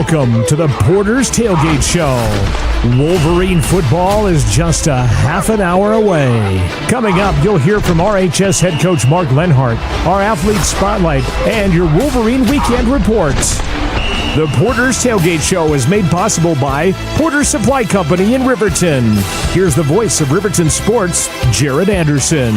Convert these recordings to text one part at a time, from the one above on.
Welcome to the Porter's Tailgate Show. Wolverine football is just a half an hour away. Coming up, you'll hear from RHS head coach Mark Lenhart, our athlete spotlight, and your Wolverine weekend reports. The Porter's Tailgate Show is made possible by Porter's Supply Company in Riverton. Here's the voice of Riverton Sports, Jared Anderson.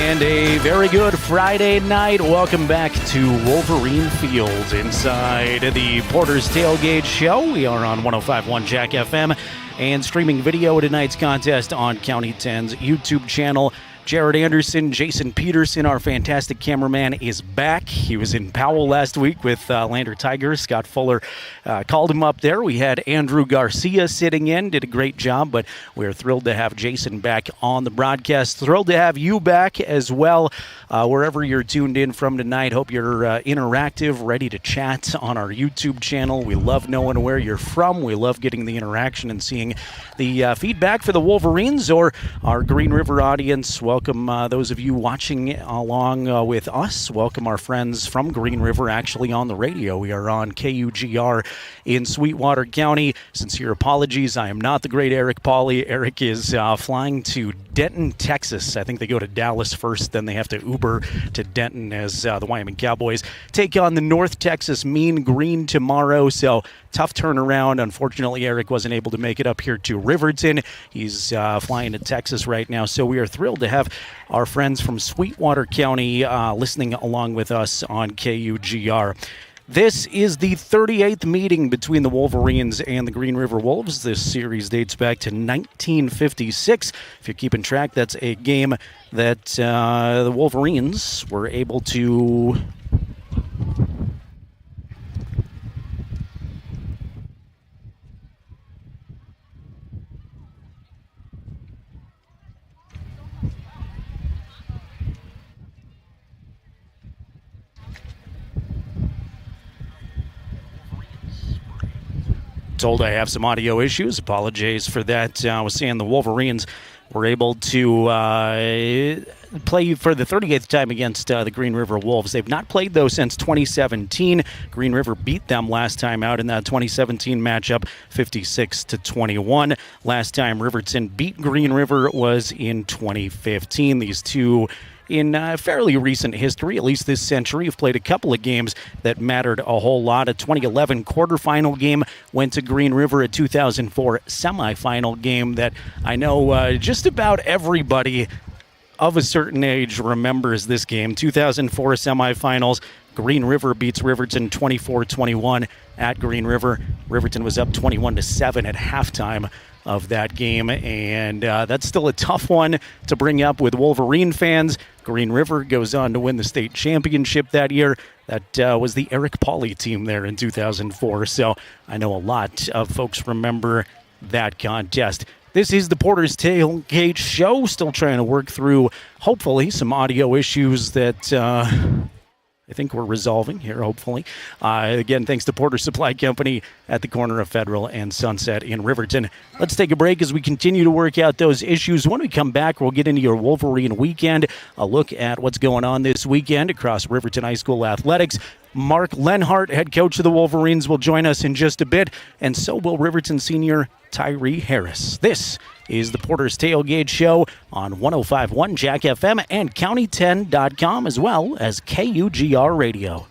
And a very good Friday night. Welcome back to Wolverine Field inside the Porter's Tailgate Show. We are on 105.1 Jack FM and streaming video of tonight's contest on County 10's YouTube channel. Jared Anderson, Jason Peterson, our fantastic cameraman, is back. He was in Powell last week with Lander Tigers. Scott Fuller called him up there. We had Andrew Garcia sitting in, did a great job, but we're thrilled to have Jason back on the broadcast. Thrilled to have you back as well, wherever you're tuned in from tonight. Hope you're interactive, ready to chat on our YouTube channel. We love knowing where you're from. We love getting the interaction and seeing the feedback for the Wolverines or our Green River audience. Welcome those of you watching along with us. Welcome our friends from Green River, actually on the radio. We are on KUGR in Sweetwater County. Sincere apologies. I am not the great Eric Pauly. Eric is flying to Denton, Texas. I think they go to Dallas first, then they have to Uber to Denton as the Wyoming Cowboys take on the North Texas Mean Green tomorrow. So tough turnaround. Unfortunately, Eric wasn't able to make it up here to Riverton. He's flying to Texas right now. So we are thrilled to have our friends from Sweetwater County listening along with us on KUGR. This is the 38th meeting between the Wolverines and the Green River Wolves. This series dates back to 1956. If you're keeping track, that's a game that the Wolverines were able to told I have some audio issues. Apologize for that. I was saying the Wolverines were able to play for the 38th time against the Green River Wolves. They've not played, though, since 2017. Green River beat them last time out in that 2017 matchup, 56-21. Last time Riverton beat Green River was in 2015. These two, in fairly recent history, at least this century, have played a couple of games that mattered a whole lot. A 2011 quarterfinal game went to Green River, a 2004 semifinal game that I know just about everybody of a certain age remembers this game. 2004 semifinals, Green River beats Riverton 24-21 at Green River. Riverton was up 21-7 at halftime of that game, and that's still a tough one to bring up with Wolverine fans. Green River goes on to win the state championship that year. That was the Eric Pauly team there in 2004, so I know a lot of folks remember that contest. This is the Porter's Tailgate Show, still trying to work through, hopefully, some audio issues that I think we're resolving here, hopefully. Again, thanks to Porter Supply Company at the corner of Federal and Sunset in Riverton. Let's take a break as we continue to work out those issues. When we come back, we'll get into your Wolverine weekend, a look at what's going on this weekend across Riverton High School athletics. Mark Lenhart, head coach of the Wolverines, will join us in just a bit, and so will Riverton senior Tyree Harris. This is the Porter's Tailgate Show on 105.1 Jack FM and County10.com, as well as KUGR Radio.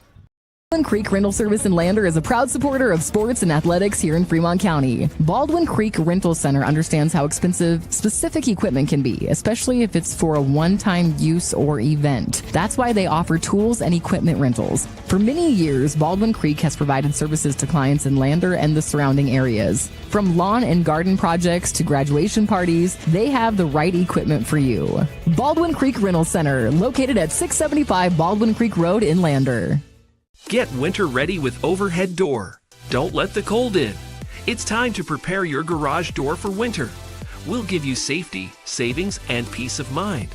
Baldwin Creek Rental Service in Lander is a proud supporter of sports and athletics here in Fremont County. Baldwin Creek Rental Center understands how expensive specific equipment can be, especially if it's for a one-time use or event. That's why they offer tools and equipment rentals. For many years, Baldwin Creek has provided services to clients in Lander and the surrounding areas. From lawn and garden projects to graduation parties, they have the right equipment for you. Baldwin Creek Rental Center, located at 675 Baldwin Creek Road in Lander. Get winter ready with Overhead Door. Don't let the cold in. It's time to prepare your garage door for winter. We'll give you safety, savings, and peace of mind.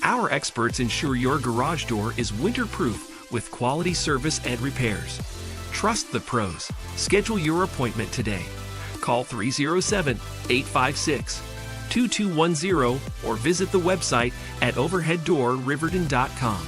Our experts ensure your garage door is winter-proof with quality service and repairs. Trust the pros. Schedule your appointment today. Call 307-856-2210 or visit the website at overheaddoorriverton.com.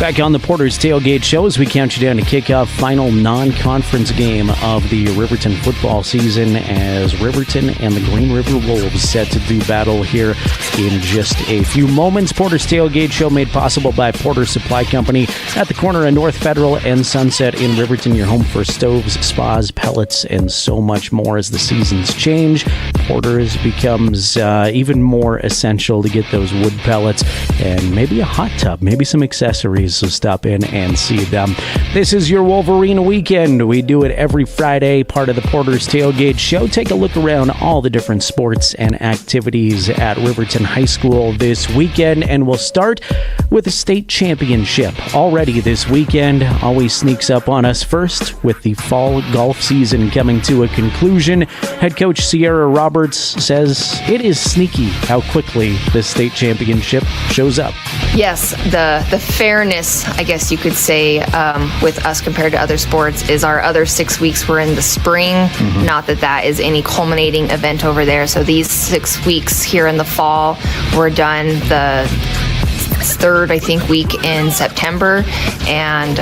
Back on the Porter's Tailgate Show as we count you down to kick off final non-conference game of the Riverton football season as Riverton and the Green River Wolves set to do battle here in just a few moments. Porter's Tailgate Show made possible by Porter Supply Company at the corner of North Federal and Sunset in Riverton, your home for stoves, spas, pellets, and so much more. As the seasons change, Porter's becomes even more essential to get those wood pellets and maybe a hot tub, maybe some accessories. So stop in and see them. This is your Wolverine Weekend. We do it every Friday, part of the Porter's Tailgate Show. Take a look around all the different sports and activities at Riverton High School this weekend, and we'll start with the state championship. Already this weekend always sneaks up on us first with the fall golf season coming to a conclusion. Head coach Sierra Roberts says it is sneaky how quickly the state championship shows up. Yes, the fairness, I guess you could say, with us compared to other sports is our other 6 weeks were in the spring. Not that is any culminating event over there. So these 6 weeks here in the fall were done the third, I think, week in September, and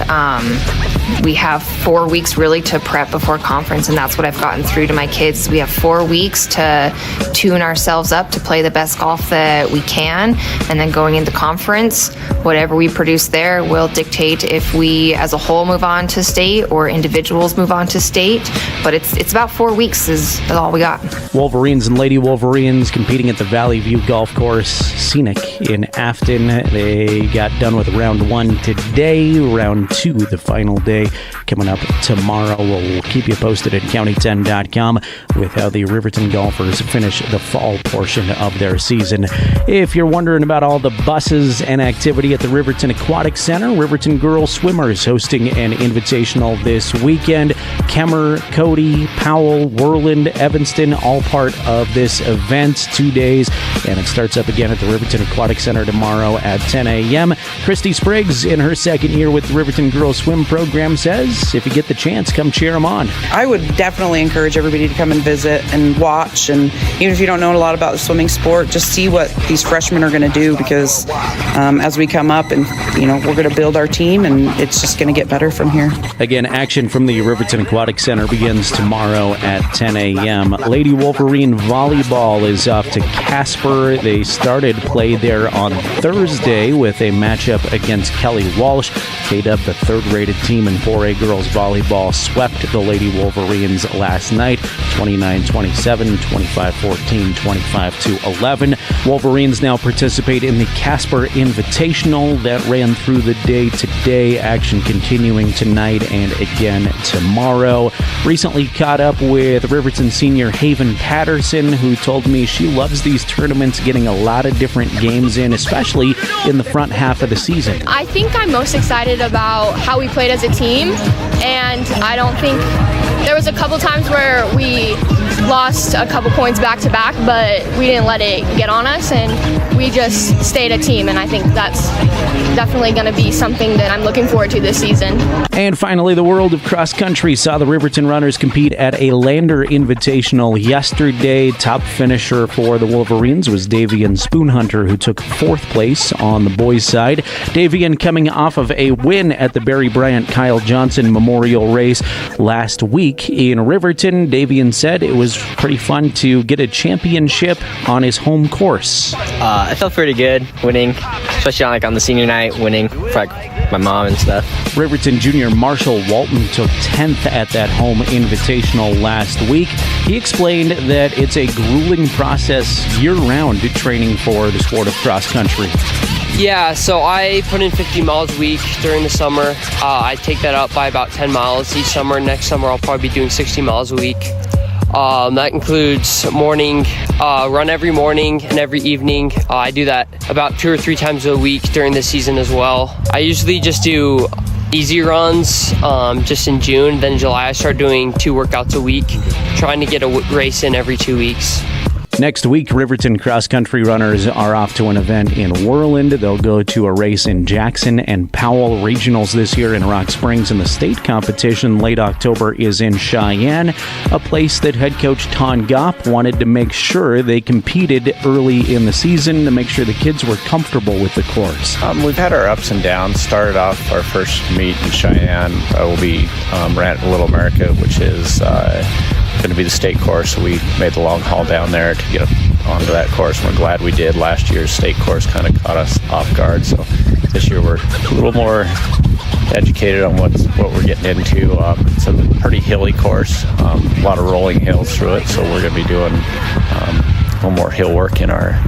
we have 4 weeks really to prep before conference, and that's what I've gotten through to my kids. We have 4 weeks to tune ourselves up to play the best golf that we can, and then going into conference, whatever we produce there will dictate if we as a whole move on to state or individuals move on to state. But it's about 4 weeks is all we got. Wolverines and Lady Wolverines competing at the Valley View Golf Course, Scenic in Afton. They got done with round 1 today. Round 2, the final day, coming up tomorrow. We'll keep you posted at county10.com with how the Riverton golfers finish the fall portion of their season. If you're wondering about all the buses and activity at the Riverton Aquatic Center, Riverton Girls Swimmers hosting an invitational this weekend. Kemmer, Cody, Powell, Worland, Evanston, all part of this event. 2 days, and it starts up again at the Riverton Aquatic Center tomorrow at 10 a.m. Christy Spriggs, in her second year with the Riverton Girls Swim Program, says if you get the chance, come cheer them on. I would definitely encourage everybody to come and visit and watch, and even if you don't know a lot about the swimming sport, just see what these freshmen are going to do, because as we come up and we're going to build our team, and it's just going to get better from here. Again, action from the Riverton Aquatic Center begins tomorrow at 10 a.m. Lady Wolverine volleyball is off to Casper. They started play there on Thursday with a matchup against Kelly Walsh. K-Dub, the third-rated team in 4A girls volleyball, swept the Lady Wolverines last night, 29-27, 25-14, 25-11. Wolverines now participate in the Casper Invitational that ran through the day today. Action continuing tonight and again tomorrow. Recently caught up with Riverton senior Haven Patterson, who told me she loves these tournaments, getting a lot of different games in, especially in the front half of the season. I think I'm most excited about how we played as a team, and I don't think there was a couple times where we lost a couple points back to back, but we didn't let it get on us, and we just stayed a team, and I think that's definitely going to be something that I'm looking forward to this season. And finally, the world of cross country saw the Riverton runners compete at a Lander Invitational yesterday. Top finisher for the Wolverines was Davian Spoonhunter, who took 4th place on the boys' side. Davian coming off of a win at the Barry Bryant Kyle Johnson Memorial Race last week in Riverton. Davian said it was pretty fun to get a championship on his home course. I felt pretty good winning, especially on the senior night, winning for my mom and stuff. Riverton junior Marshall Walton took 10th at that home invitational last week. He explained that it's a grueling process year-round training for the sport of cross country. Yeah, so I put in 50 miles a week during the summer. I take that up by about 10 miles each summer. Next summer, I'll probably be doing 60 miles a week. That includes morning, run every morning and every evening. I do that about 2 or 3 times a week during the season as well. I usually just do easy runs just in June. Then in July, I start doing 2 workouts a week, trying to get a race in every 2 weeks. Next week, Riverton cross-country runners are off to an event in Worland. They'll go to a race in Jackson and Powell regionals this year in Rock Springs, and the state competition late October is in Cheyenne, a place that head coach Ton Gopp wanted to make sure they competed early in the season to make sure the kids were comfortable with the course. We've had our ups and downs. Started off our first meet in Cheyenne. We'll be ran Little America, which is going to be the state course. So we made the long haul down there to get onto that course. We're glad we did. Last year's state course kind of caught us off guard. So this year we're a little more educated on what we're getting into. It's a pretty hilly course, a lot of rolling hills through it. So we're going to be doing a little more hill work in our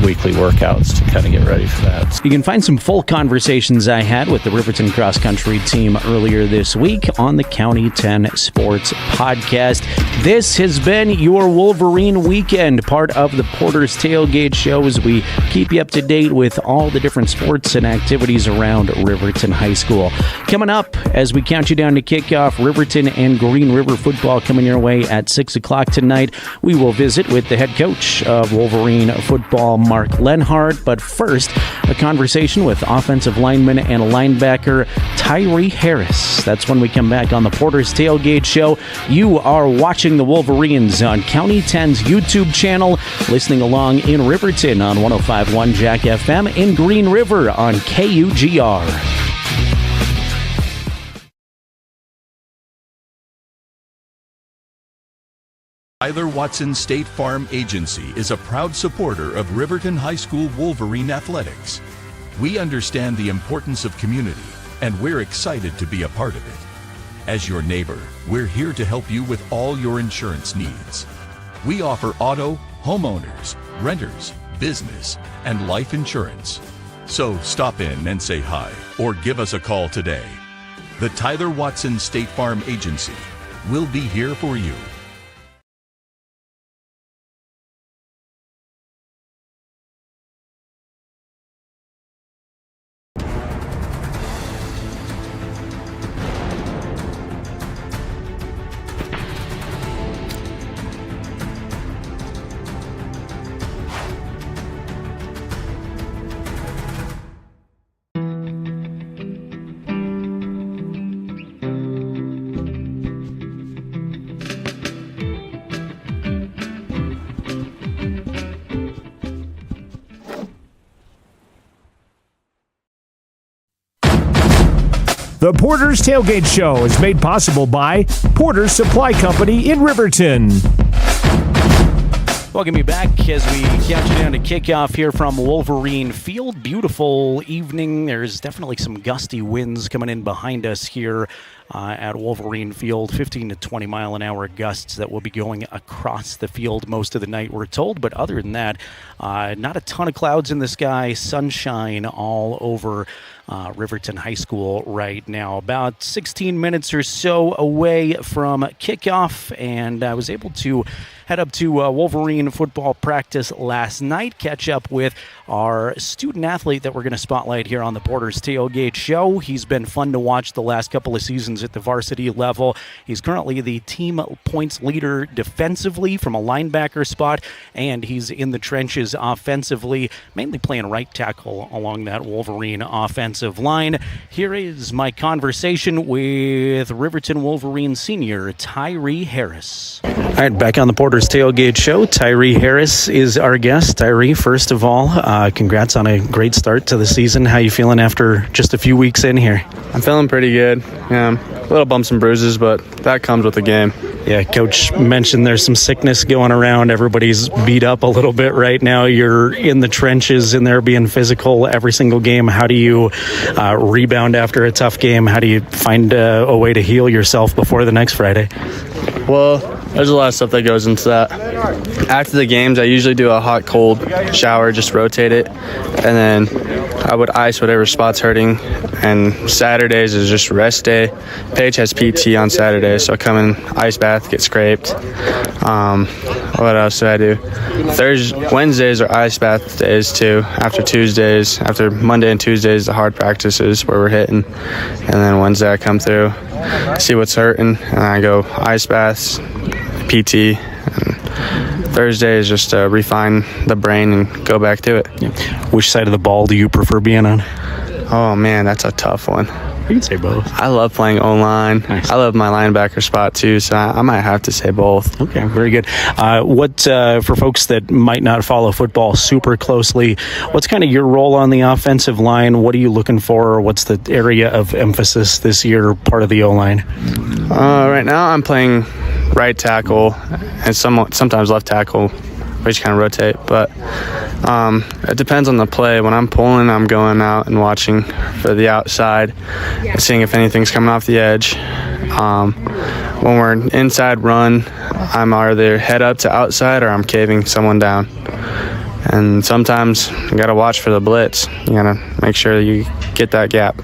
weekly workouts to kind of get ready for that. You can find some full conversations I had with the Riverton cross country team earlier this week on the County 10 Sports Podcast. This has been your Wolverine Weekend, part of the Porter's Tailgate Show, as we keep you up to date with all the different sports and activities around Riverton High School. Coming up, as we count you down to kickoff, Riverton and Green River football coming your way at 6 o'clock tonight. We will visit with the head coach of Wolverine football, Mark Lenhart. But first, a conversation with offensive lineman and linebacker Tyree Harris. That's when we come back on the Porter's Tailgate Show. You are watching the Wolverines on County 10's YouTube channel, listening along in Riverton on 105.1 Jack FM, in Green River on KUGR. Tyler Watson State Farm Agency is a proud supporter of Riverton High School Wolverine athletics. We understand the importance of community, and we're excited to be a part of it. As your neighbor, we're here to help you with all your insurance needs. We offer auto, homeowners, renters, business, and life insurance. So stop in and say hi, or give us a call today. The Tyler Watson State Farm Agency will be here for you. The Porter's Tailgate Show is made possible by Porter's Supply Company in Riverton. Welcome you back as we count you down to kickoff here from Wolverine Field. Beautiful evening. There's definitely some gusty winds coming in behind us here at Wolverine Field. 15 to 20 mile an hour gusts that will be going across the field most of the night, we're told. But other than that, not a ton of clouds in the sky. Sunshine all over Riverton High School right now. About 16 minutes or so away from kickoff, and I was able to head up to Wolverine football practice last night, catch up with our student athlete that we're going to spotlight here on the Porter's Tailgate Show. He's been fun to watch the last couple of seasons at the varsity level. He's currently the team points leader defensively from a linebacker spot, and he's in the trenches offensively, mainly playing right tackle along that Wolverine offensive line. Here is my conversation with Riverton Wolverine senior Tyree Harris. All right, back on the Porter's Tailgate Show. Tyree Harris is our guest. Tyree, first of all, congrats on a great start to the season. How you feeling after just a few weeks in here? I'm feeling pretty good. Yeah, little bumps and bruises, but that comes with the game. Yeah, Coach mentioned there's some sickness going around. Everybody's beat up a little bit right now. You're in the trenches and they're being physical every single game. How do you rebound after a tough game? How do you find a way to heal yourself before the next Friday? Well, there's a lot of stuff that goes into that. After the games, I usually do a hot-cold shower, just rotate it, and then I would ice whatever spot's hurting. And Saturdays is just rest day. Paige has PT on Saturdays, so I come in, ice bath, get scraped. What else do I do? Wednesdays are ice bath days too. After Monday and Tuesdays, the hard practices where we're hitting. And then Wednesday I come through, see what's hurting, and I go ice baths, PT, and Thursday is just to refine the brain and go back to it. Yeah. Which side of the ball do you prefer being on? Oh, man, that's a tough one. You can say both. I love playing O-line. Nice. I love my linebacker spot too, so I might have to say both. Okay, very good. For folks that might not follow football super closely, what's kind of your role on the offensive line? What are you looking for? What's the area of emphasis this year, part of the O-line? Right now I'm playing right tackle and sometimes left tackle. We just kind of rotate, but it depends on the play. When I'm pulling, I'm going out and watching for the outside, seeing if anything's coming off the edge. When we're inside run, I'm either head up to outside or I'm caving someone down. And sometimes you got to watch for the blitz. You got to make sure you get that gap.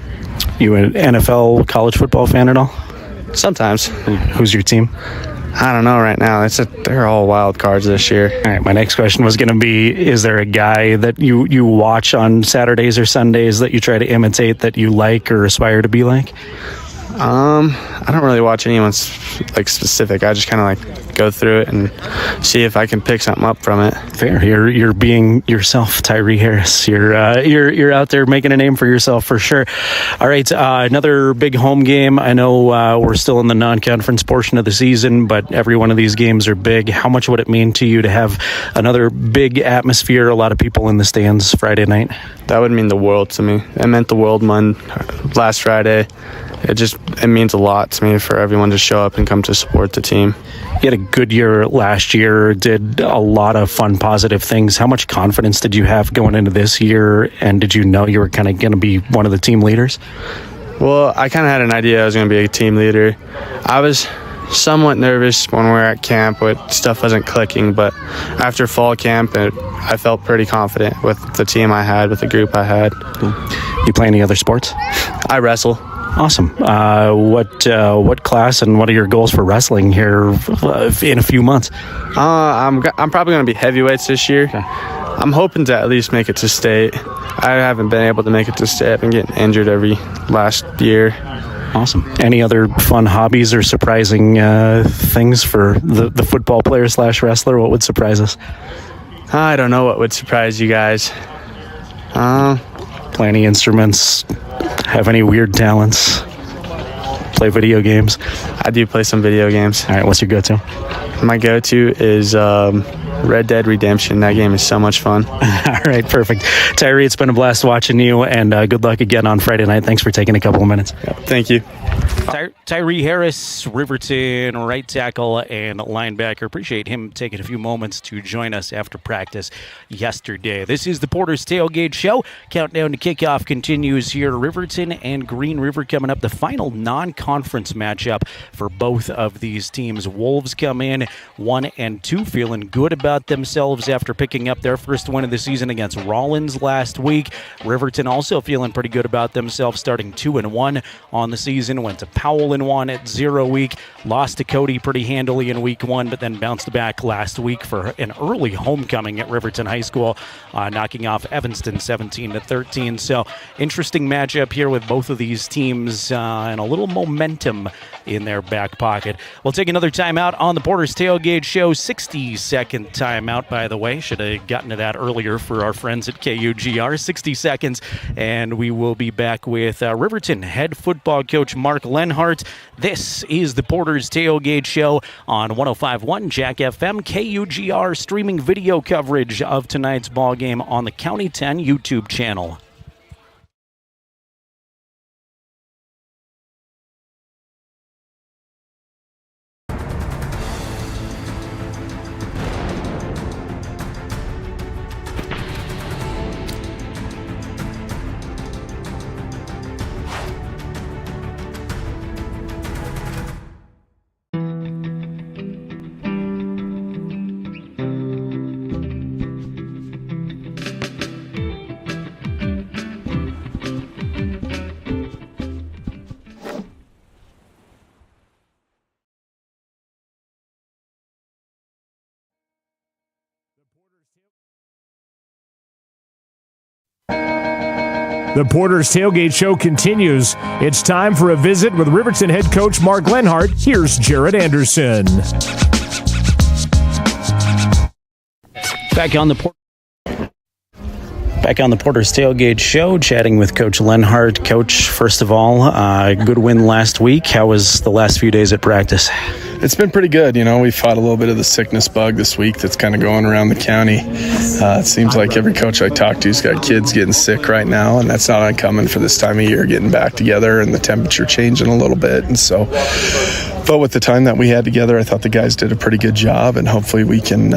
You an NFL college football fan at all? Sometimes. Who's your team? I don't know right now. They're all wild cards this year. All right, my next question was going to be, is there a guy that you watch on Saturdays or Sundays that you try to imitate that you like or aspire to be like? I don't really watch anyone specific. I just kind of go through it and see if I can pick something up from it. Fair. You're being yourself, Tyree Harris. You're out there making a name for yourself for sure. All right, another big home game. I know we're still in the non-conference portion of the season, but every one of these games are big. How much would it mean to you to have another big atmosphere, a lot of people in the stands Friday night? That would mean the world to me. It meant the world last Friday. It means a lot to me for everyone to show up and come to support the team. You had a good year last year, did a lot of fun, positive things. How much confidence did you have going into this year, and did you know you were kind of going to be one of the team leaders? Well, I kind of had an idea I was going to be a team leader. I was somewhat nervous when we were at camp, but stuff wasn't clicking. But after fall camp, I felt pretty confident with the team I had, with the group I had. You play any other sports? I wrestle. Awesome. What class and what are your goals for wrestling here in a few months? I'm probably going to be heavyweights this year. Okay. I'm hoping to at least make it to state. I haven't been able to make it to state. I've been getting injured every last year. Awesome. Any other fun hobbies or surprising things for the football player / wrestler? What would surprise us? I don't know what would surprise you guys. Play any instruments? Have any weird talents? Play video games? I do play some video games. All right, what's your go-to? My go-to is Red Dead Redemption. That game is so much fun. All right, perfect. Tyree, it's been a blast watching you, and good luck again on Friday night. Thanks for taking a couple of minutes. Yep, thank you. Tyree Harris, Riverton, right tackle and linebacker. Appreciate him taking a few moments to join us after practice yesterday. This is the Porter's Tailgate Show. Countdown to kickoff continues here. Riverton and Green River coming up. The final non-conference matchup for both of these teams. Wolves come in 1-2, feeling good about themselves after picking up their first win of the season against Rollins last week. Riverton also feeling pretty good about themselves, starting 2-1 on the season. Went to Powell and won at 0 week. Lost to Cody pretty handily in week 1, but then bounced back last week for an early homecoming at Riverton High School, knocking off Evanston 17-13. So interesting matchup here with both of these teams and a little momentum in their back pocket. We'll take another timeout on the Porter's Tailgate Show. 60-second timeout, by the way. Should have gotten to that earlier for our friends at KUGR. 60 seconds, and we will be back with Riverton head football coach Mark Lenhart. This is the Porter's Tailgate Show on 105.1 Jack FM. KUGR streaming video coverage of tonight's ball game on the County 10 YouTube channel. The Porter's Tailgate Show continues. It's time for a visit with Riverton head coach Mark Lenhart. Here's Jared Anderson. Back on the Porter's Tailgate Show, chatting with Coach Lenhart. Coach, first of all, good win last week. How was the last few days at practice? It's been pretty good. You know, we fought a little bit of the sickness bug this week that's kind of going around the county. It seems like every coach I talk to's got kids getting sick right now, and that's not uncommon for this time of year, getting back together and the temperature changing a little bit. And so, but with the time that we had together, I thought the guys did a pretty good job, and hopefully we can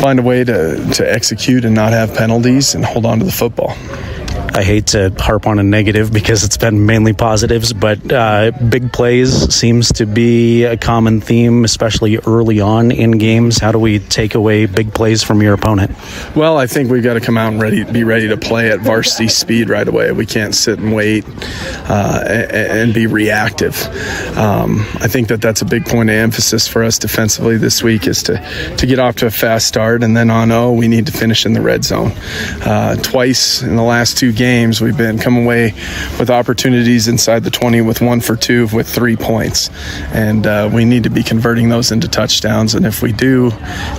find a way to execute and not have penalties and hold on to the football. I hate to harp on a negative because it's been mainly positives, but big plays seems to be a common theme, especially early on in games. How do we take away big plays from your opponent? Well, I think we've got to come out and be ready to play at varsity speed right away. We can't sit and wait and be reactive. I think that's a big point of emphasis for us defensively this week is to get off to a fast start, and then we need to finish in the red zone. Twice in the last two games, we've been come away with opportunities inside the 20 with 1 for 2 with 3 points, and we need to be converting those into touchdowns. And if we do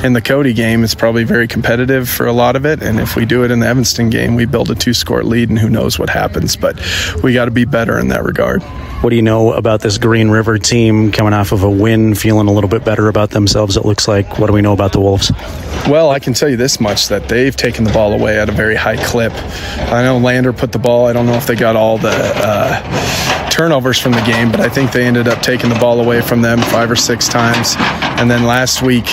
in the Cody game, it's probably very competitive for a lot of it, and if we do it in the Evanston game, we build a 2-score lead, and who knows what happens. But we got to be better in that regard. What do you know about this Green River team coming off of a win, feeling a little bit better about themselves, it looks like? What do we know about the Wolves? Well, I can tell you this much, that they've taken the ball away at a very high clip. I know Lander put the ball, I don't know if they got all the turnovers from the game, but I think they ended up taking the ball away from them 5 or 6 times. And then last week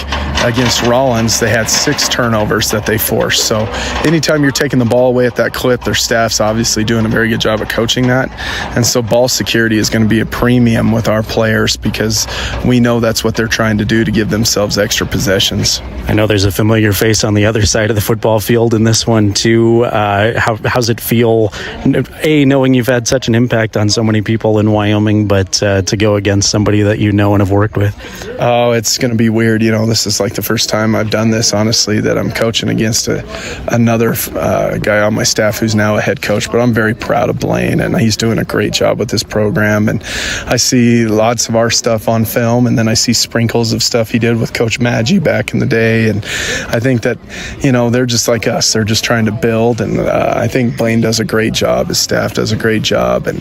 against Rollins, they had 6 turnovers that they forced. So anytime you're taking the ball away at that clip, their staff's obviously doing a very good job of coaching that. And so ball security is going to be a premium with our players because we know that's what they're trying to do to give themselves extra possessions. I know there's a familiar face on the other side of the football field in this one too. How's it feel, knowing you've had such an impact on so many people in Wyoming, but to go against somebody that you know and have worked with? Oh, it's going to be weird. You know, this is like the first time I've done this, honestly, that I'm coaching against another guy on my staff who's now a head coach. But I'm very proud of Blaine, and he's doing a great job with this program. And I see lots of our stuff on film, and then I see sprinkles of stuff he did with Coach Maggi back in the day. And I think that, you know, they're just like us. They're just trying to build, and I think Blaine does a great job. His staff does a great job, and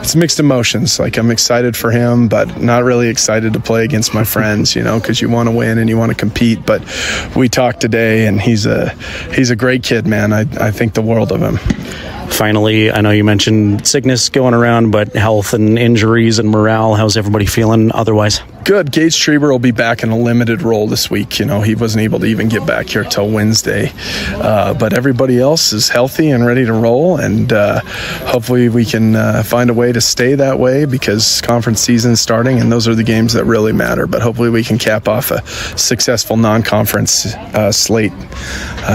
it's mixed emotions. Like, I'm excited for him, but not really excited to play against my friends, you know, because you want to win and you want to compete. But we talked today, and he's a great kid, man. I think the world of him. Finally, I know you mentioned sickness going around, but health and injuries and morale, how's everybody feeling otherwise? Good. Gage Trieber will be back in a limited role this week. You know, he wasn't able to even get back here till Wednesday. But everybody else is healthy and ready to roll, and hopefully we can find a way to stay that way because conference season is starting, and those are the games that really matter. But hopefully we can cap off a successful non-conference slate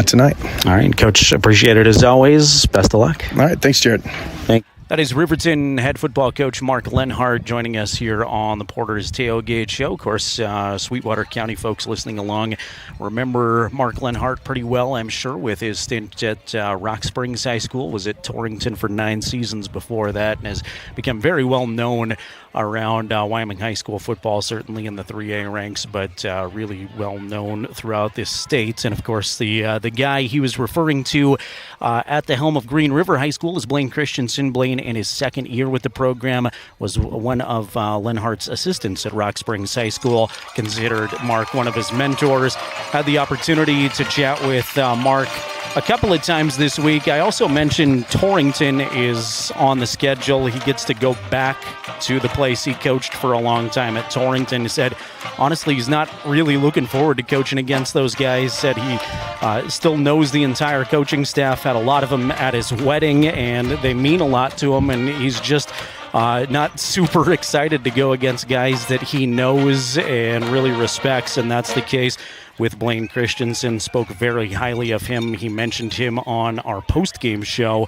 tonight. All right, Coach, appreciate it as always. Best of luck. All right, thanks, Jared. Thanks. That is Riverton head football coach Mark Lenhart joining us here on the Porter's Tailgate Show. Of course, Sweetwater County folks listening along remember Mark Lenhart pretty well, I'm sure, with his stint at Rock Springs High School. Was at Torrington for 9 seasons before that, and has become very well known around Wyoming high school football, certainly in the 3A ranks, but really well known throughout this state. And of course, the guy he was referring to at the helm of Green River High School is Blaine Christensen. Blaine, in his second year with the program, was one of Lenhart's assistants at Rock Springs High School, considered Mark one of his mentors. Had the opportunity to chat with Mark a couple of times this week. I also mentioned Torrington is on the schedule. He gets to go back to the place he coached for a long time at Torrington. He said, honestly, he's not really looking forward to coaching against those guys. Said he still knows the entire coaching staff, had a lot of them at his wedding, and they mean a lot to him, and he's just not super excited to go against guys that he knows and really respects, and that's the case with Blaine Christensen. Spoke very highly of him. He mentioned him on our post-game show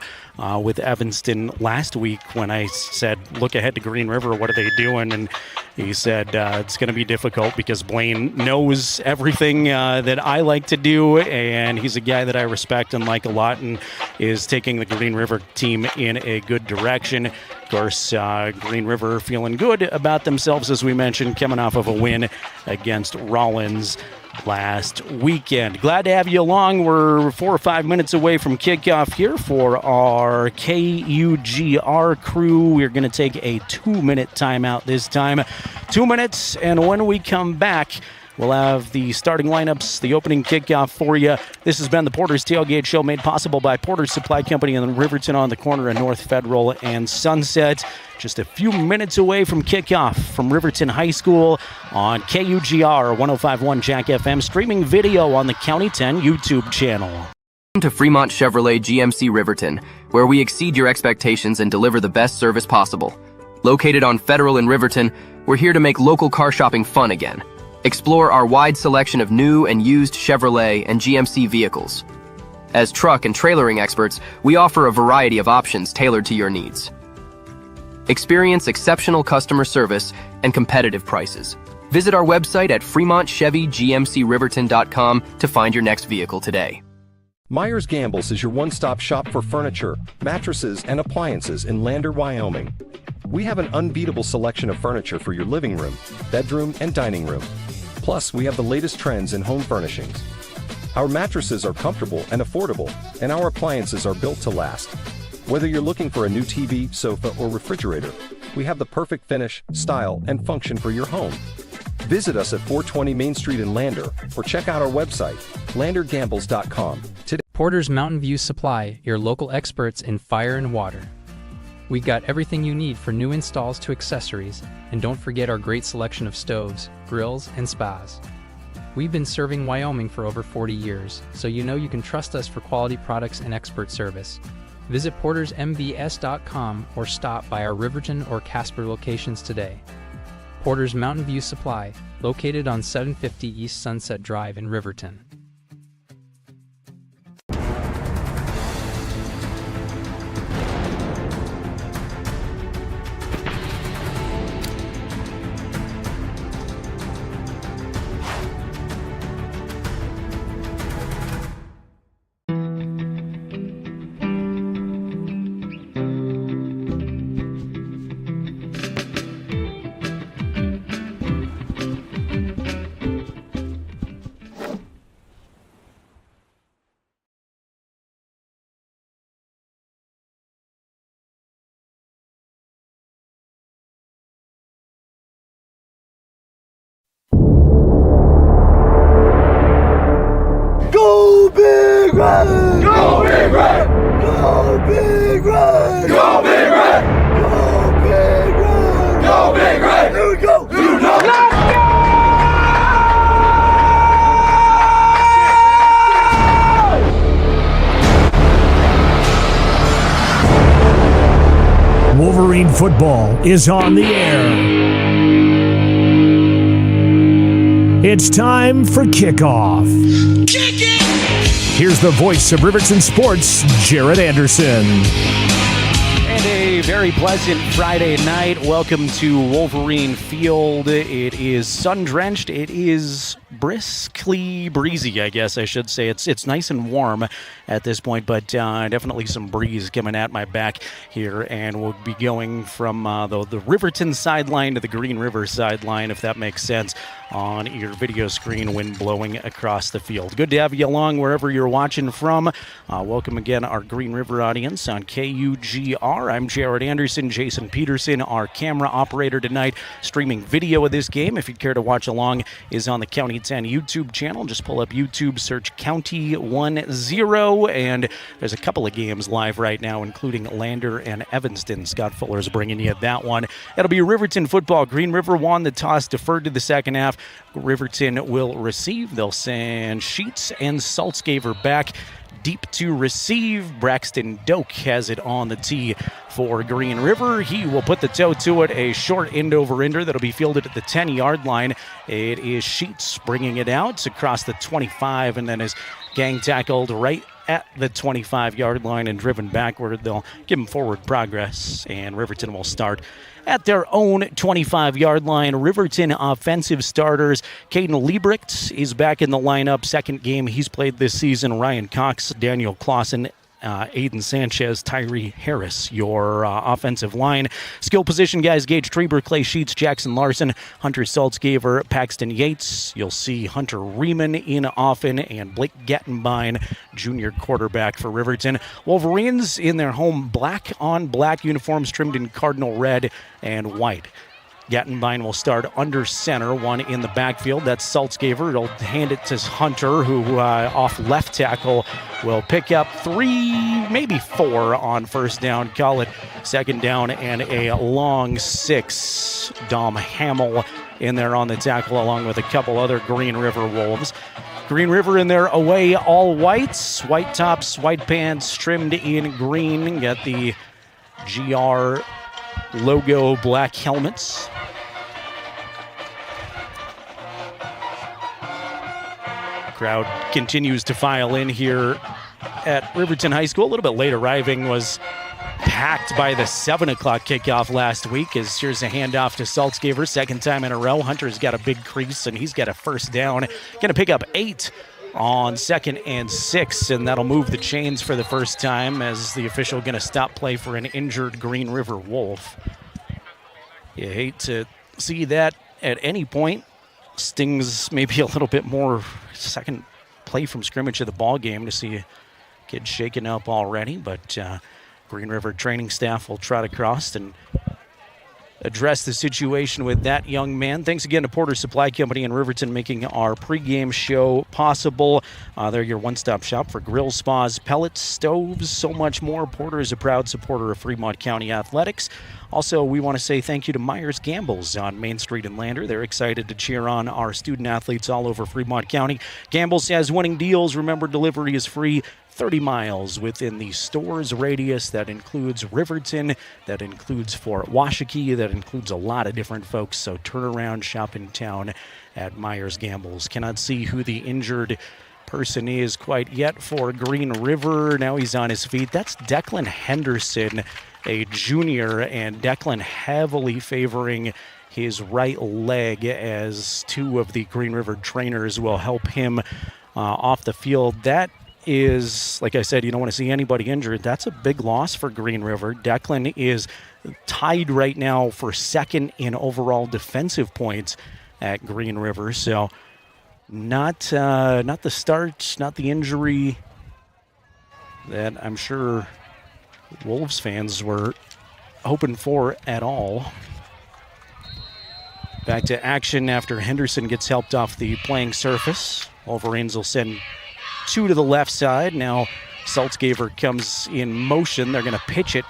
with Evanston last week when I said, look ahead to Green River, what are they doing? And he said, it's going to be difficult because Blaine knows everything that I like to do, and he's a guy that I respect and like a lot, and is taking the Green River team in a good direction. Of course, Green River feeling good about themselves, as we mentioned, coming off of a win against Rollins last weekend. Glad to have you along. We're 4 or 5 minutes away from kickoff here for our KUGR crew. We're going to take a 2-minute timeout this time. 2 minutes, and when we come back, we'll have the starting lineups, the opening kickoff for you. This has been the Porter's Tailgate Show, made possible by Porter's Supply Company in Riverton on the corner of North Federal and Sunset. Just a few minutes away from kickoff from Riverton High School on KUGR 105.1 Jack FM, streaming video on the County 10 YouTube channel. Welcome to Fremont Chevrolet GMC Riverton, where we exceed your expectations and deliver the best service possible. Located on Federal in Riverton, we're here to make local car shopping fun again. Explore our wide selection of new and used Chevrolet and GMC vehicles. As truck and trailering experts, we offer a variety of options tailored to your needs. Experience exceptional customer service and competitive prices. Visit our website at FremontChevyGMCRiverton.com to find your next vehicle today. Myers Gambles is your one-stop shop for furniture, mattresses, and appliances in Lander, Wyoming. We have an unbeatable selection of furniture for your living room, bedroom, and dining room. Plus, we have the latest trends in home furnishings. Our mattresses are comfortable and affordable, and our appliances are built to last. Whether you're looking for a new TV, sofa, or refrigerator, we have the perfect finish, style, and function for your home. Visit us at 420 Main Street in Lander, or check out our website, landergambles.com. Today, Porter's Mountain View Supply, your local experts in fire and water. We got everything you need for new installs to accessories, and don't forget our great selection of stoves, grills, and spas. We've been serving Wyoming for over 40 years, so you know you can trust us for quality products and expert service. Visit portersmbs.com or stop by our Riverton or Casper locations today. Porter's Mountain View Supply, located on 750 East Sunset Drive in Riverton. Go Big Red! Go Big Red! Go Big Red! Go Big Red! Go Big Red! Go Big Red! Here we go! You know. Let's go! Wolverine football is on the air. It's time for kickoff. Kick it! Here's the voice of Riverton Sports, Jared Anderson. And a very pleasant Friday night. Welcome to Wolverine Field. It is sun-drenched. It is briskly breezy, I guess I should say. It's nice and warm at this point, but definitely some breeze coming at my back here, and we'll be going from the Riverton sideline to the Green River sideline, if that makes sense, on your video screen, wind blowing across the field. Good to have you along wherever you're watching from. Welcome again, our Green River audience on KUGR. I'm Jared Anderson. Jason Peterson, our camera operator tonight, streaming video of this game. If you'd care to watch along, is on the County 10 YouTube channel. Just pull up YouTube, search County 10, and there's a couple of games live right now, including Lander and Evanston. Scott Fuller's bringing you that one. It'll be Riverton football. Green River won the toss, deferred to the second half. Riverton will receive. They'll send Sheets and Saltzgaver back deep to receive. Braxton Doak has it on the tee for Green River. He will put the toe to it. A short end-over-ender that'll be fielded at the 10-yard line. It is Sheets bringing it out across the 25, and then is gang tackled right at the 25-yard line and driven backward. They'll give him forward progress, and Riverton will start at their own 25-yard line. Riverton offensive starters. Caden Liebricht is back in the lineup. Second game he's played this season. Ryan Cox, Daniel Clausen Aiden Sanchez, Tyree Harris, your offensive line. Skill position guys, Gage Treber, Clay Sheets, Jackson Larson, Hunter Saltzgaver, Paxton Yates. You'll see Hunter Riemann in often, and Blake Gettenbein, junior quarterback for Riverton. Wolverines in their home black on black uniforms trimmed in cardinal red and white. Gettenbein will start under center, one in the backfield. That's Saltzgaver. He'll hand it to Hunter, who off left tackle will pick up 3, maybe 4 on first down. Call it second down and a long 6. Dom Hamill in there on the tackle, along with a couple other Green River Wolves. Green River in their away all whites, white tops, white pants, trimmed in green. Got the GR logo black helmets. Crowd continues to file in here at Riverton High School. A little bit late arriving, was packed by the 7 o'clock kickoff last week. As here's a handoff to Saltzgaver, second time in a row. Hunter's got a big crease, and he's got a first down. Going to pick up 8 on 2nd and 6, and that'll move the chains for the first time, as the official going to stop play for an injured Green River Wolf. You hate to see that at any point. Stings maybe a little bit more second play from scrimmage of the ball game to see kids shaken up already, but Green River training staff will trot across and address the situation with that young man. Thanks again to Porter Supply Company in Riverton, making our pregame show possible. They're your one-stop shop for grill, spas, pellets, stoves, so much more. Porter is a proud supporter of Fremont County Athletics. Also, we want to say thank you to Myers Gambles on Main Street in Lander. They're excited to cheer on our student athletes all over Fremont County. Gambles has winning deals. Remember, delivery is free 30 miles within the store's radius. That includes Riverton, that includes Fort Washakie, that includes a lot of different folks. So turn around, shop in town at Myers Gambles. Cannot see who the injured person is quite yet for Green River. Now he's on his feet. That's Declan Henderson, a junior, and Declan heavily favoring his right leg, as 2 of the Green River trainers will help him off the field. That is, like I said, you don't want to see anybody injured. That's a big loss for Green River. Declan is tied right now for 2nd in overall defensive points at Green River. So not the start, not the injury that I'm sure Wolves fans were hoping for at all. Back to action after Henderson gets helped off the playing surface. Wolverines will send 2 to the left side. Now Saltzgaver comes in motion. They're going to pitch it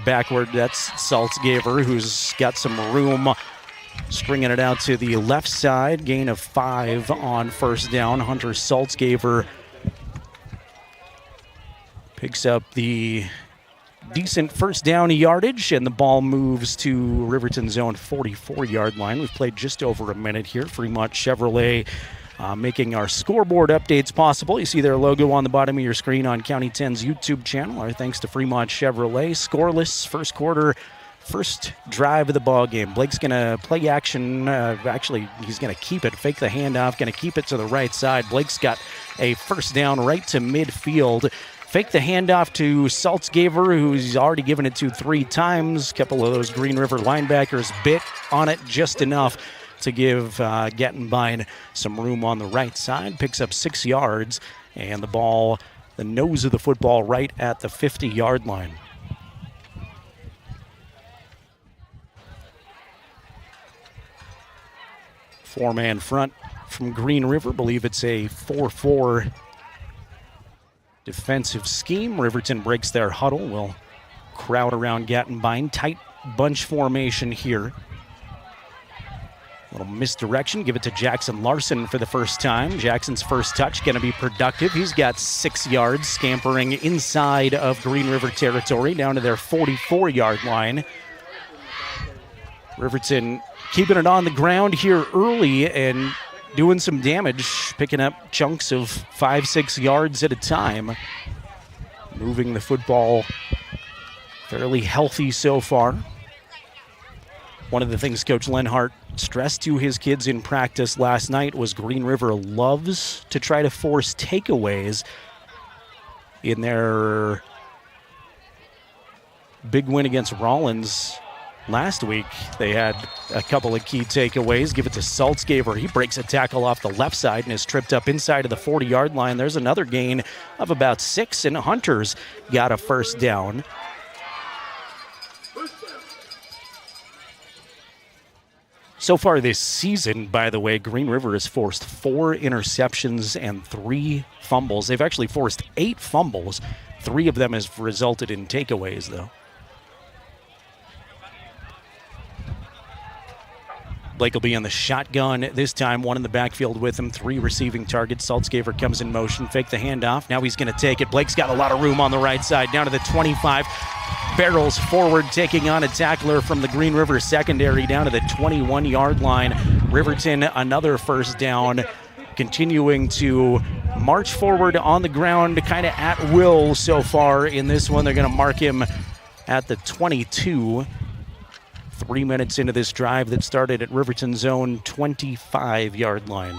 backward. That's Saltzgaver, who's got some room, stringing it out to the left side. Gain of 5 on first down. Hunter Saltzgaver picks up the decent first down yardage, and the ball moves to Riverton's own 44-yard line. We've played just over a minute here. Fremont Chevrolet making our scoreboard updates possible. You see their logo on the bottom of your screen on County 10's YouTube channel. Our thanks to Fremont Chevrolet. Scoreless first quarter, first drive of the ball game. Blake's going to play action. Actually, he's going to keep it, fake the handoff, going to keep it to the right side. Blake's got a first down right to midfield. Fake the handoff to Saltzgaver, who's already given it to 3 times. A couple of those Green River linebackers bit on it just enough to give Gettenbein some room on the right side. Picks up 6 yards, and the ball, the nose of the football, right at the 50-yard line. Four-man front from Green River. Believe it's a 4-4 defensive scheme. Riverton breaks their huddle. Will crowd around Gettenbein. Tight bunch formation here. Little misdirection. Give it to Jackson Larson for the first time. Jackson's first touch going to be productive. He's got 6 yards, scampering inside of Green River territory down to their 44-yard line. Riverton keeping it on the ground here early and doing some damage, picking up chunks of 5-6 yards at a time. Moving the football fairly healthy so far. One of the things Coach Lenhart stressed to his kids in practice last night was Green River loves to try to force takeaways in their big win against Rollins last week. They had a couple of key takeaways. Give it to Saltzgaver. He breaks a tackle off the left side and is tripped up inside of the 40-yard line. There's another gain of about 6, and Hunter's got a first down. So far this season, by the way, Green River has forced 4 interceptions and 3 fumbles. They've actually forced 8 fumbles. 3 of them has resulted in takeaways, though. Blake will be in the shotgun this time, 1 in the backfield with him, 3 receiving targets. Saltzgaver comes in motion, fake the handoff. Now he's going to take it. Blake's got a lot of room on the right side, down to the 25. Barrels forward, taking on a tackler from the Green River secondary down to the 21-yard line. Riverton, another first down, continuing to march forward on the ground, kind of at will so far in this one. They're going to mark him at the 22. 3 minutes into this drive that started at Riverton's own 25-yard line.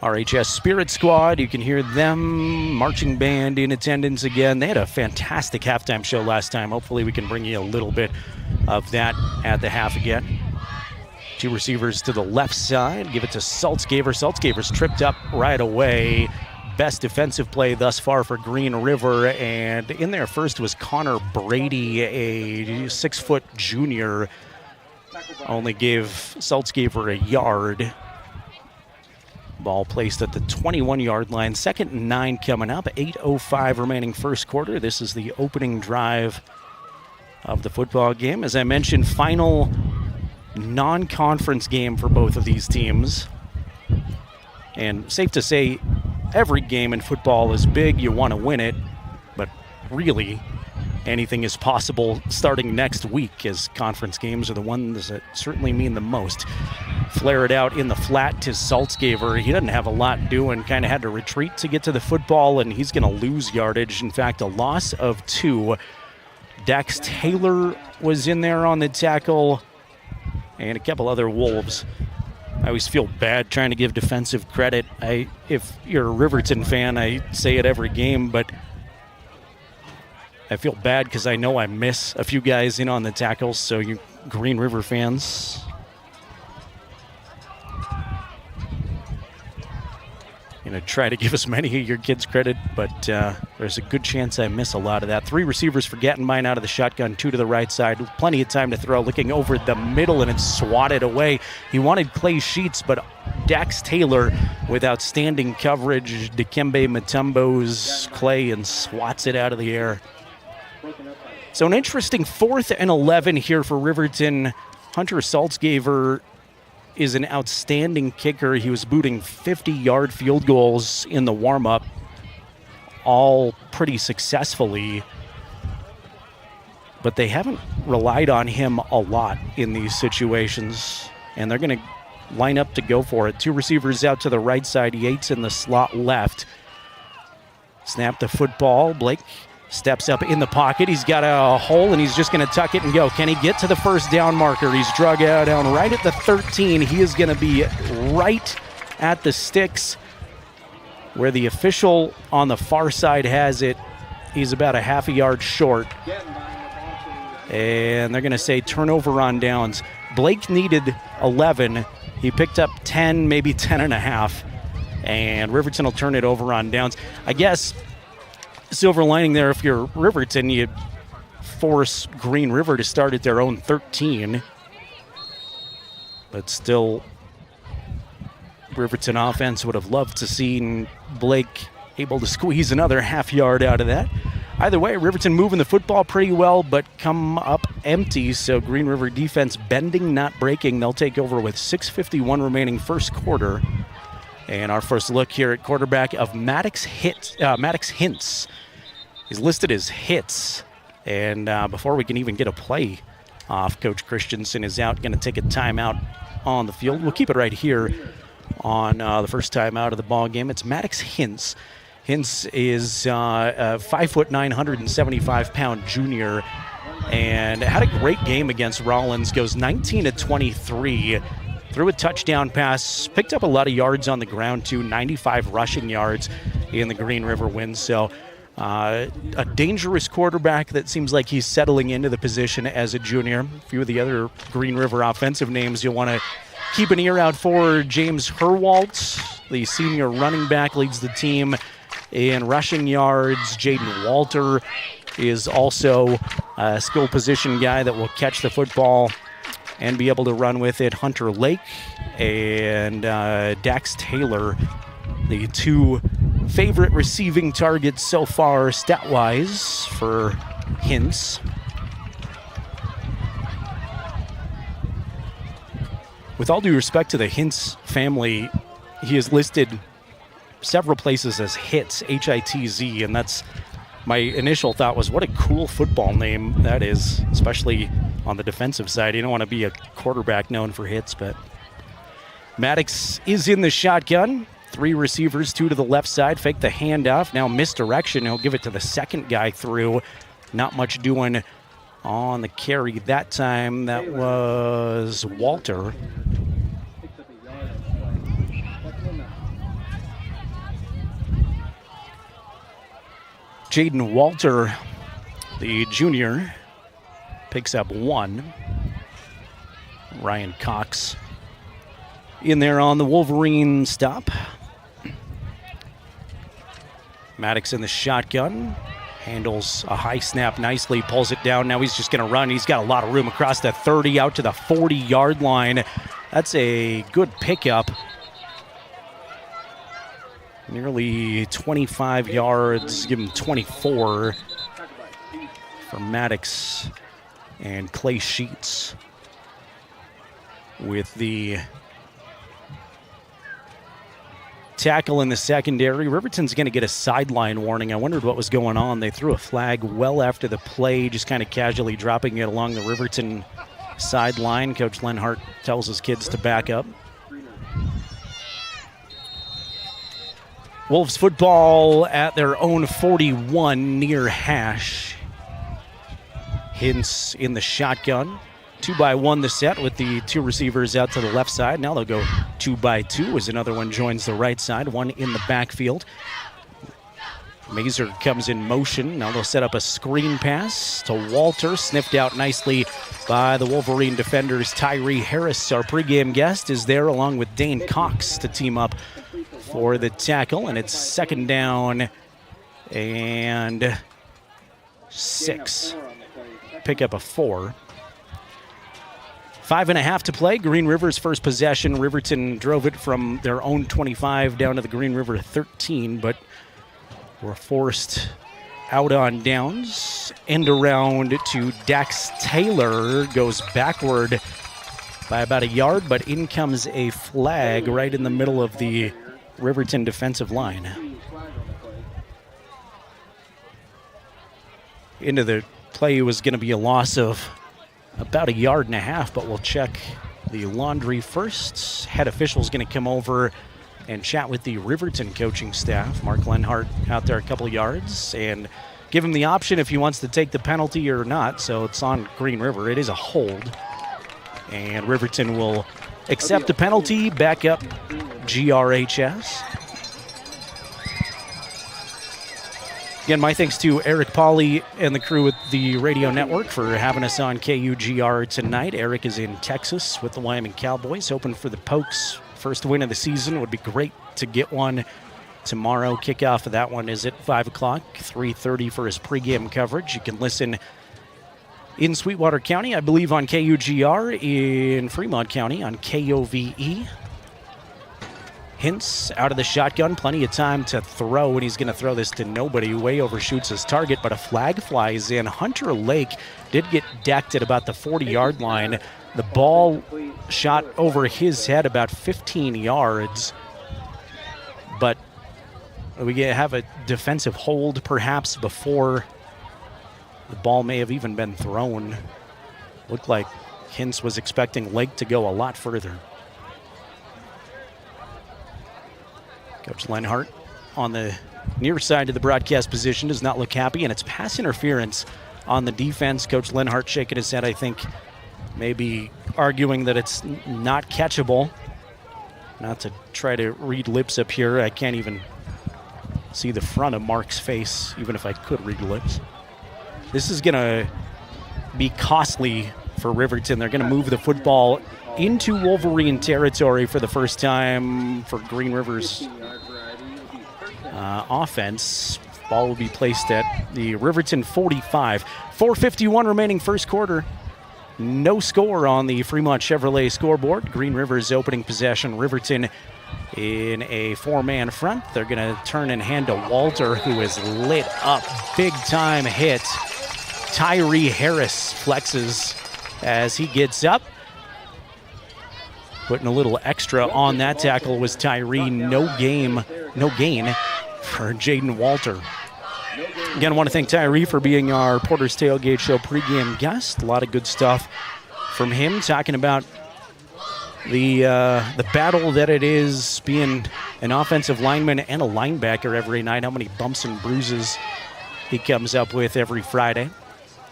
RHS Spirit Squad, you can hear them, marching band in attendance again. They had a fantastic halftime show last time. Hopefully we can bring you a little bit of that at the half again. 2 receivers to the left side. Give it to Saltzgaver. Saltzgaver's tripped up right away. Best defensive play thus far for Green River. And in there first was Connor Brady, a 6-foot junior. Only gave Saltzgaver a yard. Ball placed at the 21-yard line. 2nd and 9 coming up. 8:05 remaining first quarter. This is the opening drive of the football game. As I mentioned, final non-conference game for both of these teams. And safe to say, every game in football is big. You want to win it. But really, anything is possible starting next week, as conference games are the ones that certainly mean the most. Flare it out in the flat to Saltzgaver. He doesn't have a lot doing. Kind of had to retreat to get to the football, and he's going to lose yardage. In fact, a loss of 2. Dax Taylor was in there on the tackle, and a couple other Wolves. I always feel bad trying to give defensive credit. If you're a Riverton fan, I say it every game, but I feel bad because I know I miss a few guys in on the tackles. So you Green River fans, try to give as many of your kids credit, but there's a good chance I miss a lot of that. 3 receivers for Gattenbein out of the shotgun, 2 to the right side. Plenty of time to throw, looking over the middle, and it's swatted away. He wanted Clay Sheets, but Dax Taylor, with outstanding coverage, Dikembe Mutombo's Clay, and swats it out of the air. So an interesting 4th and 11 here for Riverton. Hunter Saltzgaver is an outstanding kicker. He was booting 50-yard field goals in the warm-up, all pretty successfully. But they haven't relied on him a lot in these situations, and they're going to line up to go for it. 2 receivers out to the right side. Yates in the slot left. Snap the football. Blake steps up in the pocket. He's got a hole, and he's just going to tuck it and go. Can he get to the first down marker? He's drug out down right at the 13. He is going to be right at the sticks where the official on the far side has it. He's about a half a yard short. And they're going to say turnover on downs. Blake needed 11. He picked up 10, maybe 10 and a half. And Riverton will turn it over on downs. I guess silver lining there, if you're Riverton, you force Green River to start at their own 13. But still, Riverton offense would have loved to see Blake able to squeeze another half yard out of that. Either way, Riverton moving the football pretty well, but come up empty. So Green River defense bending, not breaking. They'll take over with 6:51 remaining first quarter. And our first look here at quarterback of Maddox Hintz. He's listed as Hits. And before we can even get a play off, Coach Christensen is out, going to take a timeout on the field. We'll keep it right here on the first time out of the ball game. It's Maddox Hintz. Hintz is a 5'9", 175-pound junior. and had a great game against Rollins. Goes 19-23. Threw a touchdown pass, picked up a lot of yards on the ground too, 95 rushing yards in the Green River win. So a dangerous quarterback that seems like he's settling into the position as a junior. A few of the other Green River offensive names you'll want to keep an ear out for. James Herwalt, the senior running back, leads the team in rushing yards. Jaden Walter is also a skill position guy that will catch the football and be able to run with it. Hunter Lake and Dax Taylor, the two favorite receiving targets so far stat-wise for Hintz. With all due respect to the Hintz family, he is listed several places as Hitz, H-I-T-Z, and that's my initial thought was, what a cool football name that is, especially on the defensive side. You don't want to be a quarterback known for hits, but Maddox is in the shotgun. 3 receivers, 2 to the left side. Fake the handoff. Now misdirection. He'll give it to the second guy through. Not much doing on the carry that time. That was Walter. Jaden Walter, the junior, picks up 1. Ryan Cox in there on the Wolverine stop. Maddox in the shotgun. Handles a high snap nicely, pulls it down. Now he's just going to run. He's got a lot of room across the 30 out to the 40-yard line. That's a good pickup. Nearly 25 yards, give him 24 for Maddox and Clay Sheets with the tackle in the secondary. Riverton's going to get a sideline warning. I wondered what was going on. They threw a flag well after the play, just kind of casually dropping it along the Riverton sideline. Coach Lenhart tells his kids to back up. Wolves football at their own 41 near hash. Hintz in the shotgun. 2-by-1 the set with the 2 receivers out to the left side. Now they'll go 2-by-2 as another one joins the right side. 1 in the backfield. Mazer comes in motion. Now they'll set up a screen pass to Walter. Sniffed out nicely by the Wolverine defenders. Tyree Harris, our pregame guest, is there along with Dane Cox to team up for the tackle. And it's 2nd down and 6. Pick up a 4. 5.5 to play. Green River's first possession. Riverton drove it from their own 25 down to the Green River 13, but were forced out on downs. End around to Dax Taylor. Goes backward by about a yard, but in comes a flag right in the middle of the Riverton defensive line. Into the play was going to be a loss of about 1.5 yards, but we'll check the laundry first. Head official's going to come over and chat with the Riverton coaching staff. Mark Lenhart out there a couple yards and give him the option if he wants to take the penalty or not. So it's on Green River. It is a hold. And Riverton will accept the penalty, back up GRHS. Again, my thanks to Eric Pauly and the crew at the radio network for having us on KUGR tonight. Eric is in Texas with the Wyoming Cowboys, hoping for the Pokes' first win of the season. It would be great to get one tomorrow. Kickoff of that one is at 5 o'clock, 3:30 for his pregame coverage. You can listen in Sweetwater County, I believe, on KUGR, in Fremont County on KOVE. Hintz out of the shotgun, plenty of time to throw, and he's going to throw this to nobody. Way overshoots his target, but a flag flies in. Hunter Lake did get decked at about the 40-yard line. The ball shot over his head about 15 yards, but we have a defensive hold perhaps before the ball may have even been thrown. Looked like Hintz was expecting Lake to go a lot further. Coach Lenhart on the near side of the broadcast position does not look happy, and it's pass interference on the defense. Coach Lenhart shaking his head, I think, maybe arguing that it's not catchable. Not to try to read lips up here. I can't even see the front of Mark's face, even if I could read lips. This is going to be costly for Riverton. They're going to move the football into Wolverine territory for the first time for Green River's offense. Ball will be placed at the Riverton 45. 4:51 remaining first quarter. No score on the Fremont Chevrolet scoreboard. Green River's opening possession. Riverton in a four-man front. They're going to turn and hand to Walter, who is lit up. Big-time hit. Tyree Harris flexes as he gets up. Putting a little extra on that tackle was Tyree. No gain for Jaden Walter. Again, I want to thank Tyree for being our Porter's Tailgate Show pregame guest. A lot of good stuff from him, talking about the battle that it is being an offensive lineman and a linebacker every night, how many bumps and bruises he comes up with every Friday.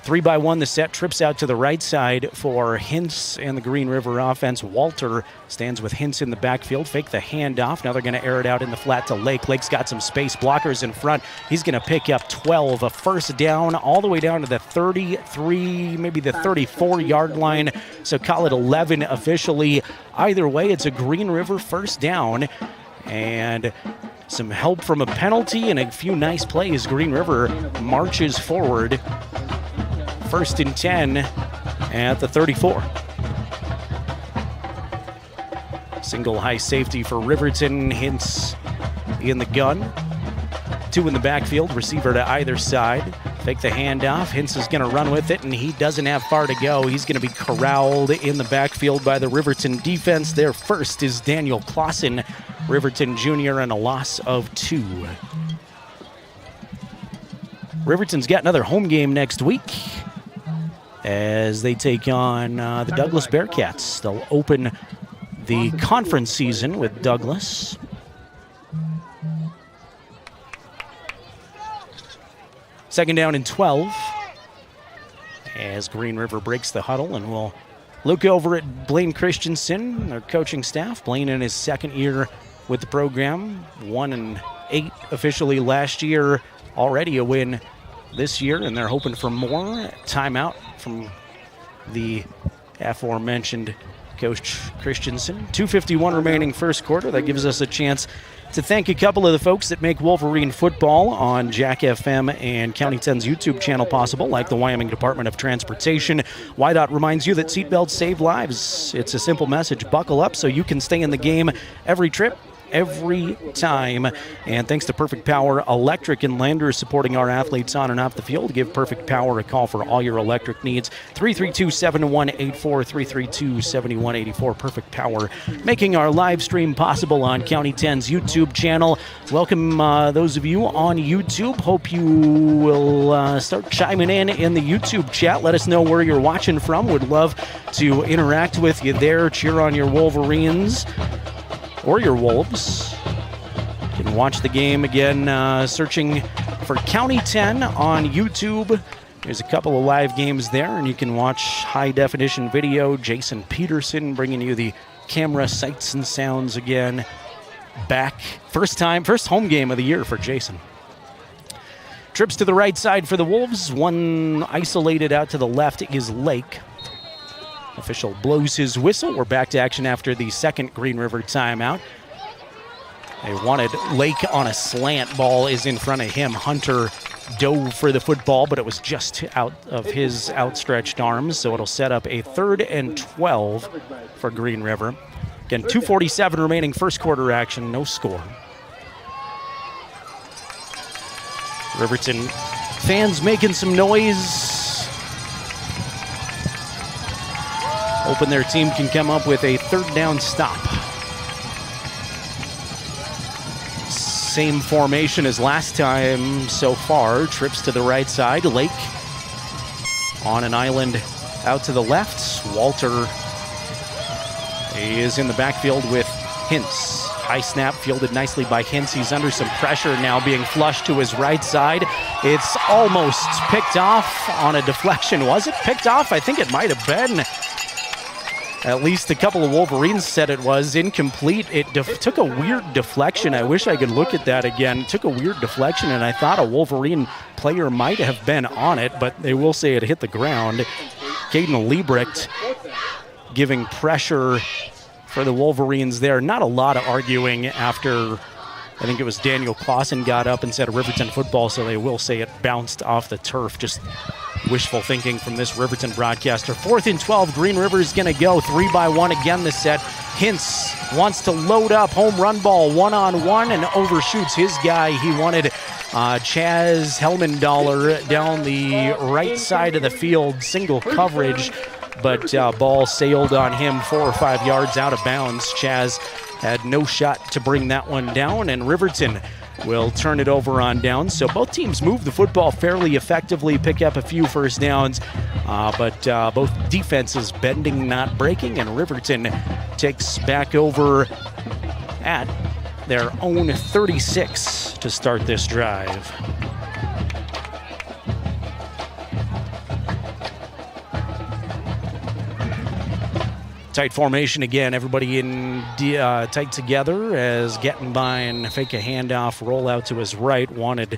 3-by-1, the set trips out to the right side for Hintz and the Green River offense. Walter stands with Hintz in the backfield. Fake the handoff. Now they're going to air it out in the flat to Lake. Lake's got some space blockers in front. He's going to pick up 12, a first down, all the way down to the 33, maybe the 34-yard line. So call it 11 officially. Either way, it's a Green River first down. And some help from a penalty and a few nice plays. Green River marches forward. 1st and 10 at the 34. Single high safety for Riverton. Hintz in the gun. 2 in the backfield. Receiver to either side. Fake the handoff. Hintz is going to run with it, and he doesn't have far to go. He's going to be corralled in the backfield by the Riverton defense. Their first is Daniel Clausen, Riverton Jr., and a loss of 2. Riverton's got another home game next week as they take on the Douglas Bearcats. They'll open the conference season with Douglas. Second down and 12 as Green River breaks the huddle, and we'll look over at Blaine Christensen, their coaching staff. Blaine in his second year with the program, 1-8 officially last year, already a win this year, and they're hoping for more. Timeout from the aforementioned Coach Christensen. 2:51 remaining first quarter. That gives us a chance to thank a couple of the folks that make Wolverine football on Jack FM and County 10's YouTube channel possible, like the Wyoming Department of Transportation. YDOT reminds you that seatbelts save lives. It's a simple message. Buckle up so you can stay in the game every trip, every time. And thanks to Perfect Power Electric and Lander supporting our athletes on and off the field. Give Perfect Power a call for all your electric needs. 332-7184, 332-7184. Perfect Power making our live stream possible on County 10's YouTube channel. Welcome those of you on YouTube. Hope you will start chiming in the YouTube chat. Let us know where you're watching from. Would love to interact with you there. Cheer on your Wolverines or your Wolves. You can watch the game again, searching for County 10 on YouTube. There's a couple of live games there, and you can watch high-definition video. Jason Peterson bringing you the camera sights and sounds again. Back. First home game of the year for Jason. Trips to the right side for the Wolves. One isolated out to the left is Lake. Official blows his whistle. We're back to action after the second Green River timeout. They wanted Lake on a slant. Ball is in front of him. Hunter dove for the football, but it was just out of his outstretched arms, so it'll set up a 3rd and 12 for Green River. Again, 2:47 remaining first quarter action, no score. Riverton fans making some noise. Hoping their team can come up with a 3rd down stop. Same formation as last time so far. Trips to the right side. Lake on an island out to the left. Walter is in the backfield with Hintz. High snap fielded nicely by Hintz. He's under some pressure now, being flushed to his right side. It's almost picked off on a deflection. Was it picked off? I think it might have been. At least a couple of Wolverines said it was incomplete. It took a weird deflection. I wish I could look at that again. It took a weird deflection, and I thought a Wolverine player might have been on it, but they will say it hit the ground. Caden Liebrecht giving pressure for the Wolverines there. Not a lot of arguing after, I think it was Daniel Clausen got up and said Riverton football, so they will say it bounced off the turf. Just wishful thinking from this Riverton broadcaster. 4th and 12, Green River's going to go 3-by-1 again this set. Hintz wants to load up, home run ball, one-on-one, and overshoots his guy. He wanted Chaz Helmendaler down the right side of the field, single coverage, but ball sailed on him 4 or 5 yards out of bounds. Chaz had no shot to bring that one down, and Riverton will turn it over on downs. So both teams move the football fairly effectively, pick up a few first downs, but both defenses bending, not breaking, and Riverton takes back over at their own 36 to start this drive. Tight formation again, everybody in tight together as Gettenbein fake a handoff, roll out to his right, wanted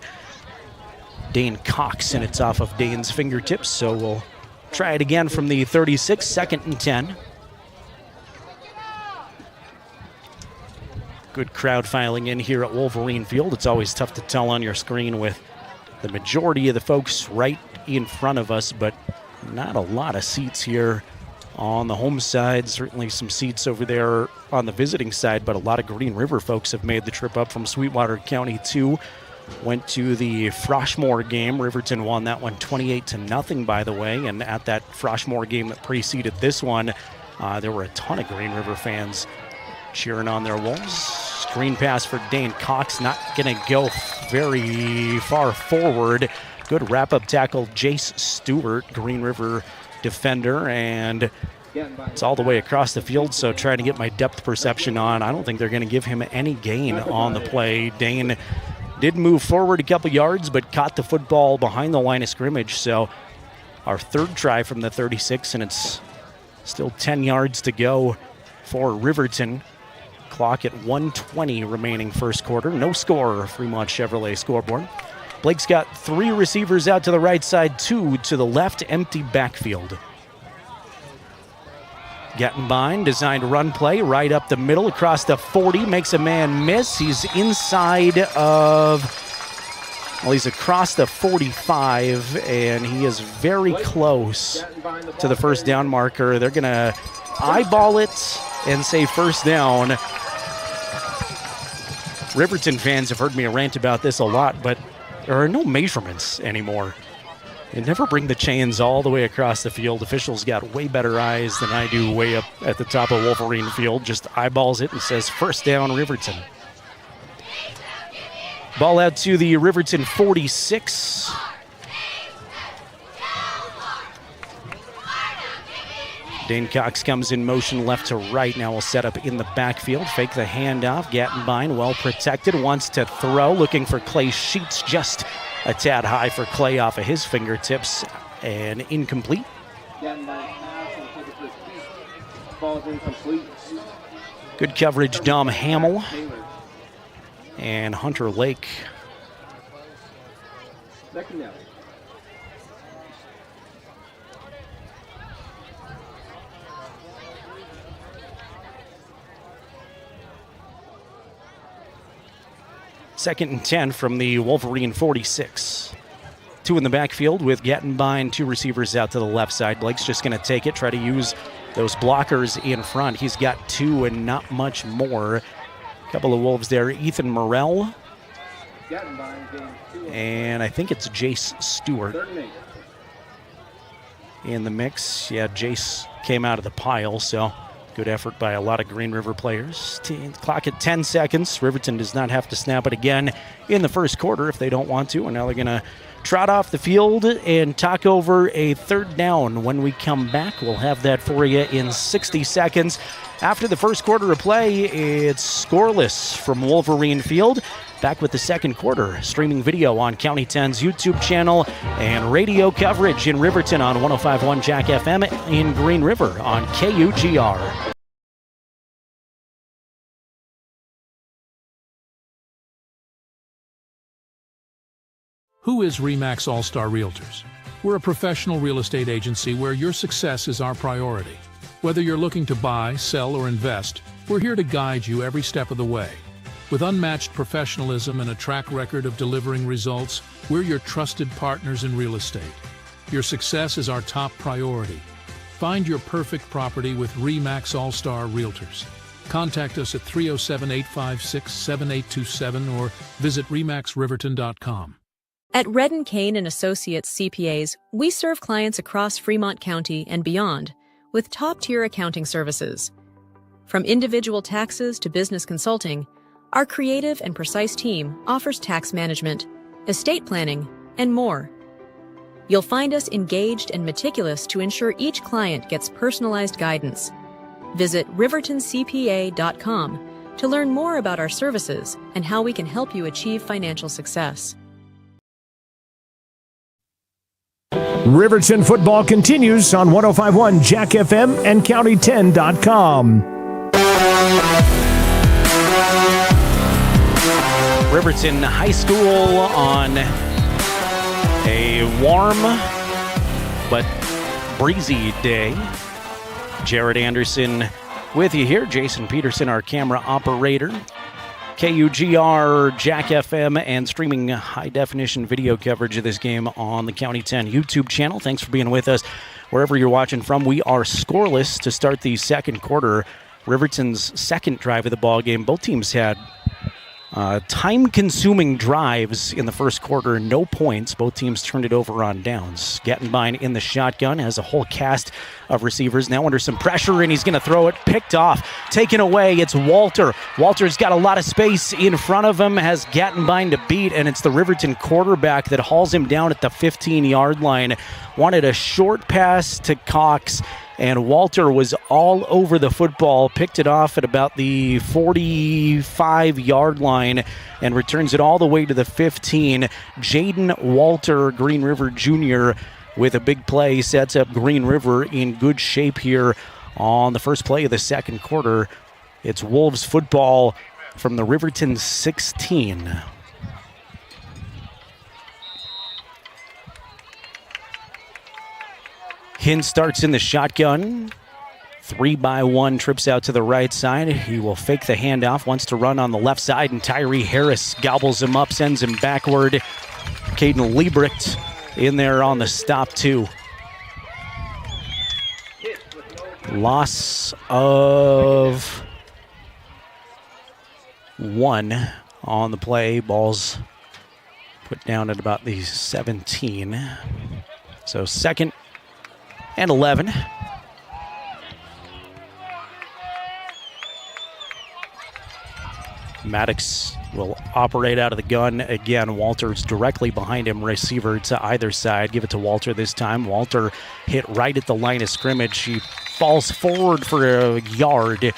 Dane Cox, and it's off of Dane's fingertips, so we'll try it again from the 36, 2nd and 10. Good crowd filing in here at Wolverine Field. It's always tough to tell on your screen with the majority of the folks right in front of us, but not a lot of seats here on the home side. Certainly some seats over there on the visiting side, but a lot of Green River folks have made the trip up from Sweetwater County too. Went to the Froshmore game. Riverton won that one 28-0, by the way, and at that Froshmore game that preceded this one, there were a ton of Green River fans cheering on their Wolves. Screen pass for Dane Cox, not going to go very far forward. Good wrap-up tackle, Jace Stewart, Green River defender, and it's all the way across the field, so trying to get my depth perception on. I don't think they're going to give him any gain on the play. Dane did move forward a couple yards, but caught the football behind the line of scrimmage, so our 3rd try from the 36, and it's still 10 yards to go for Riverton. Clock at 1:20 remaining first quarter. No score, Fremont Chevrolet scoreboard. Blake's got 3 receivers out to the right side, 2 to the left, empty backfield. Gettenbein designed run play right up the middle across the 40, makes a man miss. He's inside of, well, he's across the 45, and he is very close to the first down marker. They're going to eyeball it and say first down. Riverton fans have heard me rant about this a lot, but there are no measurements anymore. They never bring the chains all the way across the field. Officials got way better eyes than I do way up at the top of Wolverine Field. Just eyeballs it and says first down Riverton. Ball out to the Riverton 46. Dane Cox comes in motion left to right. Now will set up in the backfield. Fake the handoff. Gettenbein well protected. Wants to throw. Looking for Clay Sheets. Just a tad high for Clay off of his fingertips. And incomplete. Good coverage, Dom Hamill. And Hunter Lake. Second and 10 from the Wolverine 46. 2 in the backfield with Gettenbein, 2 receivers out to the left side. Blake's just going to take it, try to use those blockers in front. He's got 2 and not much more. A couple of Wolves there. Ethan Morrell. And I think it's Jace Stewart in the mix. Yeah, Jace came out of the pile, so Good effort by a lot of Green River players. Clock at 10 seconds. Riverton does not have to snap it again in the first quarter if they don't want to. And now they're going to trot off the field and talk over a third down. When we come back, we'll have that for you in 60 seconds. After the first quarter of play, it's scoreless from Wolverine Field. Back with the second quarter. Streaming video on County 10's YouTube channel and radio coverage in Riverton on 105.1 Jack FM, in Green River on KUGR. Who is RE/MAX All-Star Realtors? We're a professional real estate agency where your success is our priority. Whether you're looking to buy, sell, or invest, we're here to guide you every step of the way. With unmatched professionalism and a track record of delivering results, we're your trusted partners in real estate. Your success is our top priority. Find your perfect property with RE/MAX All-Star Realtors. Contact us at 307-856-7827 or visit remaxriverton.com. At Redden Kane & Associates CPAs, we serve clients across Fremont County and beyond with top-tier accounting services. From individual taxes to business consulting, our creative and precise team offers tax management, estate planning, and more. You'll find us engaged and meticulous to ensure each client gets personalized guidance. Visit rivertoncpa.com to learn more about our services and how we can help you achieve financial success. Riverton football continues on 105.1 Jack FM and County10.com. Riverton High School on a warm but breezy day. Jared Anderson with you here. Jason Peterson, our camera operator. KUGR, Jack FM, and streaming high-definition video coverage of this game on the County 10 YouTube channel. Thanks for being with us wherever you're watching from. We are scoreless to start the second quarter. Riverton's second drive of the ball game. Both teams had time-consuming drives in the first quarter, no points. Both teams turned it over on downs. Gettenbein in the shotgun, has a whole cast of receivers now under some pressure, and he's going to throw it. Picked off, taken away. It's Walter. Walter's got a lot of space in front of him, has Gettenbein to beat, and it's the Riverton quarterback that hauls him down at the 15-yard line. Wanted a short pass to Cox, and Walter was all over the football, picked it off at about the 45-yard line and returns it all the way to the 15. Jaden Walter, Green River Jr., with a big play, sets up Green River in good shape here on the first play of the second quarter. It's Wolves football from the Riverton 16. Hinn starts in the shotgun. 3-by-1 trips out to the right side. He will fake the handoff, wants to run on the left side, and Tyree Harris gobbles him up, sends him backward. Caden Liebrecht in there on the stop, too. Loss of 1 on the play. Ball's put down at about the 17. So second and 11. Maddox will operate out of the gun again. Walter's directly behind him, receiver to either side. Give it to Walter this time. Walter hit right at the line of scrimmage. He falls forward for a yard.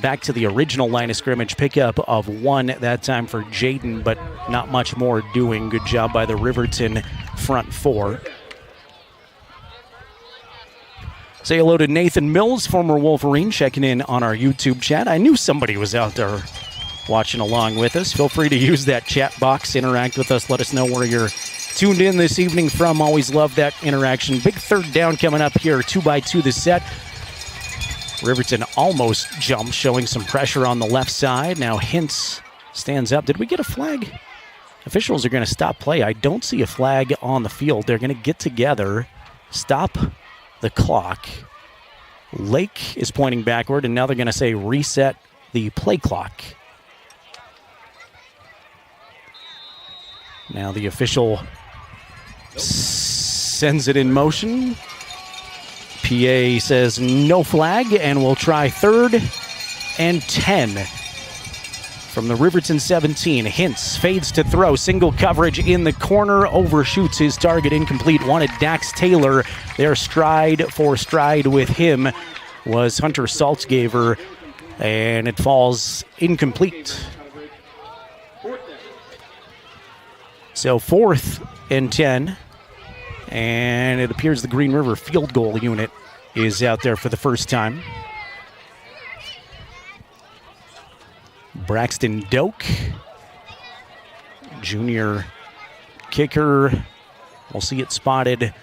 Back to the original line of scrimmage. Pickup of 1 that time for Jaden, but not much more doing. Good job by the Riverton front 4. Say hello to Nathan Mills, former Wolverine, checking in on our YouTube chat. I knew somebody was out there watching along with us. Feel free to use that chat box, interact with us, let us know where you're tuned in this evening from. Always love that interaction. Big third down coming up here, 2-by-2 the set. Riverton almost jumps, showing some pressure on the left side. Now Hintz stands up. Did we get a flag? Officials are going to stop play. I don't see a flag on the field. They're going to get together, stop the clock. Lake is pointing backward, and now they're going to say reset the play clock. Now the official sends it in motion. PA says no flag, and we'll try 3rd and 10. From the Riverton 17, Hintz fades to throw, single coverage in the corner, overshoots his target, incomplete. Wanted Dax Taylor there, stride for stride with him was Hunter Saltzgaver, and it falls incomplete. So 4th and 10, and it appears the Green River field goal unit is out there for the first time. Braxton Doak, junior kicker. We'll see it spotted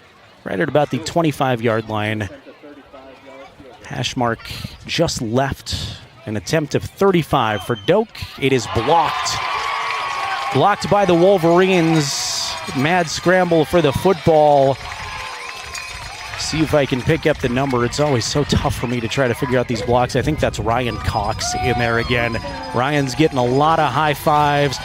right at about the 25-yard line. Hash mark just left. An attempt of 35 for Doak. It is blocked. Blocked by the Wolverines. Mad scramble for the football. See if I can pick up the number. It's always so tough for me to try to figure out these blocks. I think that's Ryan Cox in there again. Ryan's getting a lot of high fives.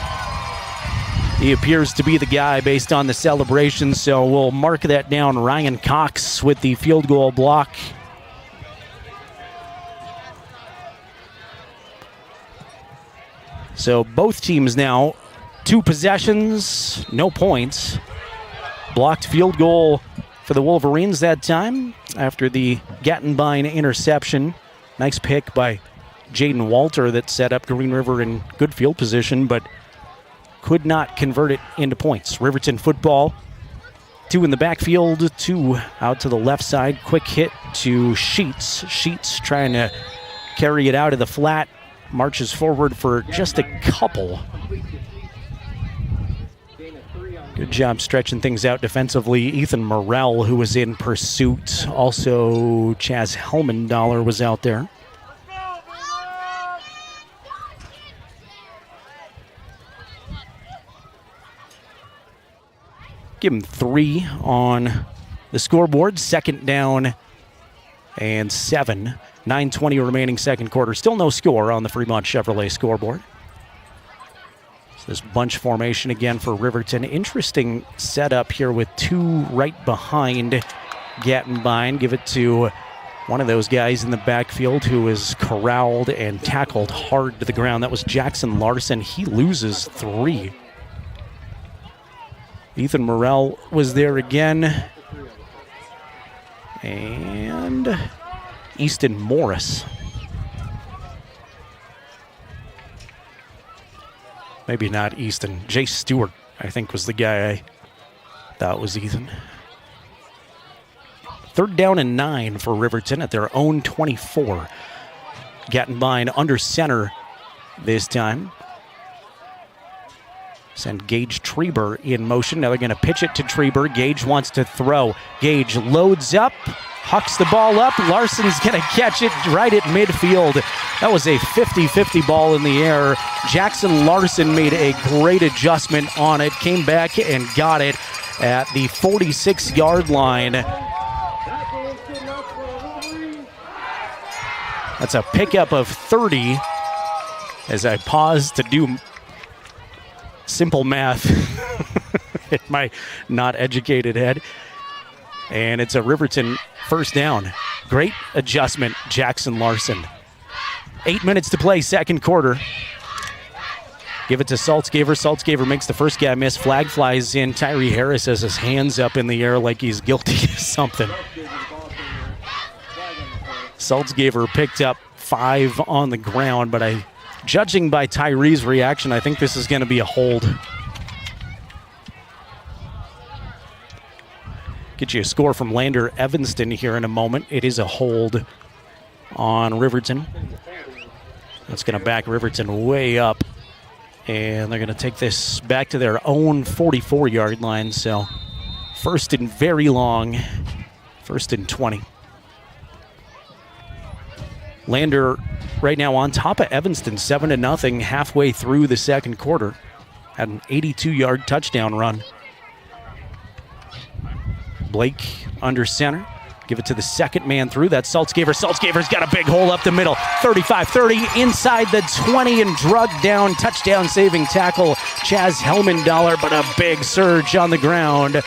He appears to be the guy based on the celebration, so we'll mark that down. Ryan Cox with the field goal block. So both teams now, 2 possessions, no points. Blocked field goal for the Wolverines that time after the Gattenbein interception. Nice pick by Jaden Walter that set up Green River in good field position, but could not convert it into points. Riverton football, 2 in the backfield, 2 out to the left side. Quick hit to Sheets. Sheets trying to carry it out of the flat. Marches forward for just a couple. Good job stretching things out defensively. Ethan Morrell, who was in pursuit. Also, Chaz Helmendaler was out there. Give him 3 on the scoreboard. 2nd down and 7. 9:20 remaining second quarter. Still no score on the Fremont Chevrolet scoreboard. This bunch formation again for Riverton. Interesting setup here with 2 right behind Gattenbein. Give it to one of those guys in the backfield who is corralled and tackled hard to the ground. That was Jackson Larson. He loses 3. Ethan Morrell was there again. And Easton Morris. Maybe not Easton. Jay Stewart, I think, was the guy I thought was Ethan. 3rd down and 9 for Riverton at their own 24. Gattenbein under center this time. Send Gage Treber in motion. Now they're going to pitch it to Treber. Gage wants to throw. Gage loads up, hucks the ball up. Larson's going to catch it right at midfield. That was a 50-50 ball in the air. Jackson Larson made a great adjustment on it. Came back and got it at the 46-yard line. That's a pickup of 30 as I pause to do simple math in my not educated head. And it's a Riverton first down. Great adjustment, Jackson Larson. 8 minutes to play, second quarter. Give it to Saltzgaver. Saltzgaver makes the first guy miss. Flag flies in. Tyree Harris has his hands up in the air like he's guilty of something. Saltzgaver picked up 5 on the ground, but judging by Tyree's reaction, I think this is going to be a hold. Get you a score from Lander Evanston here in a moment. It is a hold on Riverton. That's going to back Riverton way up. And they're going to take this back to their own 44-yard line. So 1st and very long. 1st and 20. Lander right now on top of Evanston, 7-0, halfway through the second quarter. Had an 82-yard touchdown run. Blake under center. Give it to the second man through. That's Saltzgaver. Saltzgaver's got a big hole up the middle. 35-30 inside the 20 and drugged down. Touchdown saving tackle. Chaz Helmendaler, but a big surge on the ground.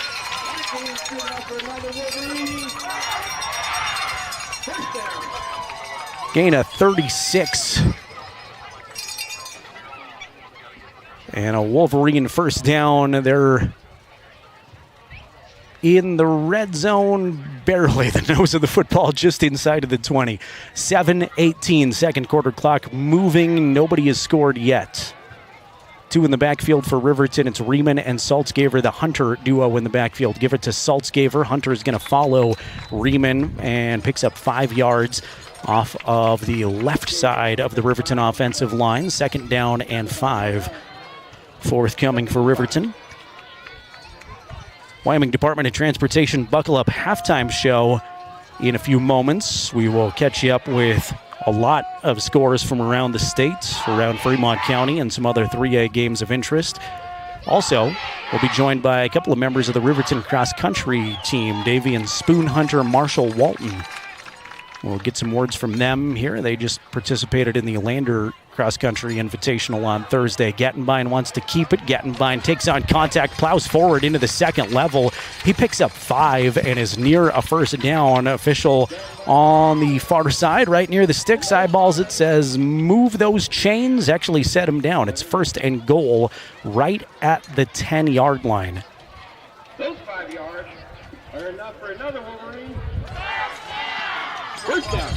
Gain of 36. And a Wolverine first down. They're in the red zone, barely. The nose of the football just inside of the 20. 7:18, second quarter clock moving. Nobody has scored yet. Two in the backfield for Riverton. It's Riemann and Saltzgaver, the Hunter duo in the backfield. Give it to Saltzgaver. Hunter is going to follow Riemann and picks up 5 yards off of the left side of the Riverton offensive line. Second down and 5. Forthcoming for Riverton. Wyoming Department of Transportation Buckle Up halftime show in a few moments. We will catch you up with a lot of scores from around the state, around Fremont County, and some other 3A games of interest. Also, we'll be joined by a couple of members of the Riverton cross country team, Davian Spoonhunter, Marshall Walton. We'll get some words from them here. They just participated in the Lander Cross Country Invitational on Thursday. Gattenbein wants to keep it. Gattenbein takes on contact, plows forward into the second level. He picks up 5 and is near a first down. Official on the far side, right near the sticks, eyeballs it, says move those chains. Actually set him down. It's first and goal right at the 10-yard line. Those 5 yards are enough for another Wolverine. First down.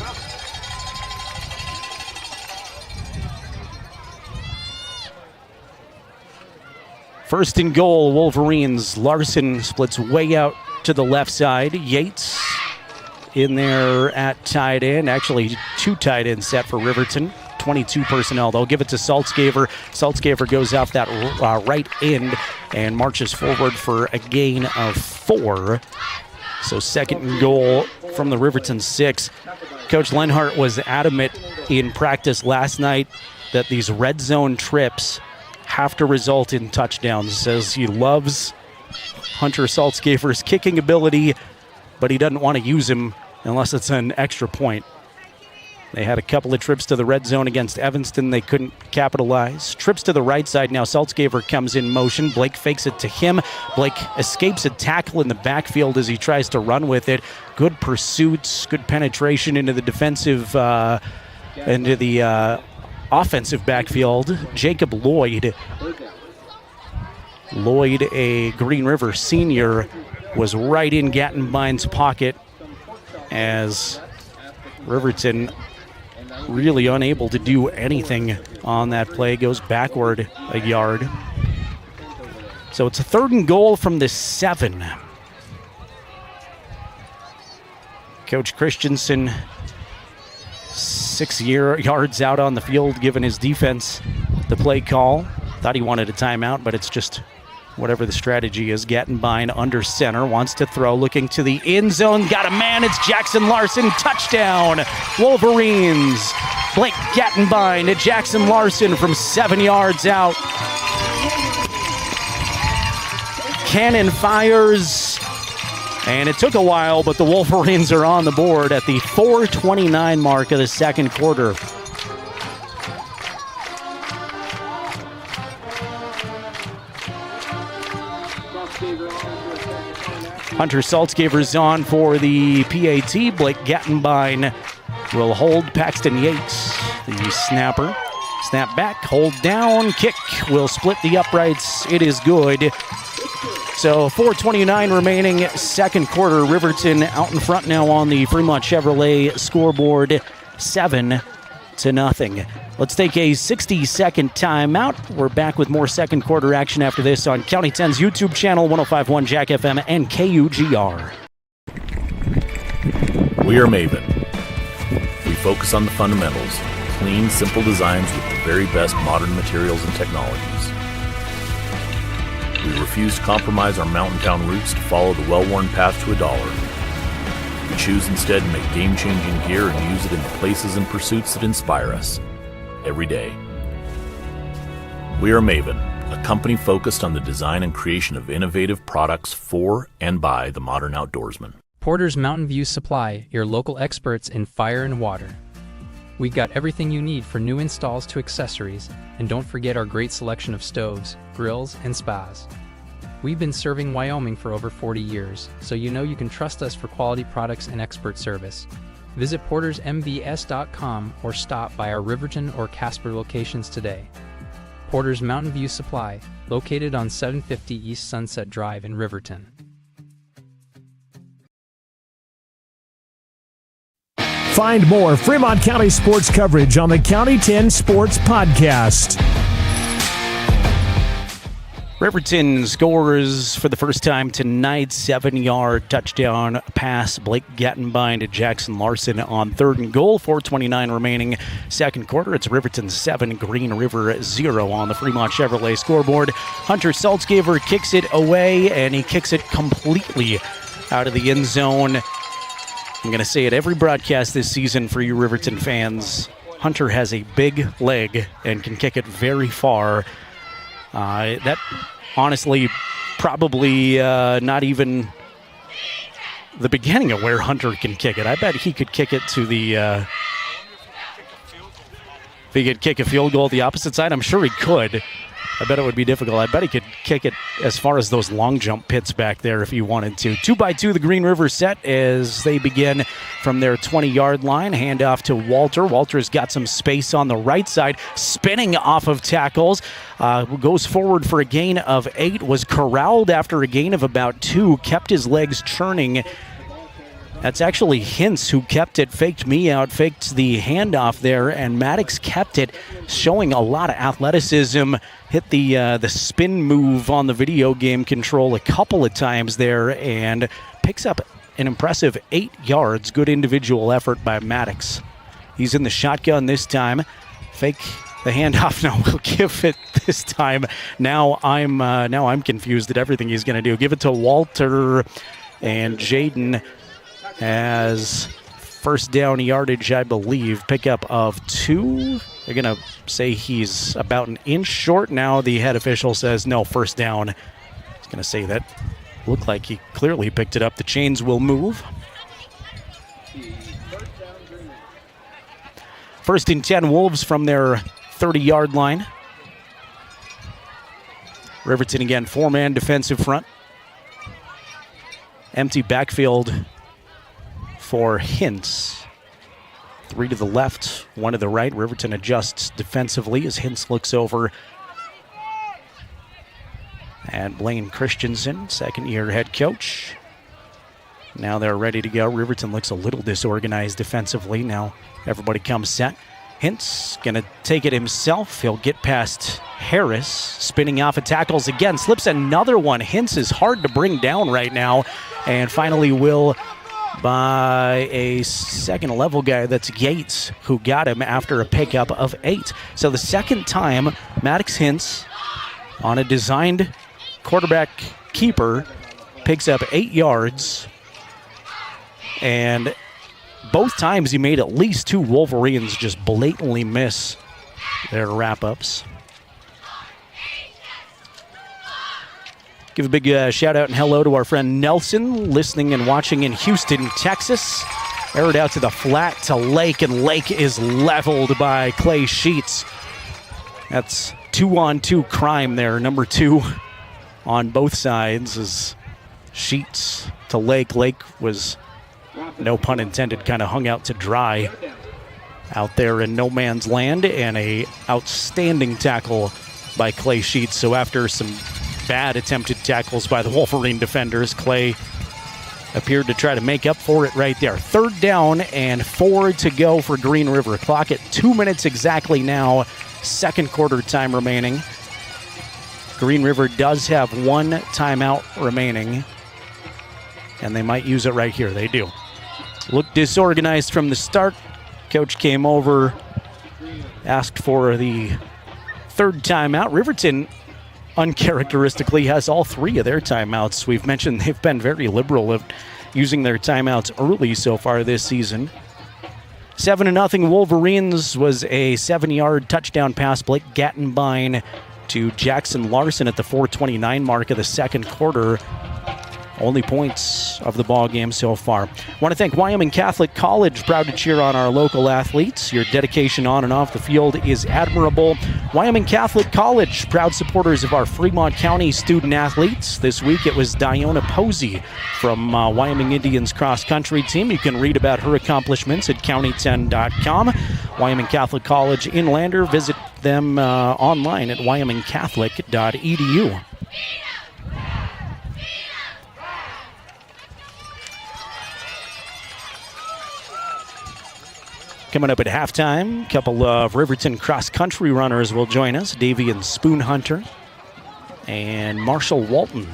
First and goal, Wolverines. Larson splits way out to the left side. Yates in there at tight end. Actually, 2 tight ends set for Riverton. 22 personnel. They'll give it to Saltzgaver. Saltzgaver goes off that right end and marches forward for a gain of 4. So second and goal from the Riverton 6. Coach Lenhart was adamant in practice last night that these red zone trips have to result in touchdowns. Says he loves Hunter Saltzgaver's kicking ability, but he doesn't want to use him unless it's an extra point. They had a couple of trips to the red zone against Evanston. They couldn't capitalize. Trips to the right side now. Saltzgaver comes in motion. Blake fakes it to him. Blake escapes a tackle in the backfield as he tries to run with it. Good pursuits, good penetration into the defensive, offensive backfield. Jacob Lloyd, a Green River senior, was right in Gattenbein's pocket as Riverton really unable to do anything on that play. Goes backward a yard. So it's a third and goal from the 7. Coach Christensen 6 yards out on the field, giving his defense the play call. Thought he wanted a timeout, but it's just whatever the strategy is. Gattenbein under center, wants to throw, looking to the end zone. Got a man, it's Jackson Larson. Touchdown, Wolverines. Blake Gattenbein to Jackson Larson from 7 yards out. Cannon fires, and it took a while, but the Wolverines are on the board at the 4:29 mark of the second quarter. Hunter Saltzgaver's on for the PAT. Blake Gattenbein will hold Paxton Yates, the snapper. Snap back, hold down, kick will split the uprights. It is good. So 4:29 remaining, second quarter. Riverton out in front now on the Fremont Chevrolet scoreboard, 7-0. Let's take a 60-second timeout. We're back with more second quarter action after this on County 10's YouTube channel, 105.1 Jack FM and KUGR. We are Maven. We focus on the fundamentals, clean, simple designs with the very best modern materials and technologies. We refuse to compromise our mountain town roots to follow the well-worn path to $1. We choose instead to make game-changing gear and use it in the places and pursuits that inspire us every day. We are Maven, a company focused on the design and creation of innovative products for and by the modern outdoorsman. Porter's Mountain View Supply, your local experts in fire and water. We got everything you need for new installs to accessories, and don't forget our great selection of stoves, grills, and spas. We've been serving Wyoming for over 40 years, so you know you can trust us for quality products and expert service. Visit portersmbs.com or stop by our Riverton or Casper locations today. Porter's Mountain View Supply, located on 750 East Sunset Drive in Riverton. Find more Fremont County sports coverage on the County 10 Sports Podcast. Riverton scores for the first time tonight, 7-yard touchdown pass. Blake Gattenbein to Jackson Larson on 3rd and goal. 4:29 remaining second quarter. It's Riverton 7, Green River 0 on the Fremont Chevrolet scoreboard. Hunter Saltzgaver kicks it away, and he kicks it completely out of the end zone. I'm going to say it every broadcast this season for you Riverton fans. Hunter has a big leg and can kick it very far. That honestly probably not even the beginning of where Hunter can kick it. I bet he could kick it to the if he could kick a field goal at the opposite side, I'm sure he could. I bet it would be difficult. I bet he could kick it as far as those long jump pits back there if he wanted to. 2-by-2 the Green River set as they begin from their 20-yard line. Handoff to Walter. Walter's got some space on the right side. Spinning off of tackles. Goes forward for a gain of 8. Was corralled after a gain of about 2. Kept his legs churning. That's actually Hintz who kept it, faked me out, faked the handoff there, and Maddox kept it, showing a lot of athleticism. Hit the spin move on the video game control a couple of times there, and picks up an impressive 8 yards. Good individual effort by Maddox. He's in the shotgun this time. Fake the handoff. No, we'll give it this time. Now I'm confused at everything he's going to do. Give it to Walter, and Jaden has first down yardage, I believe. Pickup of 2. They're going to say he's about an inch short. Now the head official says no, first down. He's going to say that. Looked like he clearly picked it up. The chains will move. 1st and 10 Wolves from their 30-yard line. Riverton again, 4-man defensive front. Empty backfield for Hintz. 3 to the left, 1 to the right. Riverton adjusts defensively as Hintz looks over. And Blaine Christensen, second-year head coach. Now they're ready to go. Riverton looks a little disorganized defensively. Now everybody comes set. Hintz going to take it himself. He'll get past Harris, spinning off of tackles again. Slips another one. Hintz is hard to bring down right now. And finally will by a second-level guy. That's Yates, who got him after a pickup of 8. So the second time, Maddox Hintz, on a designed quarterback keeper, picks up 8 yards. And both times he made at least 2 Wolverines just blatantly miss their wrap-ups. Give a big shout out and hello to our friend Nelson, listening and watching in Houston, Texas. Aired out to the flat to Lake, and Lake is leveled by Clay Sheets. That's 2-on-2 crime there. Number 2 on both sides is Sheets to Lake. Lake was, no pun intended, kind of hung out to dry out there in no man's land, and a outstanding tackle by Clay Sheets. So after some bad attempted tackles by the Wolverine defenders, Clay appeared to try to make up for it right there. 3rd down and 4 to go for Green River. Clock at 2 minutes exactly now. Second quarter time remaining. Green River does have 1 timeout remaining, and they might use it right here. They do. Looked disorganized from the start. Coach came over, asked for the 3rd timeout. Riverton uncharacteristically has all 3 of their timeouts. We've mentioned they've been very liberal of using their timeouts early so far this season. 7-0 Wolverines was a 7-yard touchdown pass. Blake Gattenbein to Jackson Larson at the 4:29 mark of the second quarter. only points of the ball game so far. Want to thank Wyoming Catholic College, proud to cheer on our local athletes. Your dedication on and off the field is admirable. Wyoming Catholic College, proud supporters of our Fremont County student athletes. This week it was Diona Posey from Wyoming Indians cross country team. You can read about her accomplishments at county10.com. Wyoming Catholic College in Lander. Visit them online at wyomingcatholic.edu. Coming up at halftime, a couple of Riverton cross-country runners will join us. Davian Spoonhunter and Marshall Walton.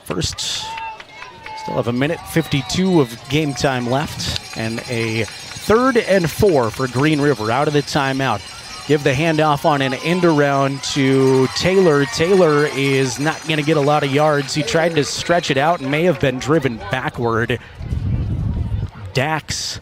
First, still have a minute 52 of game time left, and a 3rd and 4 for Green River out of the timeout. Give the handoff on an end around to Taylor. Taylor is not going to get a lot of yards. He tried to stretch it out and may have been driven backward. Dax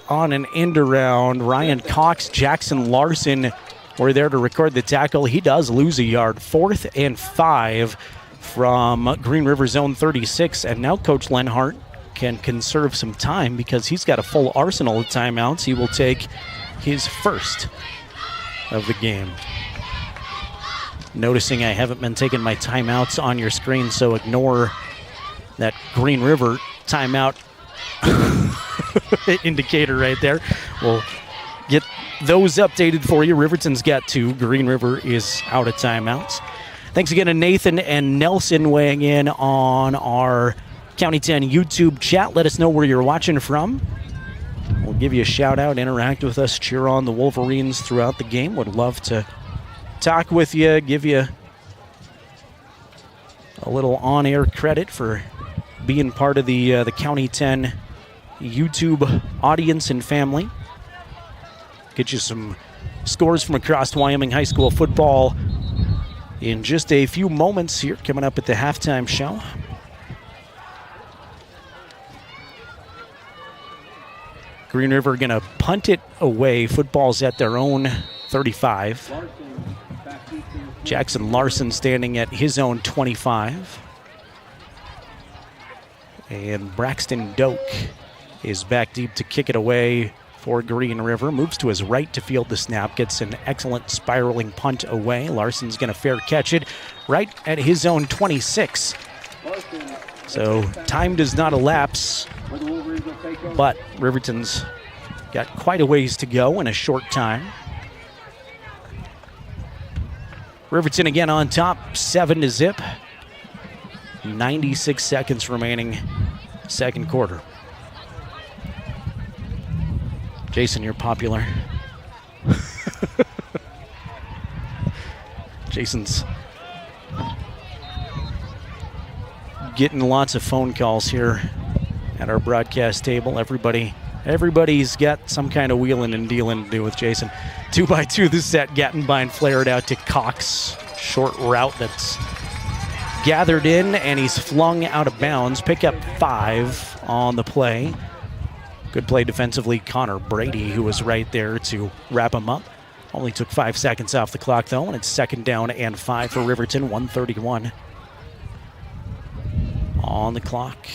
on an end around. Ryan Cox, Jackson Larson were there to record the tackle. He does lose a yard. 4th and 5 from Green River Zone 36. And now Coach Lenhart can conserve some time because he's got a full arsenal of timeouts. He will take his first of the game. Noticing I haven't been taking my timeouts on your screen, so ignore that Green River timeout indicator right there. We'll get those updated for you. Riverton's got 2. Green River is out of timeouts. Thanks again to Nathan and Nelson weighing in on our County 10 YouTube chat. Let us know where you're watching from. We'll give you a shout out, interact with us, cheer on the Wolverines throughout the game. Would love to talk with you, give you a little on-air credit for being part of the County 10 YouTube audience and family. Get you some scores from across Wyoming high school football in just a few moments here, coming up at the halftime show. Green River going to punt it away. Football's at their own 35. Jackson Larson standing at his own 25. And Braxton Doak is back deep to kick it away for Green River. Moves to his right to field the snap. Gets an excellent spiraling punt away. Larson's going to fair catch it right at his own 26. So time does not elapse, but Riverton's got quite a ways to go in a short time. Riverton again on top, 7-0. 96 seconds remaining, second quarter. Jason, you're popular. Jason's getting lots of phone calls here at our broadcast table. Everybody's got some kind of wheeling and dealing to do with Jason. 2x2 the set. Gattenbein flared out to Cox. Short route that's gathered in, and he's flung out of bounds. Pick up 5 on the play. Good play defensively. Connor Brady, who was right there to wrap him up. Only took 5 seconds off the clock, though, and it's 2nd down and 5 for Riverton. 1:31 on the clock.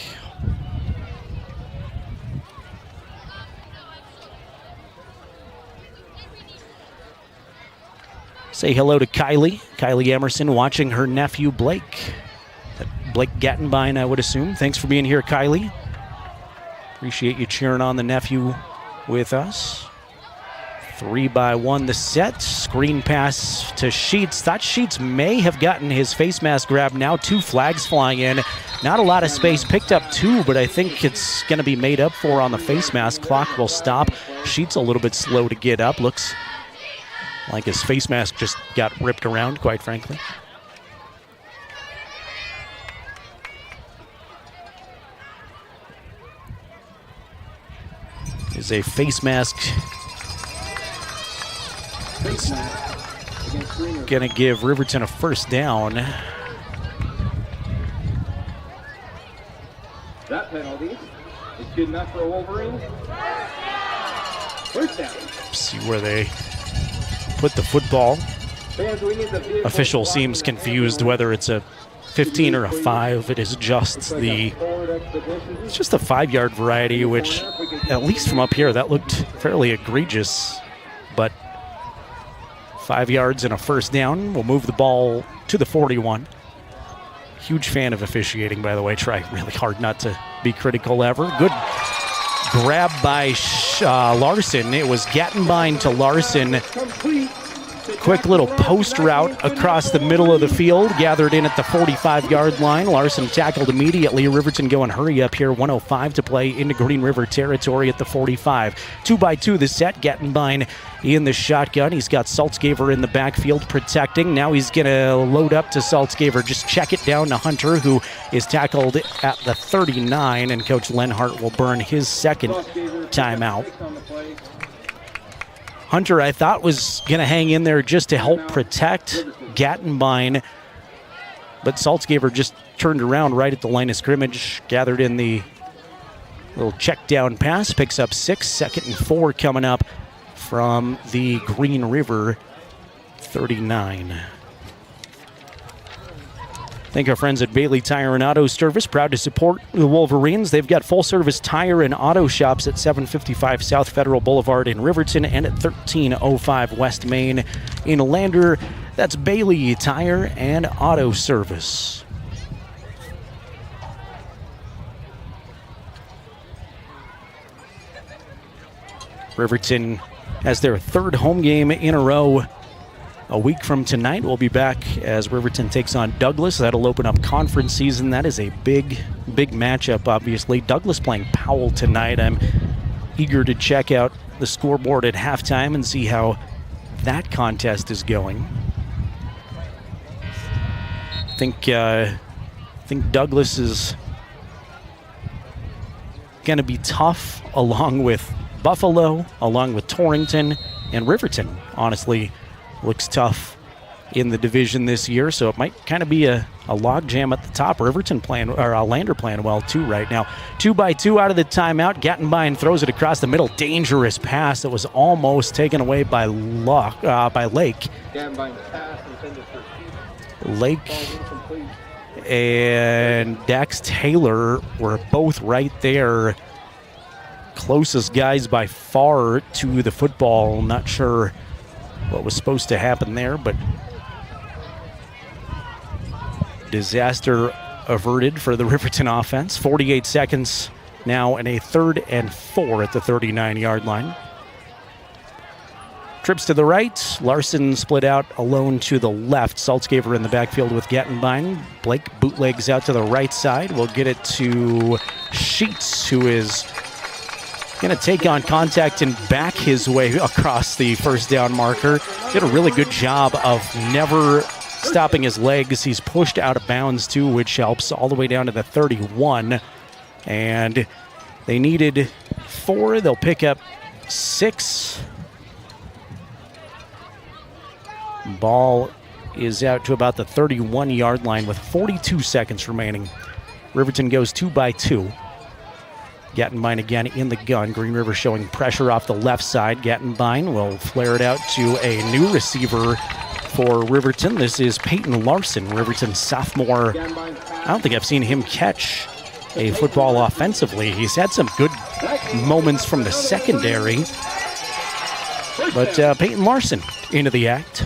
Say hello to Kylie. Kylie Emerson watching her nephew Blake. Blake Gattenbein, I would assume. Thanks for being here, Kylie. Appreciate you cheering on the nephew with us. 3-by-1 the set. Screen pass to Sheets. Thought Sheets may have gotten his face mask grabbed. Now 2 flags flying in. Not a lot of space. Picked up 2, but I think it's going to be made up for on the face mask. Clock will stop. Sheets a little bit slow to get up. Looks like his face mask just got ripped around, quite frankly. Is a face mask. It's going to give Riverton a first down. That penalty is good enough for a Wolverine. First down. See where they put the football. official seems confused whether it's a 15 or a 5. It is just it's just a 5-yard variety, which at least from up here that looked fairly egregious. But 5 yards and a first down will move the ball to the 41. Huge fan of officiating, by the way. Try really hard not to be critical ever. Good grab by Larson. It was Gattenbein to Larson. Quick little post route across the middle of the field, gathered in at the 45-yard line. Larson tackled immediately. Riverton going hurry up here, 1:05 to play into Green River territory at the 45. 2-by-2 the set, Gattenbein in the shotgun. He's got Saltzgaver in the backfield protecting. Now he's going to load up to Saltzgaver, just check it down to Hunter, who is tackled at the 39, and Coach Lenhart will burn his second timeout. Hunter, I thought, was going to hang in there just to help protect Gattenbein, but Saltzgaver just turned around right at the line of scrimmage, gathered in the little check down pass, picks up 6, 2nd and 4 coming up from the Green River 39. Thank our friends at Bailey Tire and Auto Service, proud to support the Wolverines. They've got full-service tire and auto shops at 755 South Federal Boulevard in Riverton and at 1305 West Main in Lander. That's Bailey Tire and Auto Service. Riverton has their 3rd home game in a row. A week from tonight, we'll be back as Riverton takes on Douglas. That'll open up conference season. That is a big matchup, obviously. Douglas playing Powell tonight. I'm eager to check out the scoreboard at halftime and see how that contest is going. I think Douglas is going to be tough, along with Buffalo, along with Torrington, and Riverton, honestly. Looks tough in the division this year, so it might kind of be a logjam at the top. Riverton playing, or Lander playing well too right now. 2-by-2 out of the timeout. Gattenbein throws it across the middle. Dangerous pass that was almost taken away by Lake. Lake and Dax Taylor were both right there. Closest guys by far to the football. Not sure what was supposed to happen there, but disaster averted for the Riverton offense. 48 seconds now and a 3rd and 4 at the 39-yard line. Trips to the right. Larson split out alone to the left. Saltzgaver in the backfield with Gattenbein. Blake bootlegs out to the right side. We'll get it to Sheets, who is going to take on contact and back his way across the first down marker. Did a really good job of never stopping his legs. He's pushed out of bounds too, which helps, all the way down to the 31. And they needed 4. They'll pick up 6. Ball is out to about the 31-yard line with 42 seconds remaining. Riverton goes 2-by-2. Gattenbein again in the gun. Green River showing pressure off the left side. Gattenbein will flare it out to a new receiver for Riverton. This is Peyton Larson, Riverton's sophomore. I don't think I've seen him catch a football offensively. He's had some good moments from the secondary. But Peyton Larson into the act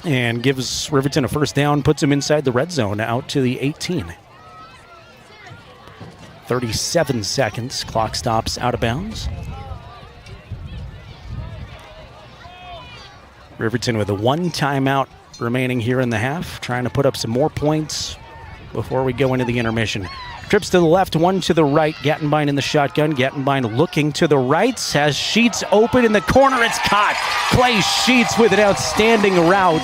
and gives Riverton a first down, puts him inside the red zone out to the 18. 37 seconds. Clock stops out of bounds. Riverton with a 1 timeout remaining here in the half, trying to put up some more points before we go into the intermission. Trips to the left, 1 to the right. Gattenbein in the shotgun. Gattenbein looking to the right. Has Sheets open in the corner. It's caught. Clay Sheets with an outstanding route.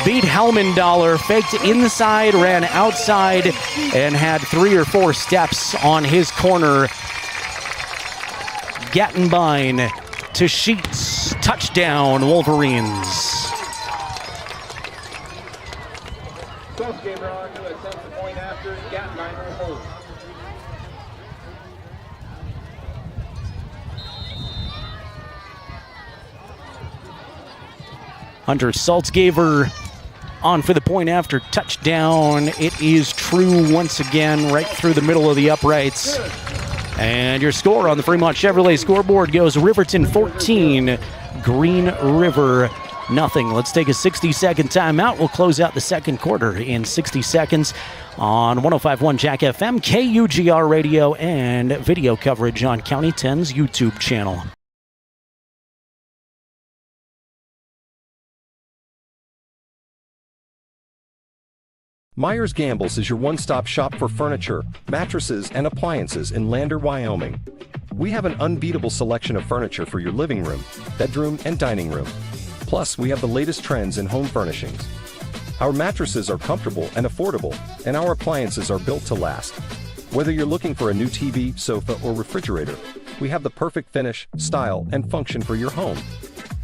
Beat Helmendaler, faked inside, ran outside, and had 3 or 4 steps on his corner. Gattenbein to Sheets. Touchdown, Wolverines. Hunter Saltzgaver on for the point after touchdown. It is true once again, right through the middle of the uprights. And your score on the Fremont Chevrolet scoreboard goes Riverton 14, Green River nothing. Let's take a 60-second timeout. We'll close out the second quarter in 60 seconds on 105.1 Jack FM, KUGR radio, and video coverage on County 10's YouTube channel. Myers Gambles is your one-stop shop for furniture, mattresses, and appliances in Lander, Wyoming. We have an unbeatable selection of furniture for your living room, bedroom, and dining room. Plus, we have the latest trends in home furnishings. Our mattresses are comfortable and affordable, and our appliances are built to last. Whether you're looking for a new TV, sofa, or refrigerator, we have the perfect finish, style, and function for your home.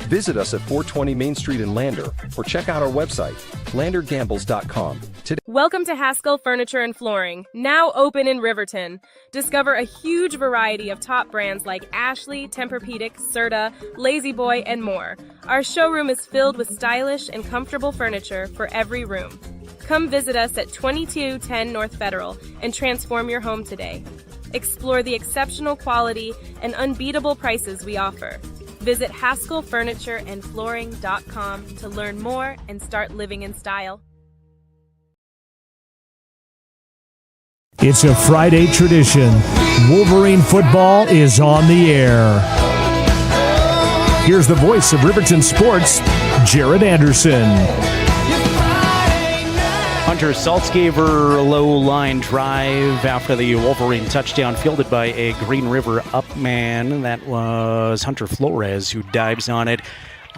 Visit us at 420 Main Street in Lander, or check out our website, landergambles.com. Today. Welcome to Haskell Furniture and Flooring, now open in Riverton. Discover a huge variety of top brands like Ashley, Tempur-Pedic, Serta, Lazy Boy, and more. Our showroom is filled with stylish and comfortable furniture for every room. Come visit us at 2210 North Federal and transform your home today. Explore the exceptional quality and unbeatable prices we offer. Visit HaskellFurnitureandFlooring.com to learn more and start living in style. It's a Friday tradition. Wolverine football is on the air. Here's the voice of Riverton Sports, Jared Anderson. Hunter Saltzgaver, low line drive after the Wolverine touchdown, fielded by a Green River up man. That was Hunter Flores who dives on it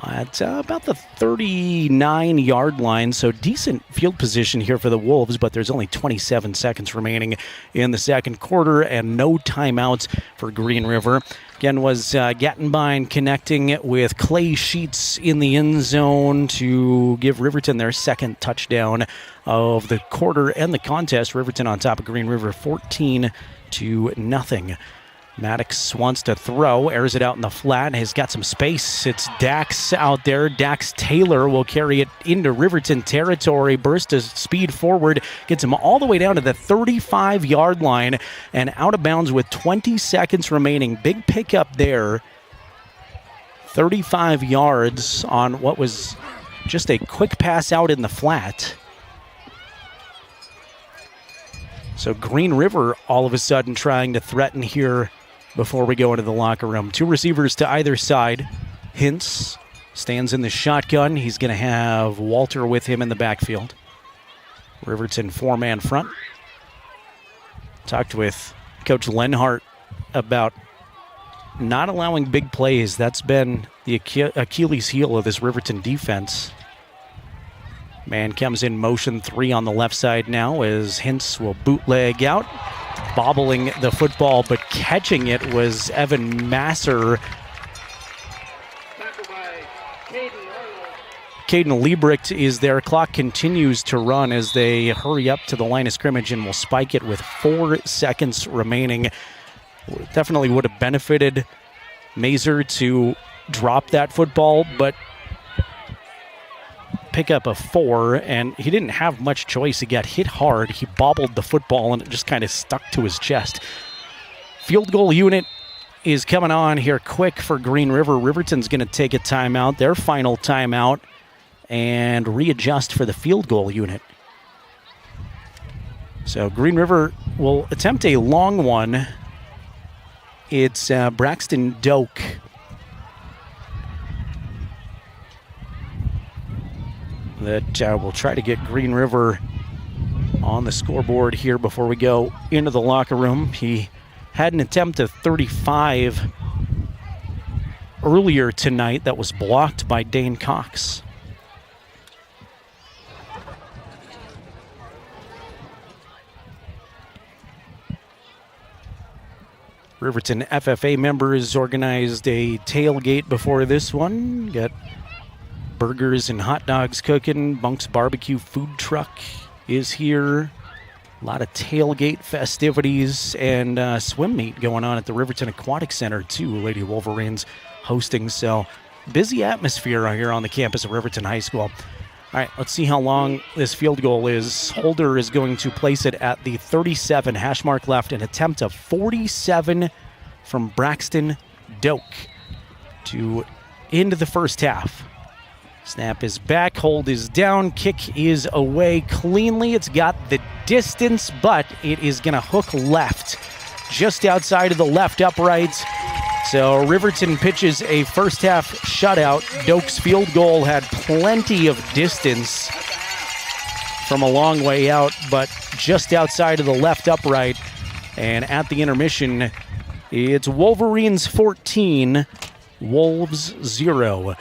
at about the 39-yard line. So decent field position here for the Wolves, but there's only 27 seconds remaining in the second quarter and no timeouts for Green River. Again, was Gattenbein connecting with Clay Sheets in the end zone to give Riverton their second touchdown of the quarter and the contest. Riverton on top of Green River 14-0. Maddox wants to throw, airs it out in the flat, has got some space. It's Dax out there. Dax Taylor will carry it into Riverton territory, burst his speed forward, gets him all the way down to the 35-yard line and out of bounds with 20 seconds remaining. Big pickup there. 35 yards on what was just a quick pass out in the flat. So Green River all of a sudden trying to threaten here before we go into the locker room. Two receivers to either side. Hintz stands in the shotgun. He's going to have Walter with him in the backfield. Riverton four-man front. Talked with Coach Lenhart about not allowing big plays. That's been the Achilles heel of this Riverton defense. Man comes in motion 3 on the left side now as Hintz will bootleg out. Bobbling the football, but catching it was Evan Masser. Caden Liebricht is there. Clock continues to run as they hurry up to the line of scrimmage and will spike it with 4 seconds remaining. Definitely would have benefited Mazer to drop that football, but pick up a 4, and he didn't have much choice. He got hit hard. He bobbled the football, and it just kind of stuck to his chest. Field goal unit is coming on here quick for Green River. Riverton's going to take a timeout, their final timeout, and readjust for the field goal unit. So Green River will attempt a long one. It's Braxton Doak. That will try to get Green River on the scoreboard here before we go into the locker room. He had an attempt at 35 earlier tonight that was blocked by Dane Cox. Riverton FFA members organized a tailgate before this one. Got burgers and hot dogs cooking. Bunk's Barbecue food truck is here. A lot of tailgate festivities and swim meet going on at the Riverton Aquatic Center too. Lady Wolverines hosting, so busy atmosphere here on the campus of Riverton High School. All right, let's see how long this field goal is. Holder is going to place it at the 37, hash mark left, an attempt of 47 from Braxton Doak to end the first half. Snap is back, hold is down, kick is away cleanly. It's got the distance, but it is going to hook left, just outside of the left uprights. So Riverton pitches a first half shutout. Doak's field goal had plenty of distance from a long way out, but just outside of the left upright. And at the intermission, it's Wolverines 14, Wolves 0.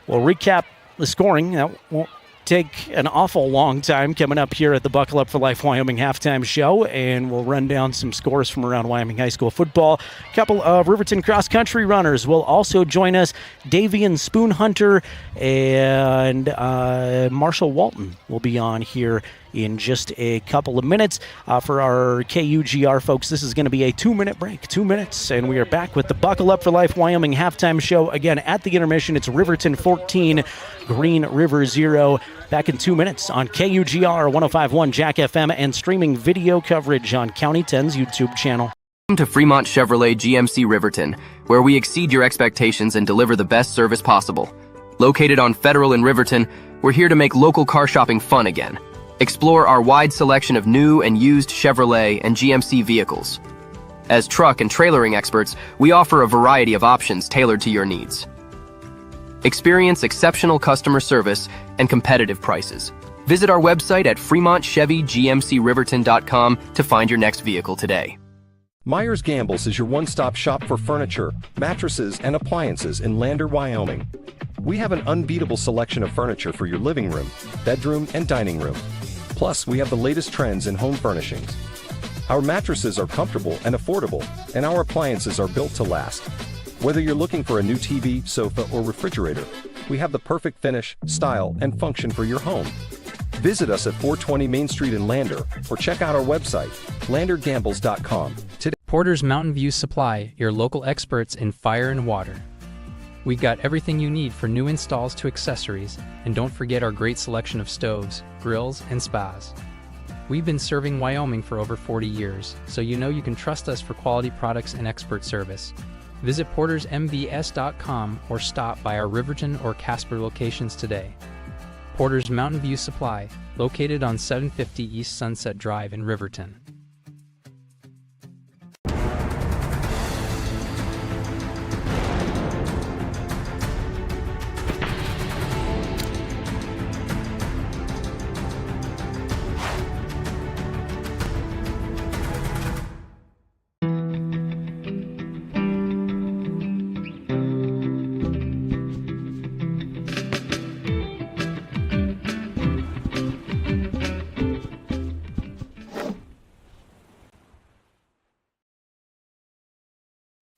We'll recap the scoring. That won't take an awful long time coming up here at the Buckle Up for Life Wyoming halftime show, and we'll run down some scores from around Wyoming High School football. A couple of Riverton cross-country runners will also join us. Davian Spoonhunter and Marshall Walton will be on here in just a couple of minutes. For our KUGR folks, this is going to be a 2-minute break, 2 minutes, and we are back with the Buckle Up for Life Wyoming halftime show. Again, at the intermission, it's Riverton 14, Green River 0. Back in 2 minutes on KUGR 105.1 Jack FM and streaming video coverage on County 10's YouTube channel. Welcome to Fremont Chevrolet GMC Riverton, where we exceed your expectations and deliver the best service possible. Located on Federal in Riverton, we're here to make local car shopping fun again. Explore our wide selection of new and used Chevrolet and GMC vehicles. As truck and trailering experts, we offer a variety of options tailored to your needs. Experience exceptional customer service and competitive prices. Visit our website at FremontChevyGMCRiverton.com to find your next vehicle today. Myers Gambles is your one-stop shop for furniture, mattresses, and appliances in Lander, Wyoming. We have an unbeatable selection of furniture for your living room, bedroom, and dining room. Plus, we have the latest trends in home furnishings. Our mattresses are comfortable and affordable, and our appliances are built to last. Whether you're looking for a new TV, sofa, or refrigerator, we have the perfect finish, style, and function for your home. Visit us at 420 Main Street in Lander, or check out our website, landergambles.com. Today. Porter's Mountain View Supply, your local experts in fire and water. We've got everything you need for new installs to accessories, and don't forget our great selection of stoves, grills, and spas. We've been serving Wyoming for over 40 years, so you know you can trust us for quality products and expert service. Visit portersmvs.com or stop by our Riverton or Casper locations today. Porter's Mountain View Supply, located on 750 East Sunset Drive in Riverton.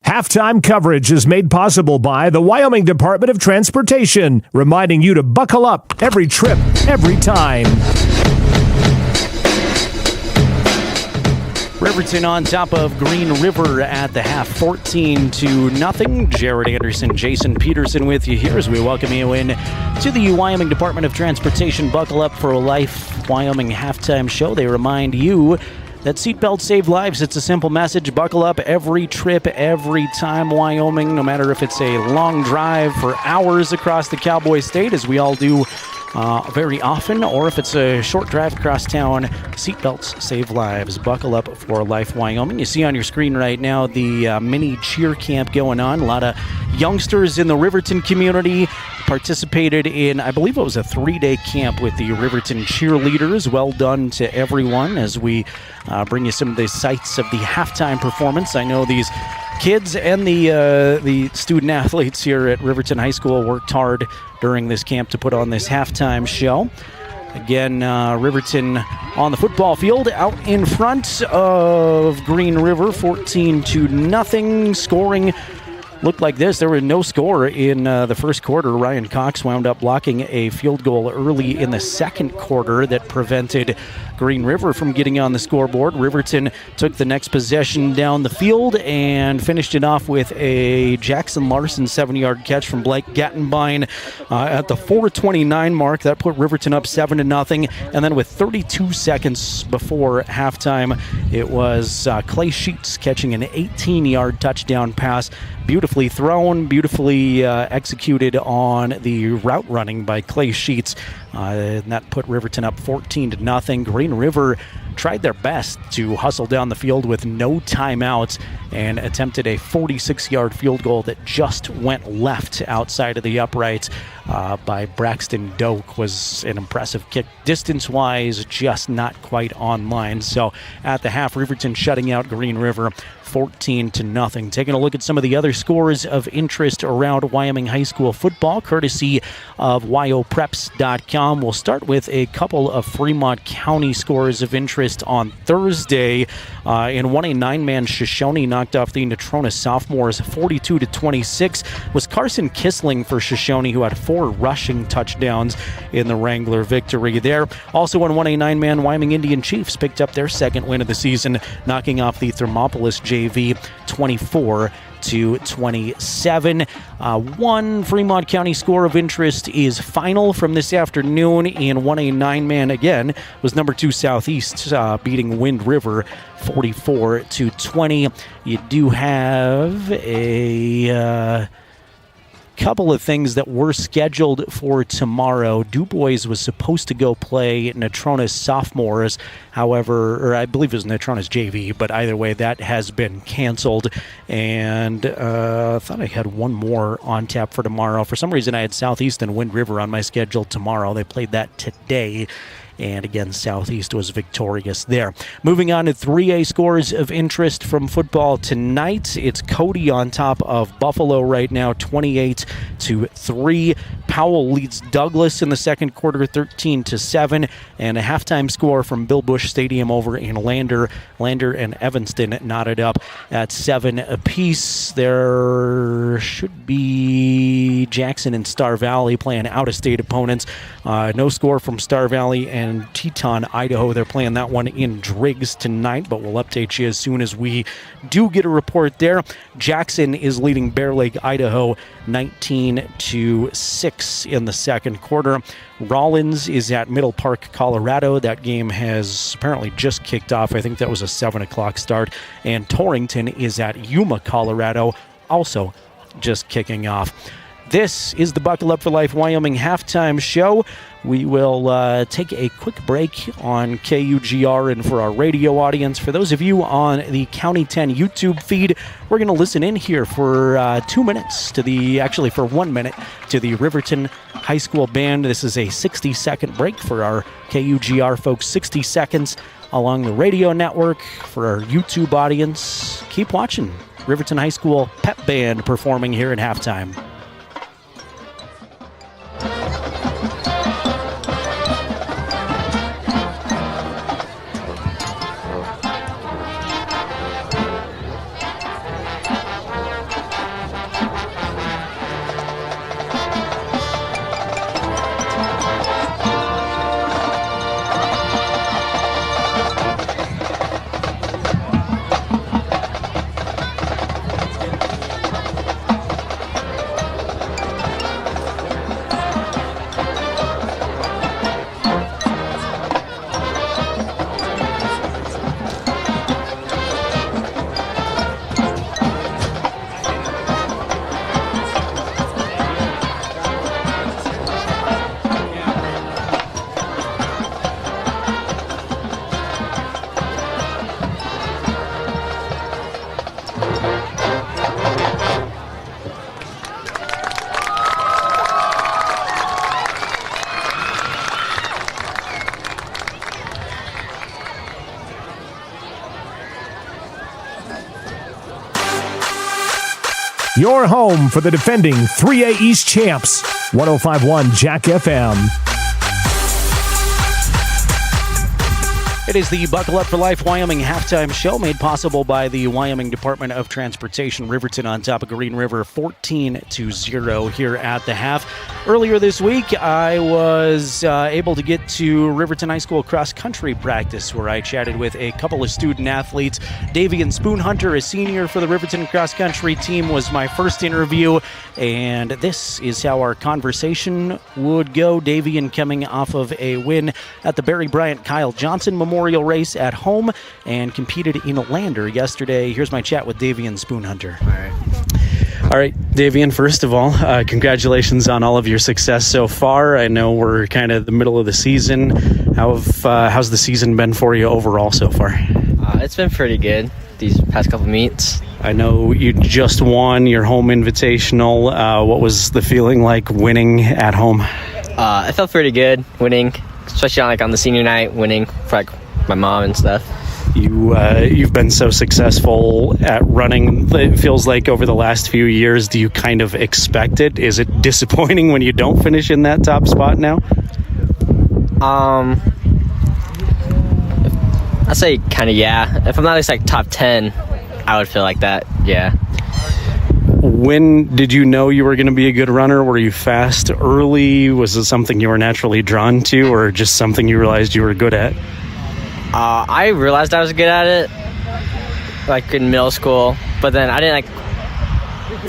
Halftime coverage is made possible by the Wyoming Department of Transportation, reminding you to buckle up every trip, every time. Riverton on top of Green River at the half, 14-0. Jared Anderson, Jason Peterson with you here as we welcome you in to the Wyoming Department of Transportation Buckle Up for Life Wyoming halftime show. They remind you that seatbelts save lives. It's a simple message. Buckle up every trip, every time, Wyoming, no matter if it's a long drive for hours across the Cowboy State, as we all do very often, or if it's a short drive across town. Seatbelts save lives. Buckle up for Life Wyoming. You see on your screen right now the mini cheer camp going on. A lot of youngsters in the Riverton community participated in, I believe it was a 3-day camp with the Riverton cheerleaders. Well done to everyone as we bring you some of the sights of the halftime performance. I know these kids and the student athletes here at Riverton High School worked hard during this camp to put on this halftime show. Again, Riverton on the football field out in front of Green River, 14-0, scoring looked like this. There was no score in the first quarter. Ryan Cox wound up blocking a field goal early in the second quarter that prevented Green River from getting on the scoreboard. Riverton took the next possession down the field and finished it off with a Jackson Larson 7-yard catch from Blake Gattenbein at the 4:29 mark. That put Riverton up 7-0. And then with 32 seconds before halftime, it was Clay Sheets catching an 18-yard touchdown pass. Beautifully thrown, beautifully executed on the route running by Clay Sheets. And that put Riverton up 14-0. Green River tried their best to hustle down the field with no timeouts and attempted a 46-yard field goal that just went left outside of the uprights by Braxton Doak. Was an impressive kick. Distance-wise, just not quite online. So at the half, Riverton shutting out Green River 14-0. Taking a look at some of the other scores of interest around Wyoming High School football, courtesy of WyoPreps.com. We'll start with a couple of Fremont County scores of interest on Thursday. In 1A 9-man, Shoshone knocked off the Natrona Sophomores 42-26. Was Carson Kissling for Shoshone, who had 4 rushing touchdowns in the Wrangler victory there. Also in 1A 9-man, Wyoming Indian Chiefs picked up their second win of the season, knocking off the Thermopolis JV 24-27. One Fremont County score of interest is final from this afternoon in 1A 9-man again was number 2 Southeast beating Wind River 44-20. You do have a couple of things that were scheduled for tomorrow. DuBois was supposed to go play Natrona's Sophomores, however, or I believe it was Natrona's JV, but either way, that has been canceled. And I thought I had one more on tap for tomorrow. For some reason, I had Southeast and Wind River on my schedule tomorrow. They played that today. And again, Southeast was victorious there. Moving on to 3A scores of interest from football tonight. It's Cody on top of Buffalo right now, 28-3. Powell leads Douglas in the second quarter, 13-7. And a halftime score from Bill Bush Stadium over in Lander. Lander and Evanston knotted up at 7 apiece. There should be Jackson and Star Valley playing out-of-state opponents. No score from Star Valley and Teton, Idaho. They're playing that one in Driggs tonight, but we'll update you as soon as we do get a report there. Jackson is leading Bear Lake, Idaho, 19-6 in the second quarter. Rollins is at Middle Park, Colorado. That game has apparently just kicked off. I think that was a 7 o'clock start. And Torrington is at Yuma, Colorado, also just kicking off. This is the Buckle Up for Life Wyoming halftime show. We will take a quick break on KUGR, and for our radio audience, for those of you on the County 10 YouTube feed, we're going to listen in here for 2 minutes to for 1 minute to the Riverton High School Band. This is a 60-second break for our KUGR folks, 60 seconds along the radio network. For our YouTube audience, keep watching Riverton High School Pep Band performing here at halftime. Your home for the defending 3A East champs, 105.1 Jack FM. It is the Buckle Up for Life Wyoming halftime show, made possible by the Wyoming Department of Transportation. Riverton on top of Green River, 14-0 here at the half. Earlier this week, I was able to get to Riverton High School cross-country practice, where I chatted with a couple of student athletes. Davian Spoonhunter, a senior for the Riverton cross-country team, was my first interview, and this is how our conversation would go. Davian coming off of a win at the Barry Bryant Kyle Johnson Memorial Race at home and competed in Lander yesterday. Here's my chat with Davian Spoonhunter. All right, Davian, first of all, congratulations on all of your success so far. I know we're kind of the middle of the season. How's the season been for you overall so far? It's been pretty good these past couple meets. I know you just won your home invitational. What was the feeling like winning at home? It felt pretty good winning, especially on the senior night, winning for my mom and stuff. You've been so successful at running, it feels like, over the last few years. Do you kind of expect it? Is it disappointing when you don't finish in that top spot now? I'd say kind of, yeah. If I'm not at least top 10, I would feel like that, yeah. When did you know you were going to be a good runner? Were you fast early? Was it something you were naturally drawn to, or just something you realized you were good at? I realized I was good at it, in middle school, but then I didn't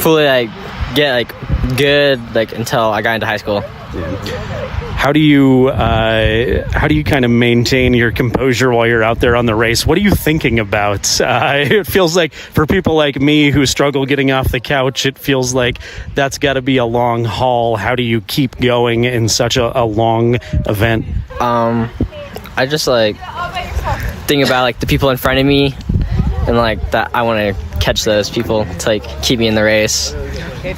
fully get good until I got into high school. Yeah. How do you kind of maintain your composure while you're out there on the race? What are you thinking about? It feels like for people like me who struggle getting off the couch, it feels like that's got to be a long haul. How do you keep going in such a long event? I just think about the people in front of me, and that I want to catch those people to keep me in the race.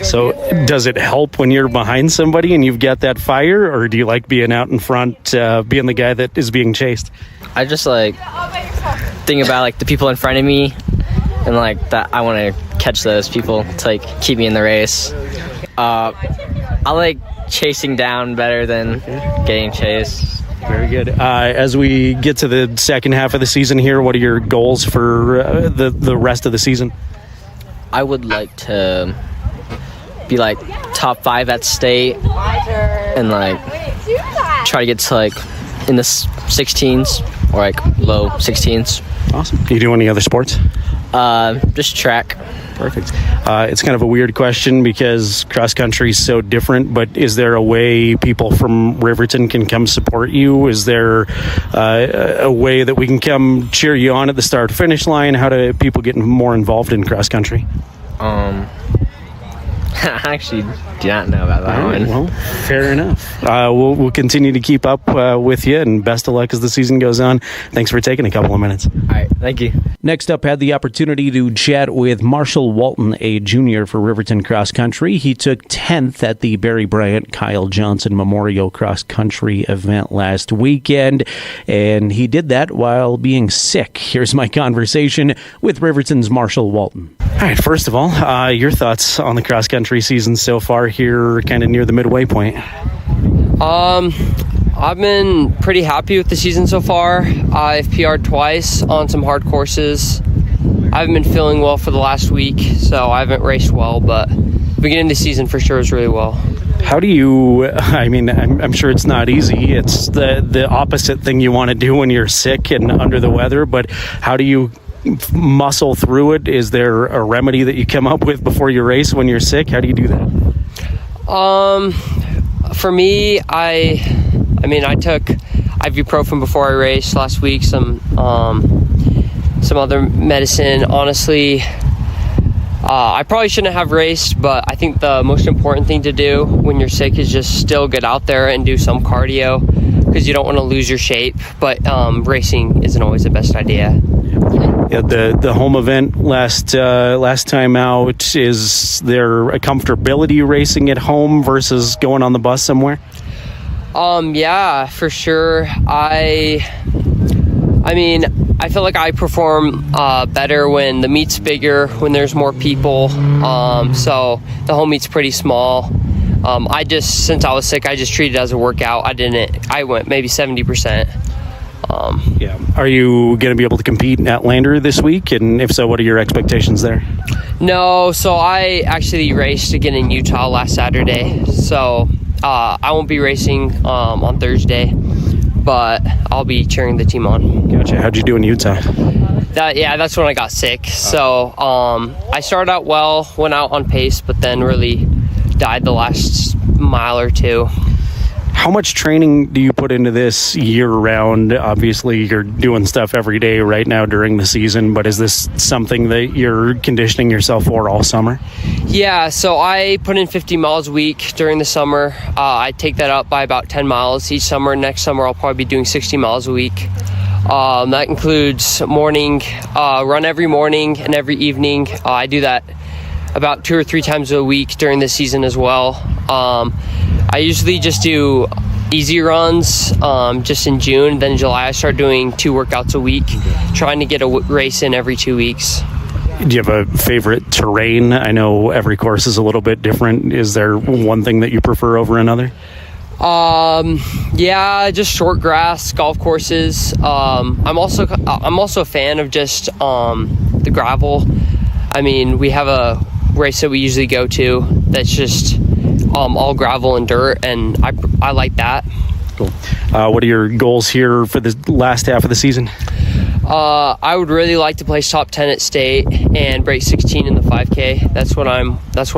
So does it help when you're behind somebody and you've got that fire, or do you like being out in front, being the guy that is being chased? I just think about the people in front of me, and that I want to catch those people to keep me in the race. I like chasing down better than getting chased. Very good. As we get to the second half of the season here, what are your goals for the rest of the season? I would like to be top 5 at state, and try to get to in the 16s or low 16s. Awesome. Do you do any other sports? Just track. Perfect. It's kind of a weird question because cross country is so different, but is there a way people from Riverton can come support you? Is there a way that we can come cheer you on at the start finish line? How do people get more involved in cross country? I actually do not know about that one. Well, fair enough. We'll continue to keep up with you, and best of luck as the season goes on. Thanks for taking a couple of minutes. All right, thank you. Next up, had the opportunity to chat with Marshall Walton, a junior for Riverton Cross Country. He took 10th at the Barry Bryant Kyle Johnson Memorial Cross Country event last weekend, and he did that while being sick. Here's my conversation with Riverton's Marshall Walton. All right, first of all, your thoughts on the cross country season so far here, kind of near the midway point? I've been pretty happy with the season so far. I've PR'd twice on some hard courses. I haven't been feeling well for the last week, so I haven't raced well, but the beginning of the season for sure was really well. How do you, I'm sure it's not easy. It's the opposite thing you want to do when you're sick and under the weather, but how do you muscle through it? Is there a remedy that you come up with before you race when you're sick? How do you do that? For me, I took ibuprofen before I raced last week, some other medicine. Honestly, I probably shouldn't have raced, but I think the most important thing to do when you're sick is just still get out there and do some cardio, because you don't want to lose your shape, but racing isn't always the best idea. Yeah, the home event last time out, is there a comfortability racing at home versus going on the bus somewhere? Yeah, for sure. I feel like I perform better when the meet's bigger, when there's more people. So the home meet's pretty small. Since I was sick, I just treated it as a workout. I went maybe 70%. Yeah. Are you going to be able to compete at Lander this week? And if so, what are your expectations there? No, so I actually raced again in Utah last Saturday. So I won't be racing on Thursday, but I'll be cheering the team on. Gotcha. How'd you do in Utah? That's when I got sick. So I started out well, went out on pace, but then really died the last mile or two. How much training do you put into this year-round? Obviously, you're doing stuff every day right now during the season, but is this something that you're conditioning yourself for all summer? Yeah, so I put in 50 miles a week during the summer. I take that up by about 10 miles each summer. Next summer, I'll probably be doing 60 miles a week. That includes morning, run every morning and every evening. I do that about 2 or 3 times a week during the season as well. I usually just do easy runs just in June. Then in July, I start doing 2 workouts a week, trying to get a race in every 2 weeks. Do you have a favorite terrain? I know every course is a little bit different. Is there one thing that you prefer over another? Yeah, just short grass golf courses. I'm also a fan of just the gravel. I mean, we have a race that we usually go to that's just all gravel and dirt, and I like that. Cool. What are your goals here for the last half of the season? I would really like to place top 10 at state and break 16 in the 5K. That's what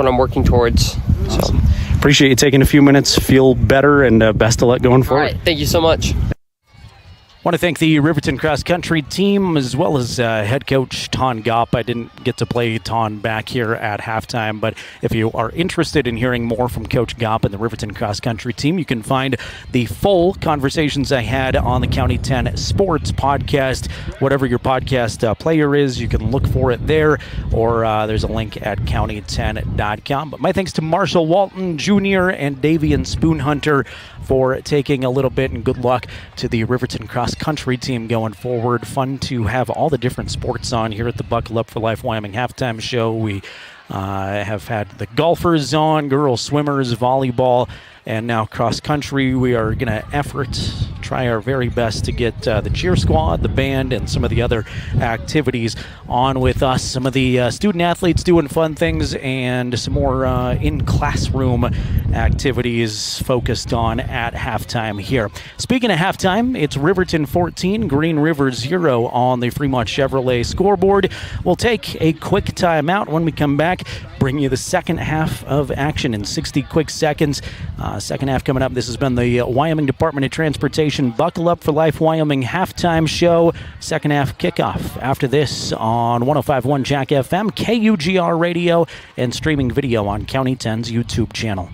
I'm working towards. Awesome. Appreciate you taking a few minutes. Feel better, and best of luck going forward. All right. Thank you so much. I want to thank the Riverton cross country team as well as head coach Ton Gopp. I didn't get to play Ton back here at halftime, but if you are interested in hearing more from Coach Gopp and the Riverton cross country team, you can find the full conversations I had on the County 10 Sports podcast. Whatever your podcast player is, you can look for it there, or there's a link at county10.com. But my thanks to Marshall Walton Jr. and Davian Spoonhunter for taking a little bit, and good luck to the Riverton cross country team going forward. Fun to have all the different sports on here at the Buckle Up for Life Wyoming halftime show. We have had the golfers on, girls swimmers, volleyball, and now cross country. We are going to try our very best to get the cheer squad, the band, and some of the other activities on with us. Some of the student athletes doing fun things, and some more in-classroom activities focused on at halftime here. Speaking of halftime, it's Riverton 14, Green River 0 on the Fremont Chevrolet scoreboard. We'll take a quick timeout. When we come back, bring you the second half of action in 60 quick seconds. Second half coming up. This has been the Wyoming Department of Transportation Buckle Up for Life Wyoming halftime show. Second half kickoff after this on 105.1 Jack FM, KUGR Radio, and streaming video on County 10's YouTube channel.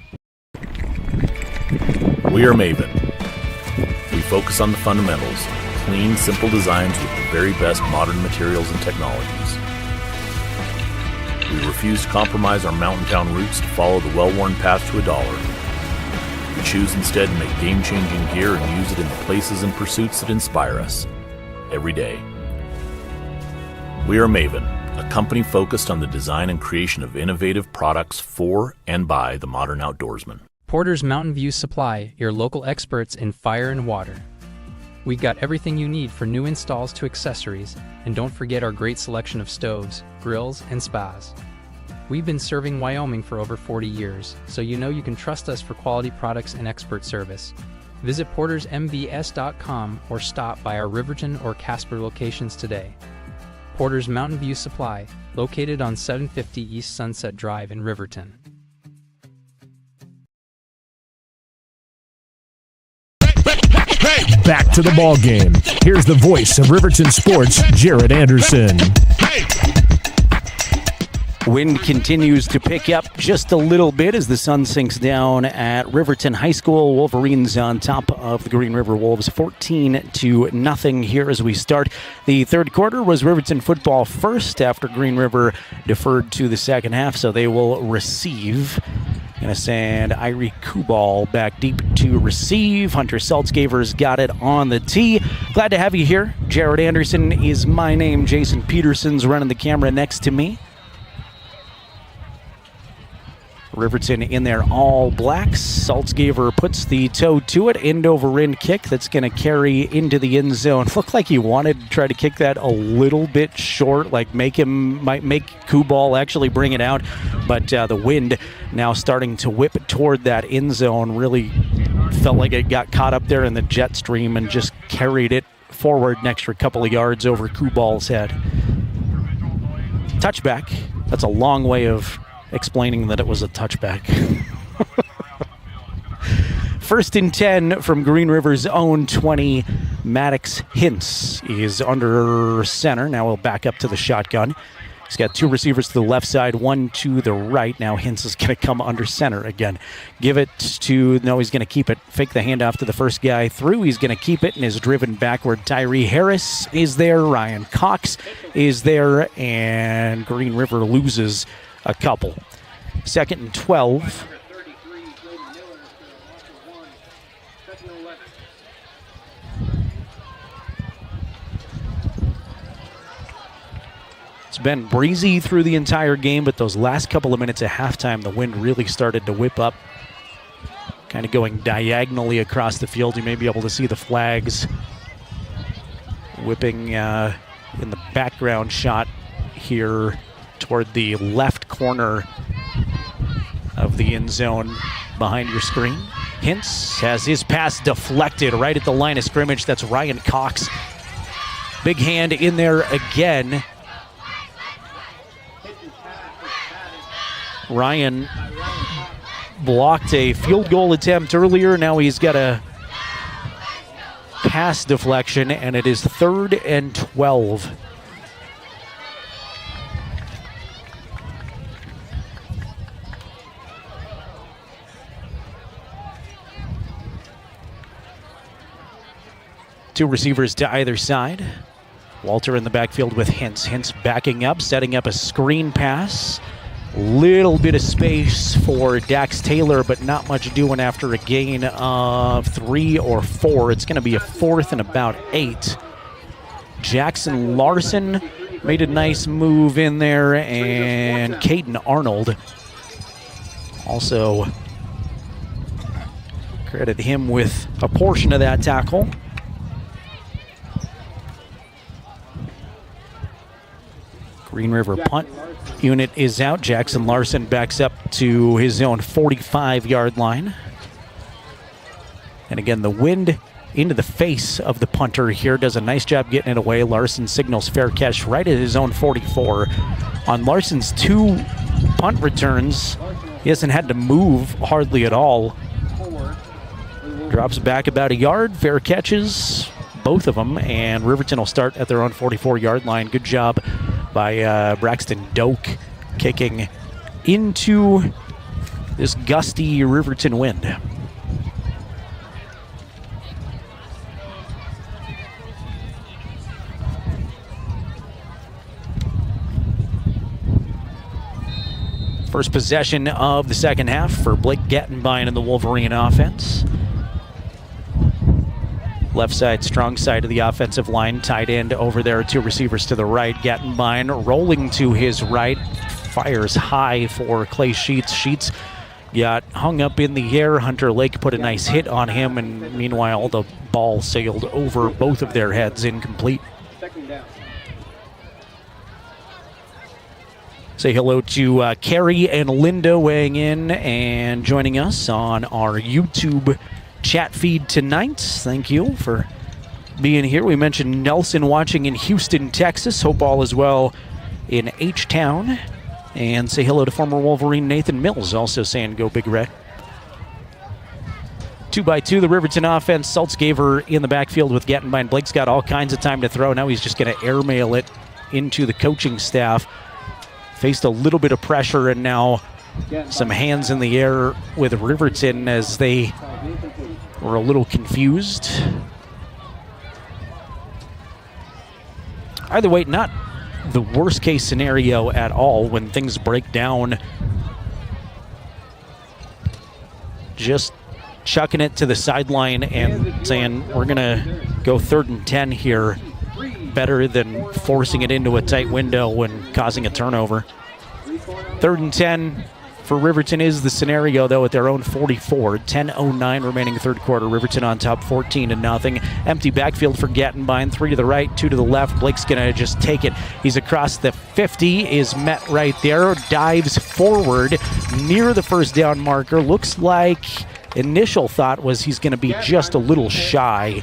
We are Maven. We focus on the fundamentals, clean, simple designs with the very best modern materials and technologies. We refuse to compromise our mountain town roots to follow the well-worn path to $1. We choose instead to make game-changing gear and use it in the places and pursuits that inspire us every day. We are Maven, a company focused on the design and creation of innovative products for and by the modern outdoorsman. Porter's Mountain View Supply, your local experts in fire and water. We've got everything you need for new installs to accessories, and don't forget our great selection of stoves, grills, and spas. We've been serving Wyoming for over 40 years, so you know you can trust us for quality products and expert service. Visit portersmbs.com or stop by our Riverton or Casper locations today. Porter's Mountain View Supply, located on 750 East Sunset Drive in Riverton. Back to the ball game. Here's the voice of Riverton Sports, Jared Anderson. Wind continues to pick up just a little bit as the sun sinks down at Riverton High School. Wolverines on top of the Green River Wolves 14-0 here as we start. The third quarter was Riverton football first after Green River deferred to the second half, so they will receive. Going to send Irie Kubal back deep to receive. Hunter Saltzgaver's got it on the tee. Glad to have you here. Jared Anderson is my name. Jason Peterson's running the camera next to me. Riverton in their all blacks. Saltzgaver puts the toe to it. End over end kick that's going to carry into the end zone. Looked like he wanted to try to kick that a little bit short, like might make Kubal actually bring it out. But the wind now starting to whip toward that end zone. Really felt like it got caught up there in the jet stream and just carried it forward an extra couple of yards over Kubal's head. Touchback. That's a long way of explaining that it was a touchback. 1st and 10 from Green River's own 20. Maddox Hintz is under center. Now we'll back up to the shotgun. He's got 2 receivers to the left side, 1 to the right. Now Hintz is going to come under center again. Give it to, no, he's going to keep it. Fake the handoff to the first guy through. He's going to keep it and is driven backward. Tyree Harris is there. Ryan Cox is there. And Green River loses a couple. 2nd and 12. It's been breezy through the entire game, but those last couple of minutes at halftime, the wind really started to whip up, kind of going diagonally across the field. You may be able to see the flags whipping in the background shot here toward the left corner of the end zone behind your screen. Hintz has his pass deflected right at the line of scrimmage. That's Ryan Cox. Big hand in there again. Ryan blocked a field goal attempt earlier. Now he's got a pass deflection, and it is 3rd and 12. Two receivers to either side. Walter in the backfield with Hintz. Hintz backing up, setting up a screen pass. Little bit of space for Dax Taylor, but not much doing after a gain of 3 or 4. It's going to be a 4th and about 8. Jackson Larson made a nice move in there, and Caden Arnold also credit him with a portion of that tackle. Green River punt unit is out. Jackson Larson backs up to his own 45-yard line. And again, the wind into the face of the punter here does a nice job getting it away. Larson signals fair catch right at his own 44. On Larson's 2 punt returns, he hasn't had to move hardly at all. Drops back about a yard, fair catches, both of them, and Riverton will start at their own 44-yard line. Good job by Braxton Doak, kicking into this gusty Riverton wind. First possession of the second half for Blake Gattenbein and the Wolverine offense. Left side, strong side of the offensive line. Tight end over there, 2 receivers to the right. Gattenbein rolling to his right. Fires high for Clay Sheets. Sheets got hung up in the air. Hunter Lake put a nice hit on him, and meanwhile the ball sailed over both of their heads, incomplete. Say hello to Carrie and Linda weighing in and joining us on our YouTube chat feed tonight. Thank you for being here. We mentioned Nelson watching in Houston, Texas. Hope all is well in H-Town. And say hello to former Wolverine Nathan Mills, also saying go Big Red. 2x2, the Riverton offense. Saltzgaver in the backfield with Gattenbein. Blake's got all kinds of time to throw. Now he's just going to airmail it into the coaching staff. Faced a little bit of pressure, and now some hands in the air with Riverton as they were a little confused. Either way, not the worst case scenario at all when things break down. Just chucking it to the sideline and saying we're going to go 3rd and 10 here, better than forcing it into a tight window and causing a turnover. 3rd and 10 for Riverton is the scenario, though, at their own 44. 10:09 remaining third quarter. Riverton on top 14-0. Empty backfield for Gattenbein. 3 to the right, 2 to the left. Blake's going to just take it. He's across the 50, is met right there. Dives forward near the first down marker. Looks like initial thought was he's going to be just a little shy.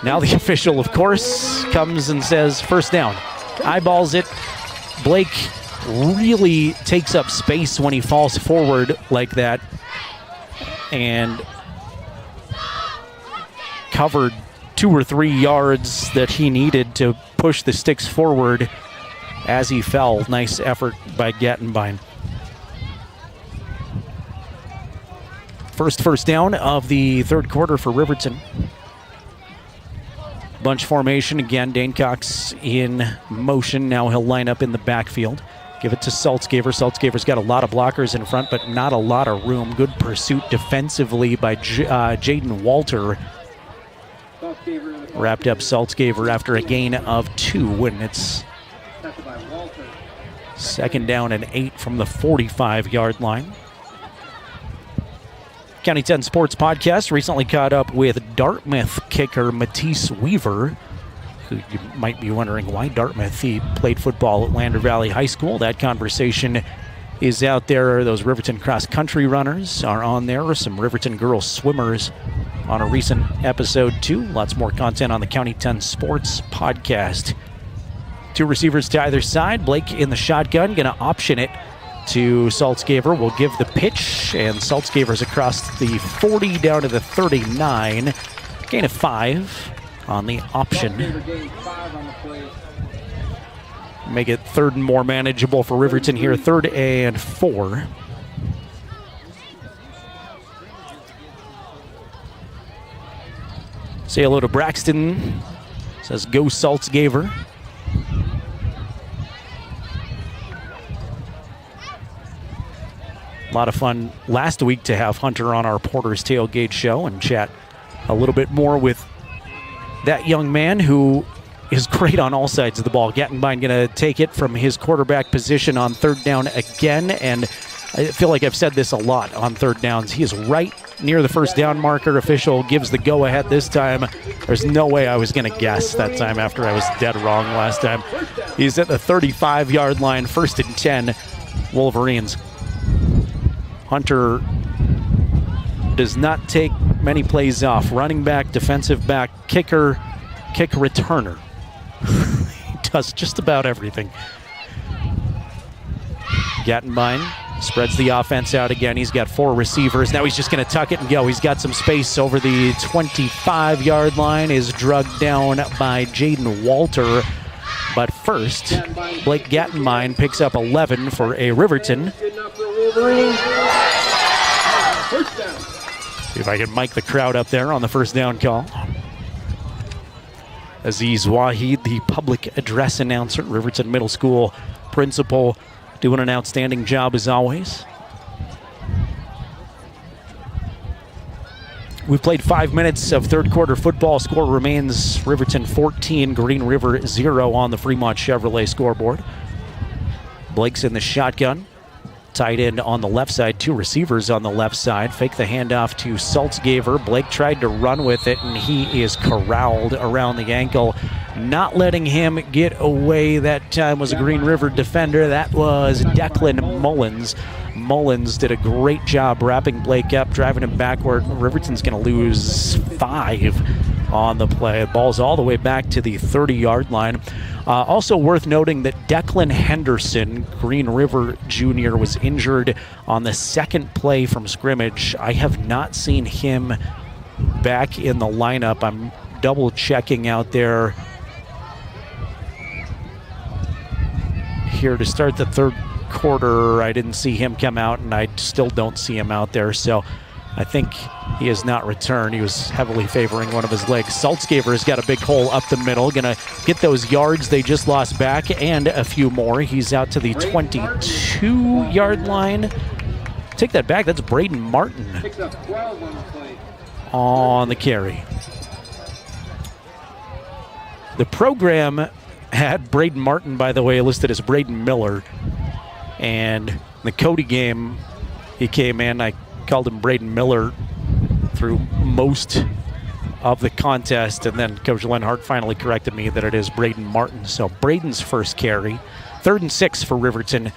Now the official, of course, comes and says first down. Eyeballs it. Blake really takes up space when he falls forward like that and covered 2 or 3 yards that he needed to push the sticks forward as he fell. Nice effort by Gattenbein. First down of the third quarter for Riverton. Bunch formation again. Dane Cox in motion. Now he'll line up in the backfield. Give it to Saltzgaver. Saltzgaver's got a lot of blockers in front, but not a lot of room. Good pursuit defensively by Jaden Walter. Wrapped up Saltzgaver after a gain of 2, and it's second down and 8 from the 45-yard line. County 10 Sports Podcast recently caught up with Dartmouth kicker Matisse Weaver, who you might be wondering why Dartmouth. He played football at Lander Valley High School. That conversation is out there. Those Riverton cross-country runners are on there. Some Riverton girls swimmers on a recent episode, too. Lots more content on the County 10 Sports Podcast. 2 receivers to either side. Blake in the shotgun, going to option it to Saltzgaver. Will give the pitch, and Saltzgaver's across the 40 down to the 39. Gain of 5 on the option. Make it 3rd and more manageable for Riverton here. 3rd and 4. Say hello to Braxton. Says go Saltzgaver. A lot of fun last week to have Hunter on our Porter's Tailgate show and chat a little bit more with that young man who is great on all sides of the ball. Gattenbein going to take it from his quarterback position on 3rd down again, and I feel like I've said this a lot on 3rd downs. He is right near the first down marker. Official gives the go-ahead this time. There's no way I was going to guess that time after I was dead wrong last time. He's at the 35-yard line, 1st and 10, Wolverines. Hunter does not take many plays off. Running back, defensive back, kicker, kick returner. He does just about everything. Gattenbein spreads the offense out again. He's got 4 receivers. Now he's just going to tuck it and go. He's got some space over the 25-yard line. Is drugged down by Jaden Walter. But first, Blake Gattenbein picks up 11 for a Riverton. See if I can mic the crowd up there on the first down call. Aziz Wahid, the public address announcer, Riverton Middle School principal, doing an outstanding job as always. We've played 5 minutes of third quarter football. Score remains Riverton 14, Green River 0 on the Fremont Chevrolet scoreboard. Blake's in the shotgun. Tight end on the left side, 2 receivers on the left side. Fake the handoff to Saltzgaver. Blake tried to run with it, and he is corralled around the ankle. Not letting him get away that time was a Green River defender. That was Declan Mullins. Mullins did a great job wrapping Blake up, driving him backward. Riverton's going to lose 5 on the play. Ball's all the way back to the 30-yard line. Also worth noting that Declan Henderson, Green River Jr., was injured on the second play from scrimmage. I have not seen him back in the lineup. I'm double checking out there here to start the third quarter. I didn't see him come out, and I still don't see him out there. So I think he has not returned. He was heavily favoring one of his legs. Saltzgaver has got a big hole up the middle. Going to get those yards they just lost back and a few more. He's out to the 22-yard line. Take that back. That's Braden Martin on the carry. The program had Braden Martin, by the way, listed as Braden Miller. And the Cody game, he came in. I called him Braden Miller through most of the contest, and then Coach Lenhart finally corrected me that it is Braden Martin. So Braden's first carry. 3rd and 6 for Riverton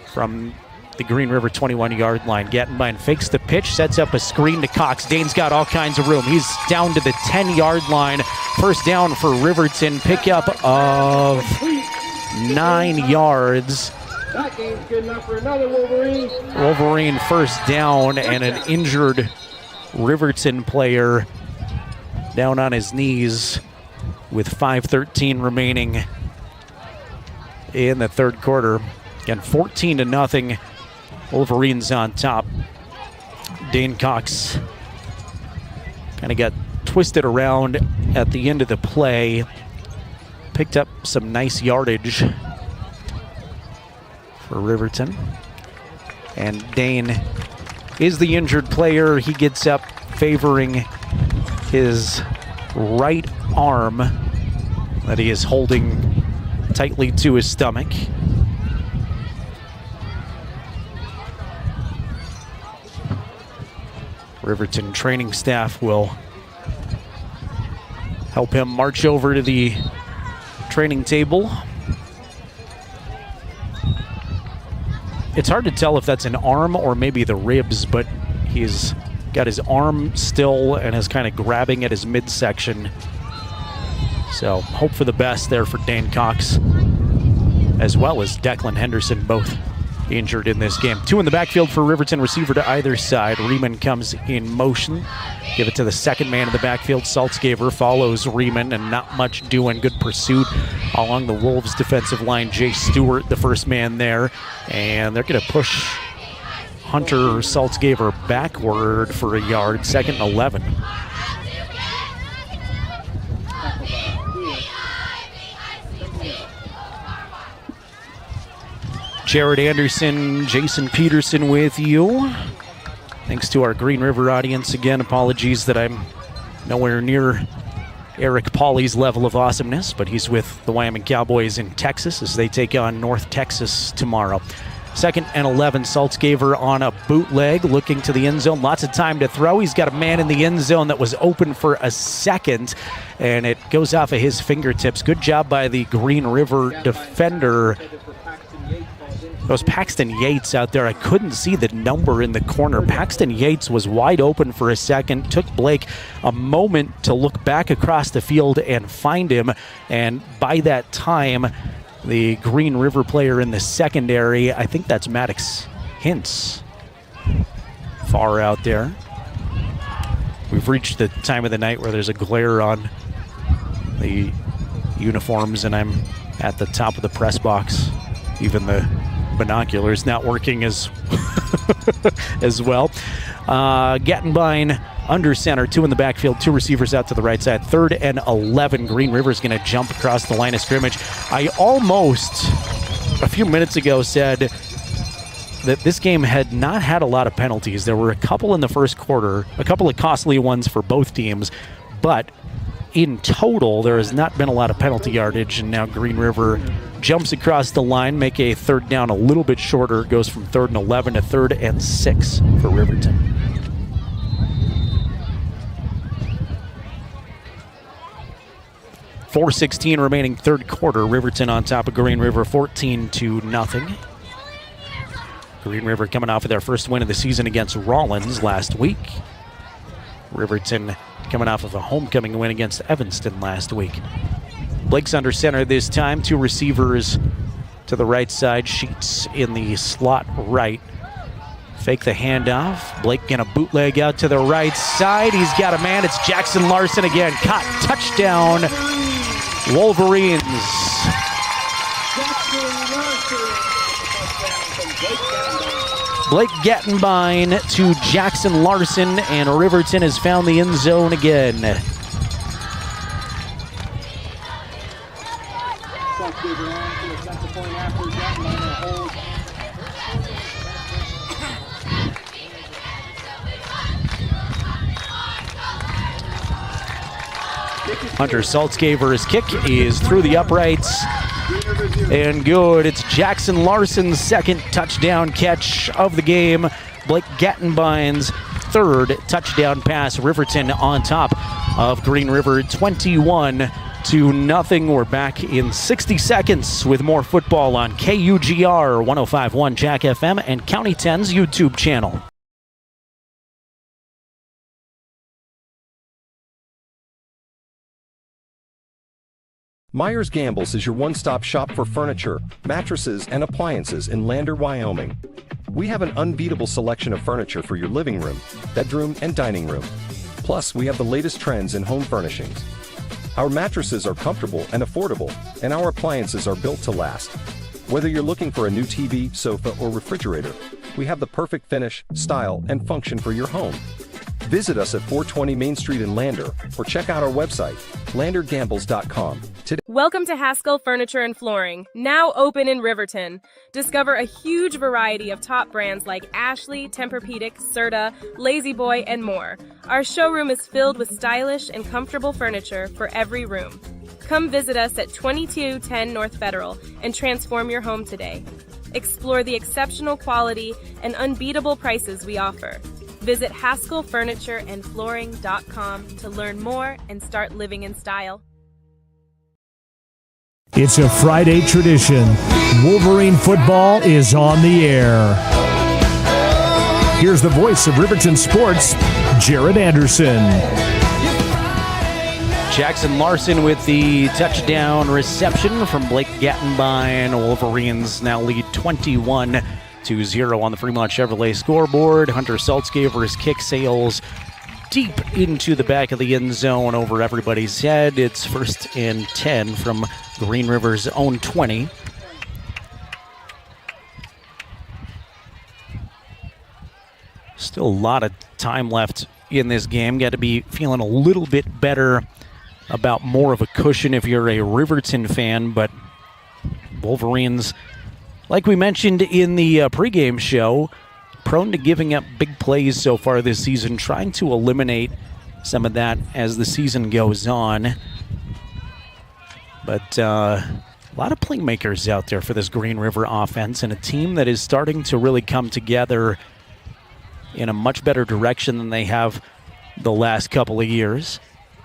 from the Green River 21-yard line. Gettenbein fakes the pitch, sets up a screen to Cox. Dane's got all kinds of room. He's down to the 10-yard line. First down for Riverton. Pickup of 9 yards. That game's good enough for another Wolverine. Wolverine first down, and an injured Riverton player down on his knees with 5:13 remaining in the third quarter. Again, 14-0. Wolverines on top. Dane Cox kind of got twisted around at the end of the play. Picked up some nice yardage for Riverton. And Dane is the injured player. He gets up favoring his right arm that he is holding tightly to his stomach. Riverton training staff will help him march over to the training table. It's hard to tell if that's an arm or maybe the ribs, but he's got his arm still and is kind of grabbing at his midsection. So hope for the best there for Dane Cox, as well as Declan Henderson, both injured in this game. 2 in the backfield for Riverton, receiver to either side. Riemann comes in motion. Give it to the second man in the backfield. Saltzgaver follows Riemann, and not much doing. Good pursuit along the Wolves defensive line. Jay Stewart, the first man there. And they're going to push Hunter Saltzgaver backward for a yard. 2nd and 11. Jared Anderson, Jason Peterson with you. Thanks to our Green River audience. Again, apologies that I'm nowhere near Eric Pauly's level of awesomeness, but he's with the Wyoming Cowboys in Texas as they take on North Texas tomorrow. 2nd and 11, Saltzgaver on a bootleg, looking to the end zone. Lots of time to throw. He's got a man in the end zone that was open for a second, and it goes off of his fingertips. Good job by the Green River defender. That was Paxton Yates out there. I couldn't see the number in the corner. Paxton Yates was wide open for a second. Took Blake a moment to look back across the field and find him. And by that time, the Green River player in the secondary, I think that's Maddox Hintz, far out there. We've reached the time of the night where there's a glare on the uniforms, and I'm at the top of the press box. Even the binoculars not working as as well. Gettenbein under center, 2 in the backfield, 2 receivers out to the right side. 3rd and 11. Green River's going to jump across the line of scrimmage. I almost, a few minutes ago, said that this game had not had a lot of penalties. There were a couple in the first quarter, a couple of costly ones for both teams, but in total, there has not been a lot of penalty yardage, and now Green River jumps across the line, make a 3rd down a little bit shorter. It goes from 3rd and 11 to 3rd and 6 for Riverton. .416 remaining third quarter. Riverton on top of Green River, 14-0. Green River coming off of their first win of the season against Rollins last week. Riverton coming off of a homecoming win against Evanston last week. Blake's under center this time. 2 receivers to the right side. Sheets in the slot right. Fake the handoff. Blake gonna bootleg out to the right side. He's got a man. It's Jackson Larson again. Caught. Touchdown, Wolverines. Blake Gettenbein to Jackson Larson, and Riverton has found the end zone again. Hunter Saltzgaver's kick is through the uprights. and good. It's Jackson Larson's second touchdown catch of the game. Blake Gattenbein's third touchdown pass. Riverton on top of Green River 21-0. We're back in 60 seconds with more football on KUGR 105.1 Jack FM and County 10's YouTube channel. Myers Gambles is your one-stop shop for furniture, mattresses, and appliances in Lander, Wyoming. We have an unbeatable selection of furniture for your living room, bedroom, and dining room. Plus, we have the latest trends in home furnishings. Our mattresses are comfortable and affordable, and our appliances are built to last. Whether you're looking for a new TV, sofa, or refrigerator, we have the perfect finish, style, and function for your home. Visit us at 420 Main Street in Lander, or check out our website, landergambles.com. Welcome to Haskell Furniture and Flooring, now open in Riverton. Discover a huge variety of top brands like Ashley, Tempur-Pedic, Serta, Lazy Boy, and more. Our showroom is filled with stylish and comfortable furniture for every room. Come visit us at 2210 North Federal and transform your home today. Explore the exceptional quality and unbeatable prices we offer. Visit HaskellFurnitureandFlooring.com to learn more and start living in style. It's a Friday tradition. Wolverine football is on the air. Here's the voice of Riverton Sports, Jared Anderson. Jackson Larson with the touchdown reception from Blake Gattenbein. Wolverines now lead 21-0 on the Fremont Chevrolet scoreboard. Hunter Saltzgaver's kick sails deep into the back of the end zone over everybody's head. It's 1st and 10 from Green River's own 20. Still a lot of time left in this game. Got to be feeling a little bit better about more of a cushion if you're a Riverton fan, but Wolverines, like we mentioned in the pregame show, prone to giving up big plays so far this season, trying to eliminate some of that as the season goes on. But a lot of playmakers out there for this Green River offense, and a team that is starting to really come together in a much better direction than they have the last couple of years.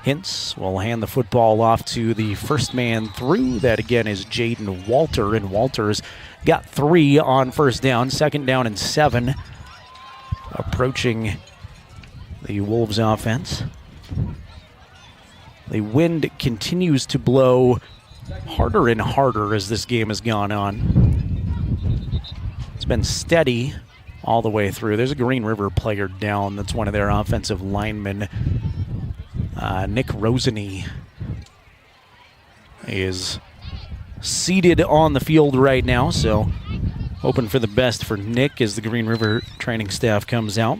Hintz will hand the football off to the first man through. That again is Jaden Walter, and Walter's got 3 on first down, 2nd down and 7. Approaching the Wolves offense. The wind continues to blow harder and harder as this game has gone on. It's been steady all the way through. There's a Green River player down. That's one of their offensive linemen. Nick Roseny is seated on the field right now, so hoping for the best for Nick as the Green River training staff comes out.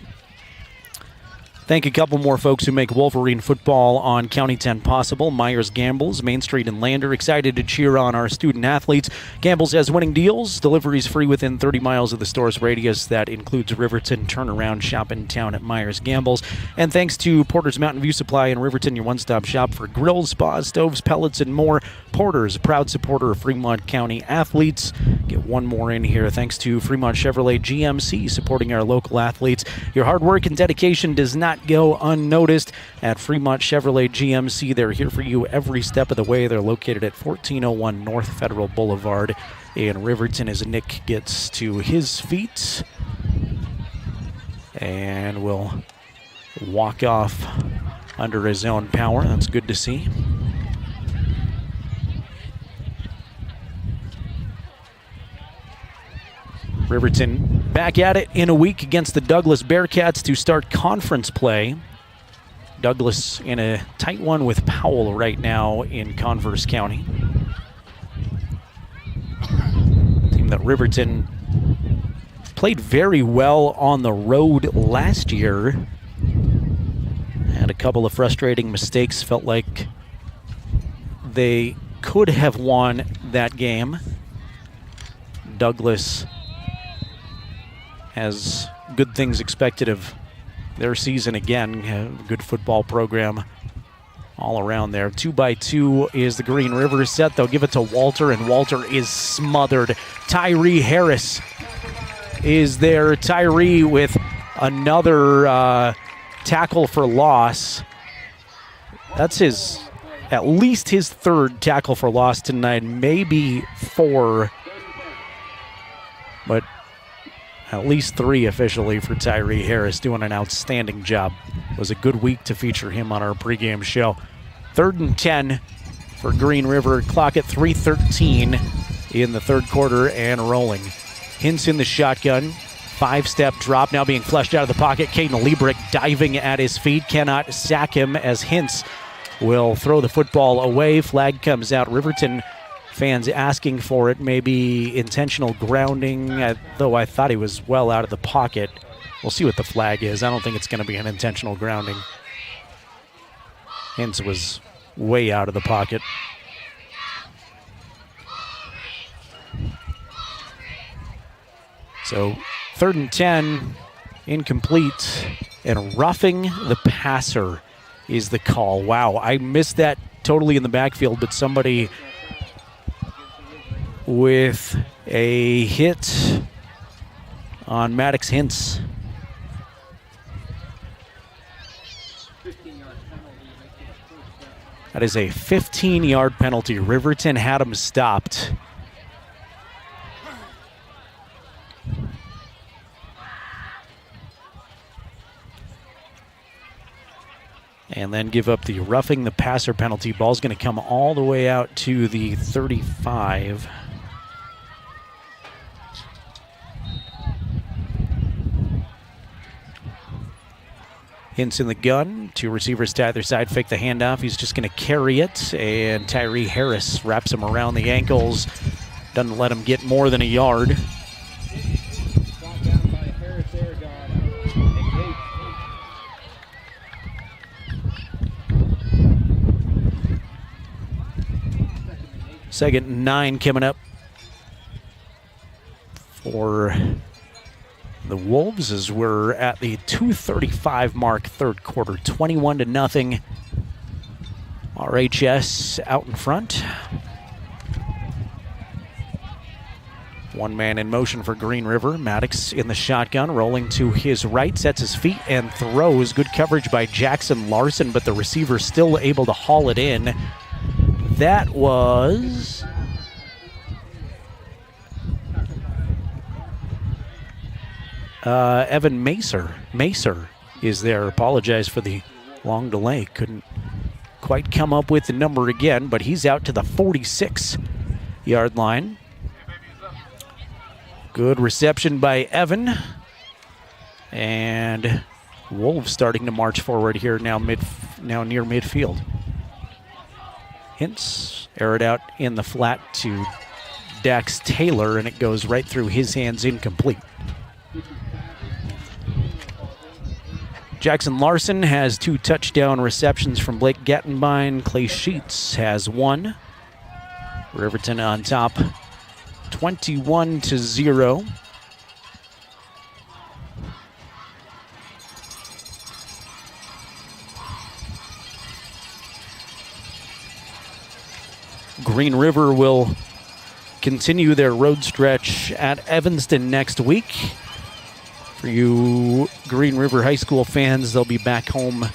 Thank a couple more folks who make Wolverine football on County 10 possible. Myers Gambles, Main Street and Lander, excited to cheer on our student athletes. Gambles has winning deals, deliveries free within 30 miles of the store's radius. That includes Riverton. Turnaround shop in town at Myers Gambles. And thanks to Porter's Mountain View Supply in Riverton, your one-stop shop for grills, spas, stoves, pellets, and more. Porter's, a proud supporter of Fremont County athletes. Get one more in here. Thanks to Fremont Chevrolet GMC, supporting our local athletes. Your hard work and dedication does not go unnoticed at Fremont Chevrolet GMC. They're here for you every step of the way. They're located at 1401 North Federal Boulevard in Riverton as Nick gets to his feet and will walk off under his own power. That's good to see. Riverton back at it in a week against the Douglas Bearcats to start conference play. Douglas in a tight one with Powell right now in Converse County. Team that Riverton played very well on the road last year. Had a couple of frustrating mistakes. Felt like they could have won that game. Douglas has good things expected of their season again. A good football program all around there. 2-by-2 is the Green River set. They'll give it to Walter, and Walter is smothered. Tyree Harris is there. Tyree with another tackle for loss. That's at least his third tackle for loss tonight, maybe 4, but at least 3 officially for Tyree Harris, doing an outstanding job. It was a good week to feature him on our pregame show. 3rd and 10 for Green River. Clock at 3:13 in the third quarter and rolling. Hintz in the shotgun. 5-step drop now being flushed out of the pocket. Caden Liebrick diving at his feet. Cannot sack him as Hintz will throw the football away. Flag comes out. Riverton fans asking for it. Maybe intentional grounding, though I thought he was well out of the pocket. We'll see what the flag is. I don't think it's going to be an intentional grounding. Hintz was way out of the pocket. So 3rd and 10, incomplete, and roughing the passer is the call. Wow, I missed that totally in the backfield, but somebody with a hit on Maddox Hintz. That is a 15-yard penalty. Riverton had him stopped. And then give up the roughing the passer penalty. Ball's going to come all the way out to the 35. Hintz in the gun. 2 receivers to either side. Fake the handoff. He's just going to carry it. And Tyree Harris wraps him around the ankles. Doesn't let him get more than a yard. Second and 9 coming up for the Wolves as we're at the 2:35 mark, third quarter, 21-0. RHS out in front. One man in motion for Green River. Maddox in the shotgun, rolling to his right, sets his feet and throws. Good coverage by Jackson Larson, but the receiver still able to haul it in. That was Evan Macer. Macer is there. Apologize for the long delay. Couldn't quite come up with the number again, but he's out to the 46-yard line. Good reception by Evan. And Wolves starting to march forward here now near midfield. Hintz aired out in the flat to Dax Taylor, and it goes right through his hands, incomplete. Jackson Larson has 2 touchdown receptions from Blake Gattenbein. Clay Sheets has 1. Riverton on top, 21-0. Green River will continue their road stretch at Evanston next week. For you Green River High School fans, they'll be back home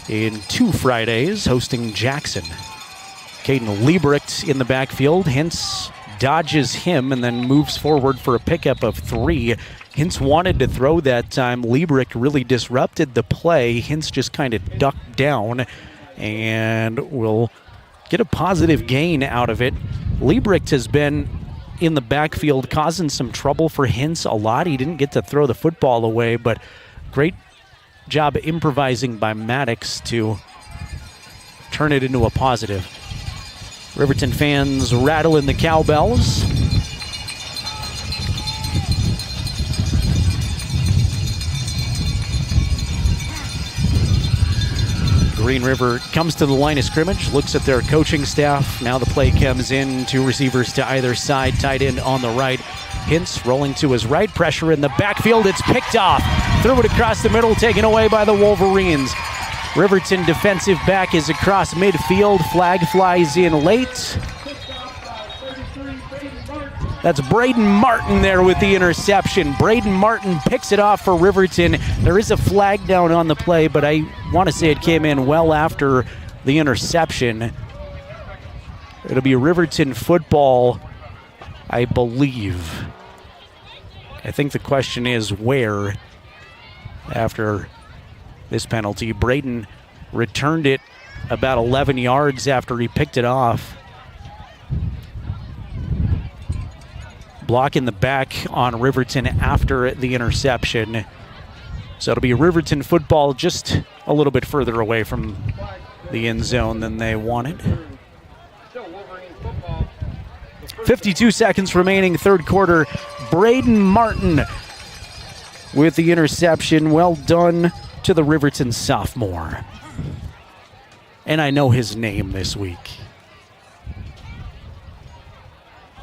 in 2 Fridays, hosting Jackson. Caden Liebricht in the backfield. Hintz dodges him and then moves forward for a pickup of 3. Hintz wanted to throw that time. Liebricht really disrupted the play. Hintz just kind of ducked down and will get a positive gain out of it. Liebricht has been in the backfield causing some trouble for Hintz a lot. He didn't get to throw the football away, but great job improvising by Maddox to turn it into a positive. Riverton fans rattling the cowbells. Green River comes to the line of scrimmage, looks at their coaching staff. Now the play comes in, 2 receivers to either side, tight end on the right. Hintz rolling to his right, pressure in the backfield. It's picked off. Threw it across the middle, taken away by the Wolverines. Riverton defensive back is across midfield. Flag flies in late. That's Braden Martin there with the interception. Braden Martin picks it off for Riverton. There is a flag down on the play, but I want to say it came in well after the interception. It'll be Riverton football, I believe. I think the question is where after this penalty. Braden returned it about 11 yards after he picked it off. Block in the back on Riverton after the interception. So it'll be Riverton football just a little bit further away from the end zone than they wanted. 52 seconds remaining, third quarter. Braden Martin with the interception. Well done to the Riverton sophomore. And I know his name this week.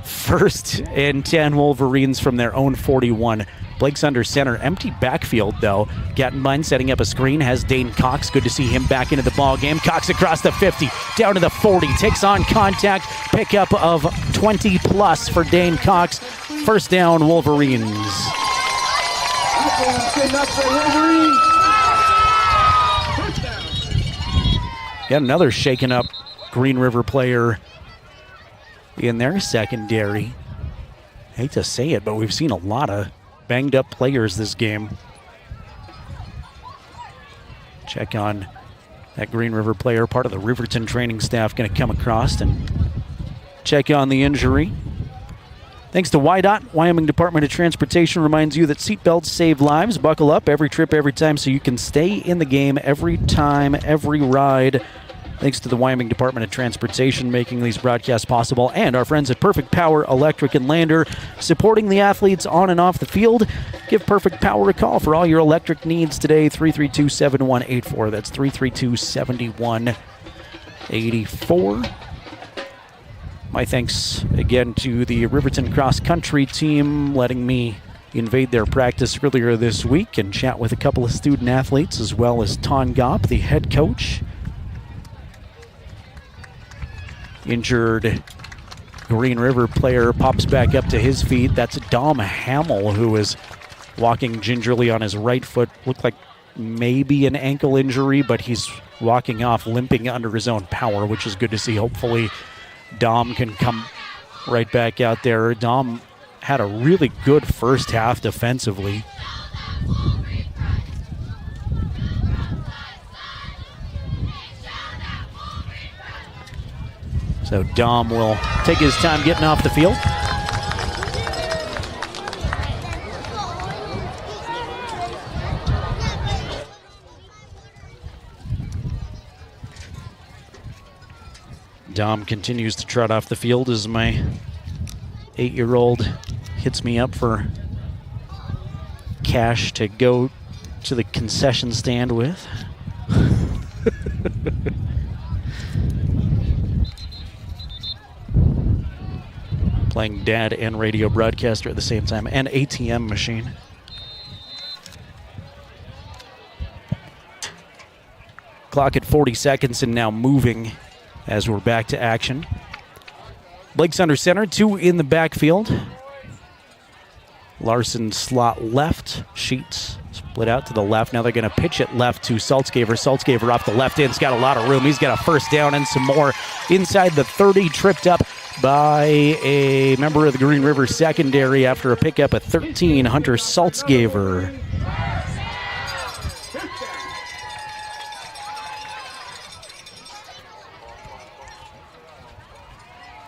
1st and 10 Wolverines from their own 41. Blake's under center. Empty backfield, though. Gattenbein setting up a screen. Has Dane Cox. Good to see him back into the ball game. Cox across the 50. Down to the 40. Takes on contact. Pickup of 20-plus for Dane Cox. First down, Wolverines. Yet another shaken up Green River player in their secondary. Hate to say it, but we've seen a lot of banged up players this game. Check on that Green River player, part of the Riverton training staff, going to come across and check on the injury. Thanks to WYDOT, Wyoming Department of Transportation reminds you that seatbelts save lives. Buckle up every trip, every time, so you can stay in the game every time, every ride. Thanks to the Wyoming Department of Transportation making these broadcasts possible, and our friends at Perfect Power Electric and Lander supporting the athletes on and off the field. Give Perfect Power a call for all your electric needs today, 332-7184. That's 332-7184. My thanks again to the Riverton cross country team letting me invade their practice earlier this week and chat with a couple of student athletes, as well as Ton Gopp, the head coach. Injured Green River player pops back up to his feet. That's Dom Hamill, who is walking gingerly on his right foot. Looked like maybe an ankle injury, but he's walking off limping under his own power, which is good to see. Hopefully Dom can come right back out there. Dom had a really good first half defensively. So Dom will take his time getting off the field. Dom continues to trot off the field as my 8-year-old hits me up for cash to go to the concession stand with. Playing dad and radio broadcaster at the same time, and ATM machine. Clock at 40 seconds and now moving as we're back to action. Blake's under center, 2 in the backfield. Larson slot left. Sheets split out to the left. Now they're going to pitch it left to Saltzgaver. Saltzgaver off the left end. He's got a lot of room. He's got a first down and some more inside the 30. Tripped up by a member of the Green River secondary after a pickup at 13, Hunter Saltzgaver.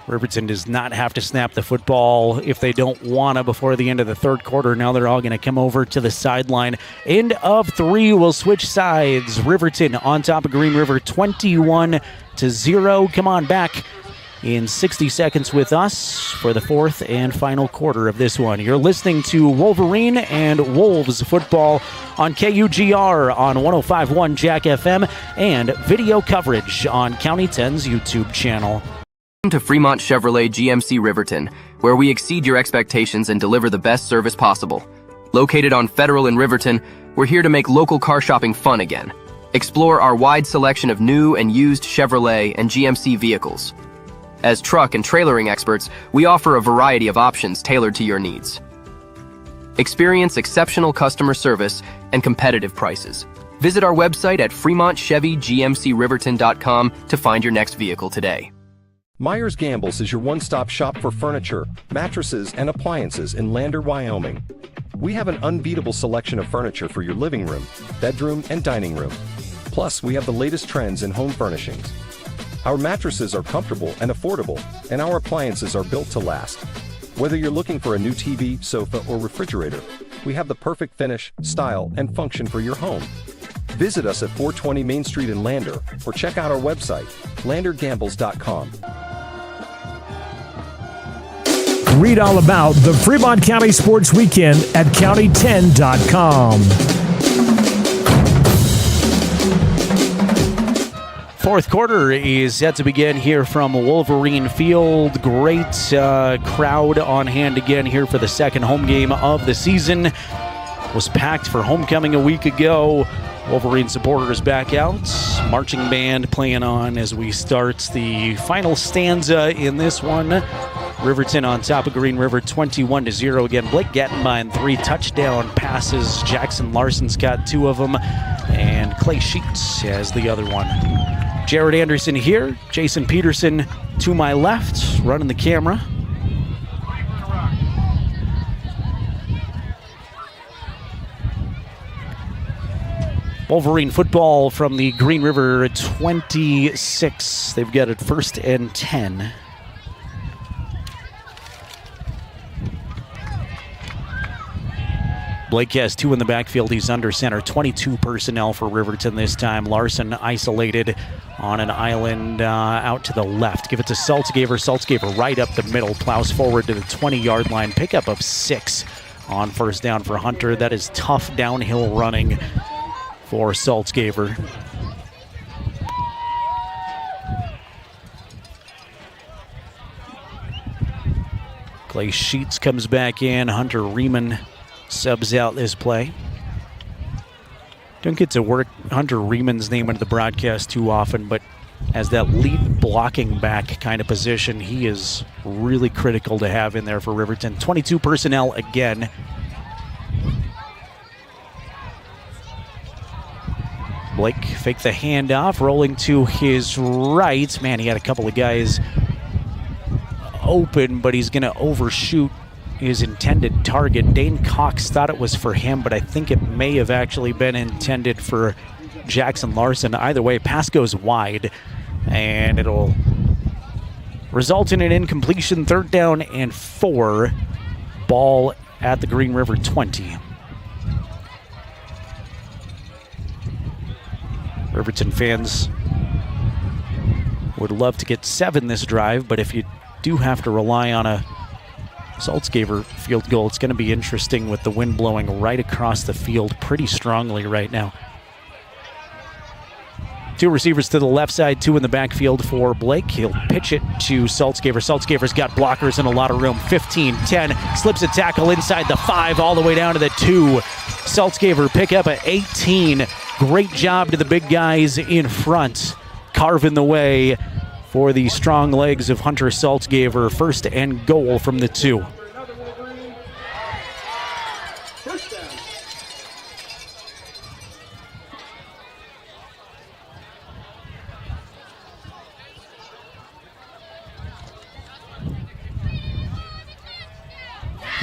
Riverton does not have to snap the football if they don't want to before the end of the third quarter. Now they're all going to come over to the sideline. End of 3 will switch sides. Riverton on top of Green River 21-0. Come on back in 60 seconds with us for the fourth and final quarter of this one. You're listening to Wolverine and Wolves football on KUGR on 105.1 Jack FM and video coverage on County 10's YouTube channel. Welcome to Fremont Chevrolet GMC Riverton, where we exceed your expectations and deliver the best service possible. Located on Federal in Riverton, we're here to make local car shopping fun again. Explore our wide selection of new and used Chevrolet and GMC vehicles. As truck and trailering experts, we offer a variety of options tailored to your needs. Experience exceptional customer service and competitive prices. Visit our website at FremontChevyGMCRiverton.com to find your next vehicle today. Myers Gambles is your one-stop shop for furniture, mattresses, and appliances in Lander, Wyoming. We have an unbeatable selection of furniture for your living room, bedroom, and dining room. Plus, we have the latest trends in home furnishings. Our mattresses are comfortable and affordable, and our appliances are built to last. Whether you're looking for a new TV, sofa, or refrigerator, we have the perfect finish, style, and function for your home. Visit us at 420 Main Street in Lander, or check out our website, landergambles.com. Read all about the Fremont County Sports Weekend at county10.com. Fourth quarter is set to begin here from Wolverine Field. Great crowd on hand again here for the second home game of the season. Was packed for homecoming a week ago. Wolverine supporters back out. Marching band playing on as we start the final stanza in this one. Riverton on top of Green River 21-0. Again, Blake Gettenbein, 3 touchdown passes. Jackson Larson's got 2 of them. And Clay Sheets has the other one. Jared Anderson here. Jason Peterson to my left, running the camera. Wolverine football from the Green River 26. They've got it 1st and 10. Blake has 2 in the backfield. He's under center. 22 personnel for Riverton this time. Larson isolated on an island out to the left. Give it to Saltzgaver. Saltzgaver right up the middle. Plows forward to the 20-yard line. Pickup of 6 on first down for Hunter. That is tough downhill running for Saltzgaver. Clay Sheets comes back in. Hunter Riemann subs out this play. Don't get to work Hunter Riemann's name into the broadcast too often, but as that lead blocking back kind of position, he is really critical to have in there for Riverton. 22 personnel again. Blake fake the handoff, rolling to his right. Man, he had a couple of guys open, but he's going to overshoot his intended target. Dane Cox thought it was for him, but I think it may have actually been intended for Jackson Larson. Either way, pass goes wide, and it'll result in an incompletion. 3rd down and 4. Ball at the Green River 20. Riverton fans would love to get 7 this drive, but if you do have to rely on a Saltzgaver field goal, it's going to be interesting with the wind blowing right across the field pretty strongly right now. 2 receivers to the left side, 2 in the backfield for Blake. He'll pitch it to Saltzgaver. Saltzgaver's got blockers and a lot of room. 15, 10, slips a tackle inside the 5 all the way down to the 2. Saltzgaver pick up at 18. Great job to the big guys in front, carving the way for the strong legs of Hunter Saltzgaver. 1st and goal from the 2.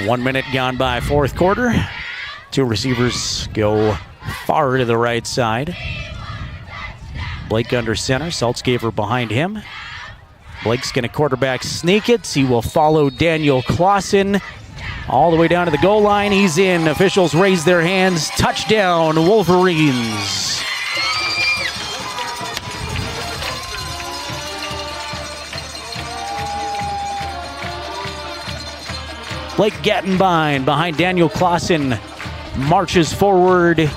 One minute gone by, 4th quarter. 2 receivers go far to the right side. Blake under center, Saltzgaver behind him. Blake's going to quarterback sneak it. He will follow Daniel Clausen all the way down to the goal line. He's in. Officials raise their hands. Touchdown, Wolverines. Blake Gettenbein behind Daniel Clausen marches forward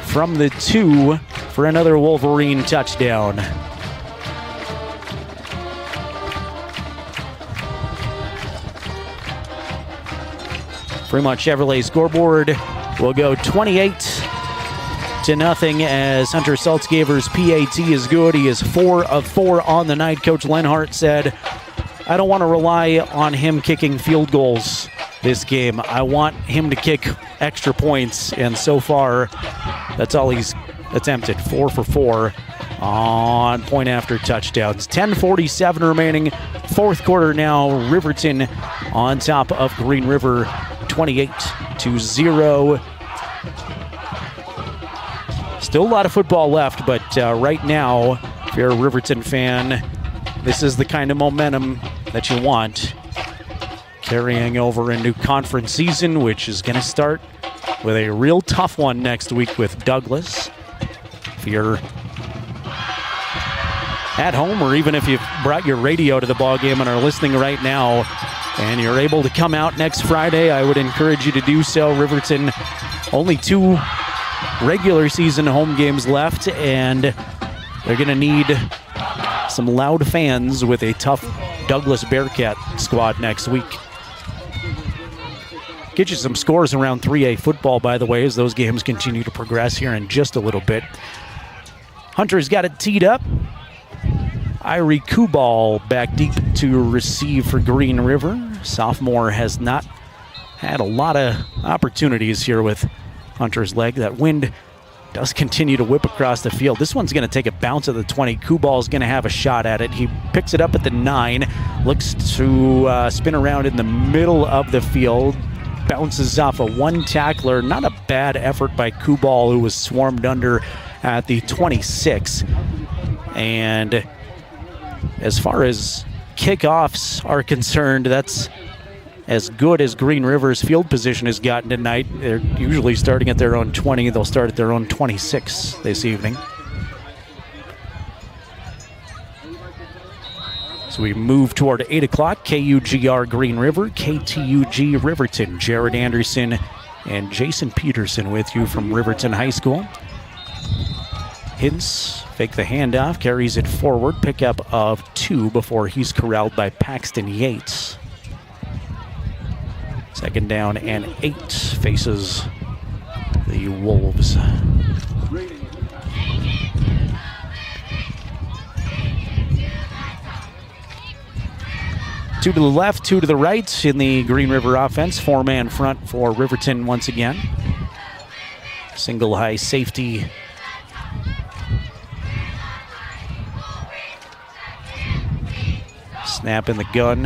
from the 2 for another Wolverine touchdown. Fremont Chevrolet scoreboard will go 28 2-0 as Hunter Saltzgaber's PAT is good. He is 4 of 4 on the night. Coach Lenhart said, I don't want to rely on him kicking field goals this game. I want him to kick extra points, and so far, that's all he's attempted. 4 for 4 on point after touchdowns. 10:47 remaining. Fourth quarter now. Riverton on top of Green River, 28-0. Still a lot of football left, but right now, if you're a Riverton fan, this is the kind of momentum that you want. Carrying over into conference season, which is going to start with a real tough one next week with Douglas. If you're at home, or even if you've brought your radio to the ball game and are listening right now, and you're able to come out next Friday, I would encourage you to do so. Riverton, only 2 regular season home games left, and they're going to need some loud fans with a tough Douglas Bearcat squad next week. Get you some scores around 3A football, by the way, as those games continue to progress here in just a little bit. Hunter's got it teed up. Irie Kubal back deep to receive for Green River. Sophomore has not had a lot of opportunities here with Hunter's leg. That wind does continue to whip across the field. This one's going to take a bounce at the 20. Kubal's going to have a shot at it. He picks it up at the 9, looks to spin around in the middle of the field, bounces off a one tackler. Not a bad effort by Kubal, who was swarmed under at the 26. And as far as kickoffs are concerned, that's as good as Green River's field position has gotten tonight. They're usually starting at their own 20. They'll start at their own 26 this evening. So we move toward 8 o'clock. KUGR Green River, KTUG Riverton. Jared Anderson and Jason Peterson with you from Riverton High School. Hintz, fake the handoff, carries it forward. Pickup of 2 before he's corralled by Paxton Yates. Second down and 8 faces the Wolves. Two to the left, 2 to the right in the Green River offense. 4-man front for Riverton once again. Single high safety. Snap in the gun.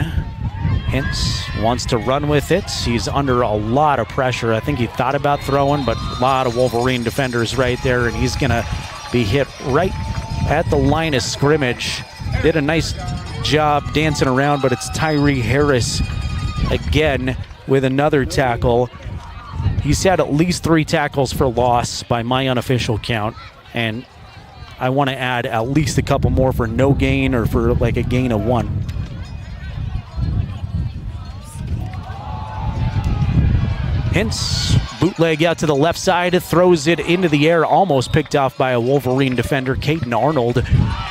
Hintz wants to run with it. He's under a lot of pressure. I think he thought about throwing, but a lot of Wolverine defenders right there, and he's going to be hit right at the line of scrimmage. Did a nice job dancing around, but it's Tyree Harris again with another tackle. He's had at least 3 tackles for loss by my unofficial count, and I want to add at least a couple more for no gain or for like a gain of 1. Hintz, bootleg out to the left side, throws it into the air, almost picked off by a Wolverine defender. Caden Arnold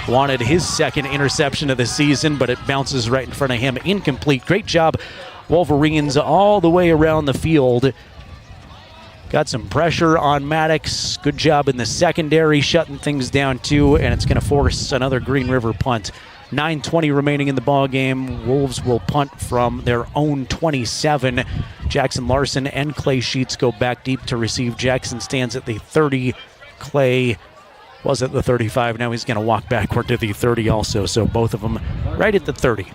wanted his second interception of the season, but it bounces right in front of him. Incomplete. Great job, Wolverines, all the way around the field. Got some pressure on Maddox. Good job in the secondary, shutting things down too, and it's going to force another Green River punt. 9:20 remaining in the ball game. Wolves will punt from their own 27. Jackson Larson and Clay Sheets go back deep to receive. Jackson stands at the 30. Clay was at the 35. Now he's going to walk backward to the 30 also. So both of them right at the 30.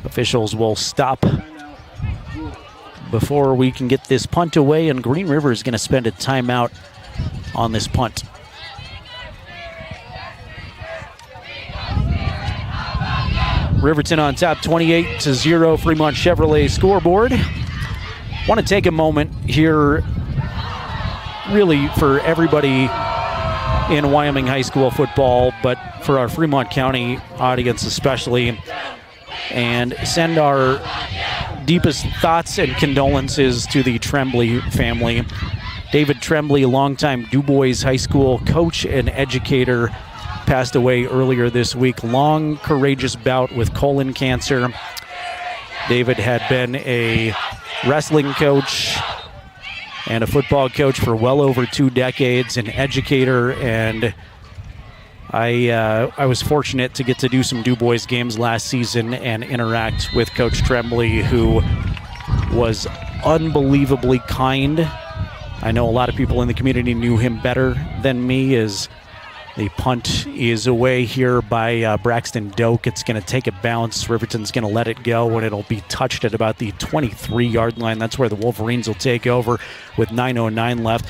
Officials will stop before we can get this punt away, and Green River is going to spend a timeout on this punt. Riverton on top, 28-0, Fremont Chevrolet scoreboard. Want to take a moment here, really, for everybody in Wyoming high school football, but for our Fremont County audience especially, and send our deepest thoughts and condolences to the Tremblay family. David Tremblay, longtime Du Bois High School coach and educator, passed away earlier this week. Long, courageous bout with colon cancer. David had been a wrestling coach, and a football coach for well over 2 decades, an educator, and I was fortunate to get to do some DuBois games last season and interact with Coach Tremblay, who was unbelievably kind. I know a lot of people in the community knew him better than me, as the punt is away here by Braxton Doak. It's going to take a bounce. Riverton's going to let it go, and it'll be touched at about the 23-yard line. That's where the Wolverines will take over with 9:09 left.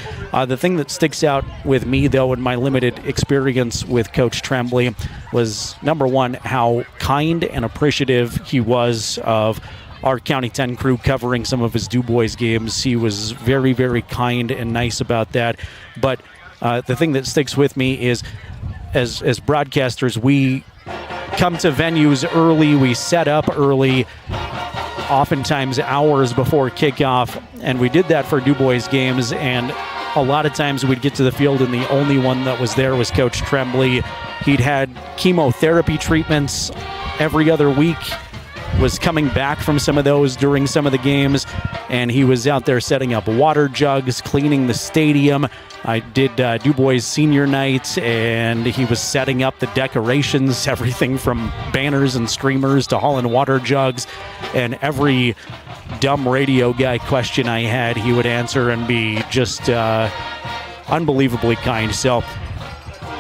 The thing that sticks out with me, though, in my limited experience with Coach Tremblay was, number one, how kind and appreciative he was of our County 10 crew covering some of his DuBois games. He was very, very kind and nice about that. But the thing that sticks with me is, as broadcasters, we come to venues early, we set up early, oftentimes hours before kickoff, and we did that for DuBois games, and a lot of times we'd get to the field and the only one that was there was Coach Tremblay. He'd had chemotherapy treatments every other week, was coming back from some of those during some of the games, and he was out there setting up water jugs, cleaning the stadium. I did DuBois senior night, and he was setting up the decorations, everything from banners and streamers to hauling water jugs, and every dumb radio guy question I had, he would answer and be just unbelievably kind. So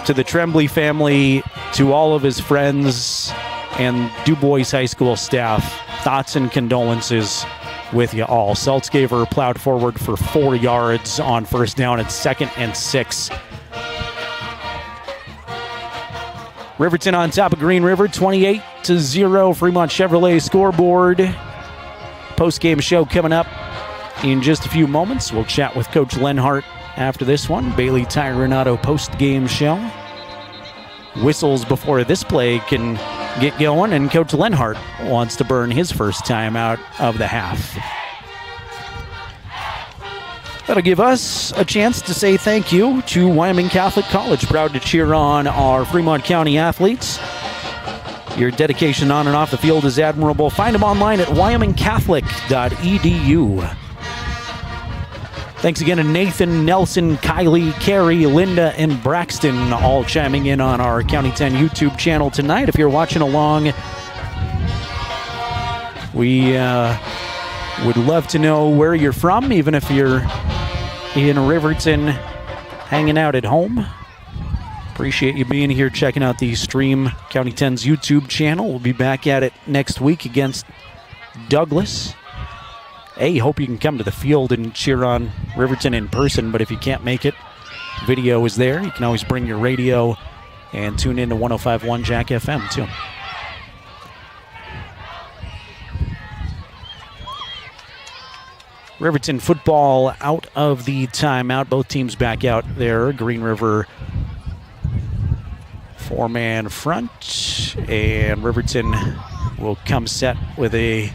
to the Tremblay family, to all of his friends and DuBois High School staff, thoughts and condolences with you all. Saltzgaver plowed forward for 4 yards on first down at 2nd and 6. Riverton on top of Green River, 28-0. Fremont Chevrolet scoreboard. Post-game show coming up in just a few moments. We'll chat with Coach Lenhart after this one. Bailey Tyronato post-game show. Whistles before this play can get going, and Coach Lenhart wants to burn his first time out of the half. That'll give us a chance to say thank you to Wyoming Catholic College, proud to cheer on our Fremont County athletes. Your dedication on and off the field is admirable. Find them online at wyomingcatholic.edu. Thanks again to Nathan, Nelson, Kylie, Carrie, Linda, and Braxton, all chiming in on our County 10 YouTube channel tonight. If you're watching along, we would love to know where you're from, even if you're in Riverton hanging out at home. Appreciate you being here, checking out the stream, County 10's YouTube channel. We'll be back at it next week against Douglas. Hope you can come to the field and cheer on Riverton in person, but if you can't make it, video is there. You can always bring your radio and tune in to 105.1 Jack FM, too. Riverton football out of the timeout. Both teams back out there. Green River 4-man front, and Riverton will come set with a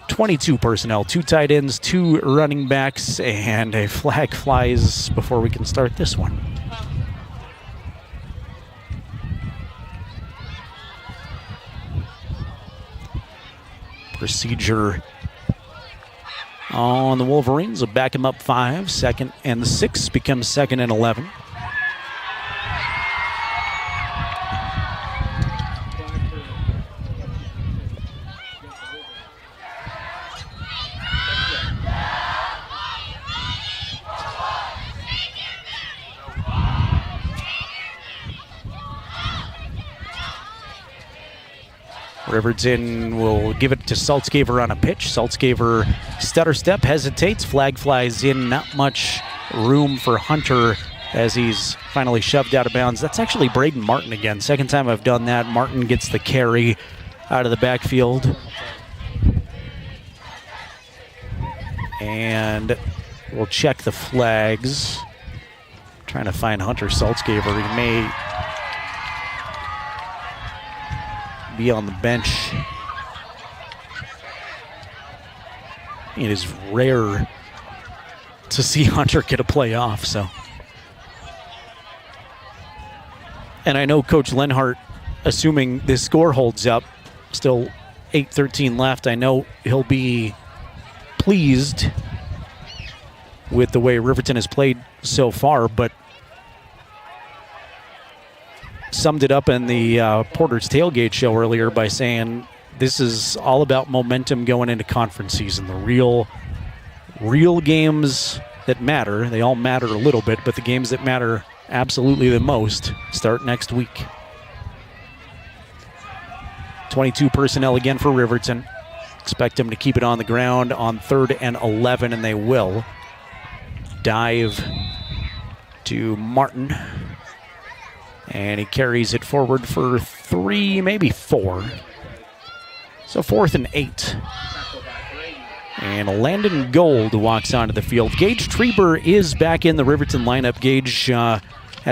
22 personnel, 2 tight ends, 2 running backs, and a flag flies before we can start this one. Procedure on the Wolverines will back him up 5. 2nd and 6 becomes 2nd and 11. Riverton will give it to Saltzgaver on a pitch. Saltzgaver stutter step, hesitates, flag flies in. Not much room for Hunter as he's finally shoved out of bounds. That's actually Braden Martin again. Second time I've done that. Martin gets the carry out of the backfield. And we'll check the flags. Trying to find Hunter Saltzgaver. He may be on the bench. It is rare to see Hunter get a play off, so. And I know Coach Lenhart, assuming this score holds up, still 8:13 left, I know he'll be pleased with the way Riverton has played so far, but summed it up in the Porter's Tailgate show earlier by saying this is all about momentum going into conference season. The real games that matter, they all matter a little bit, but the games that matter absolutely the most start next week. 22 personnel again for Riverton. Expect them to keep it on the ground on 3rd and 11, and they will. Dive to Martin, and he carries it forward for 3, maybe 4. So 4th and 8. And Landon Gold walks onto the field. Gage Treber is back in the Riverton lineup. Gage had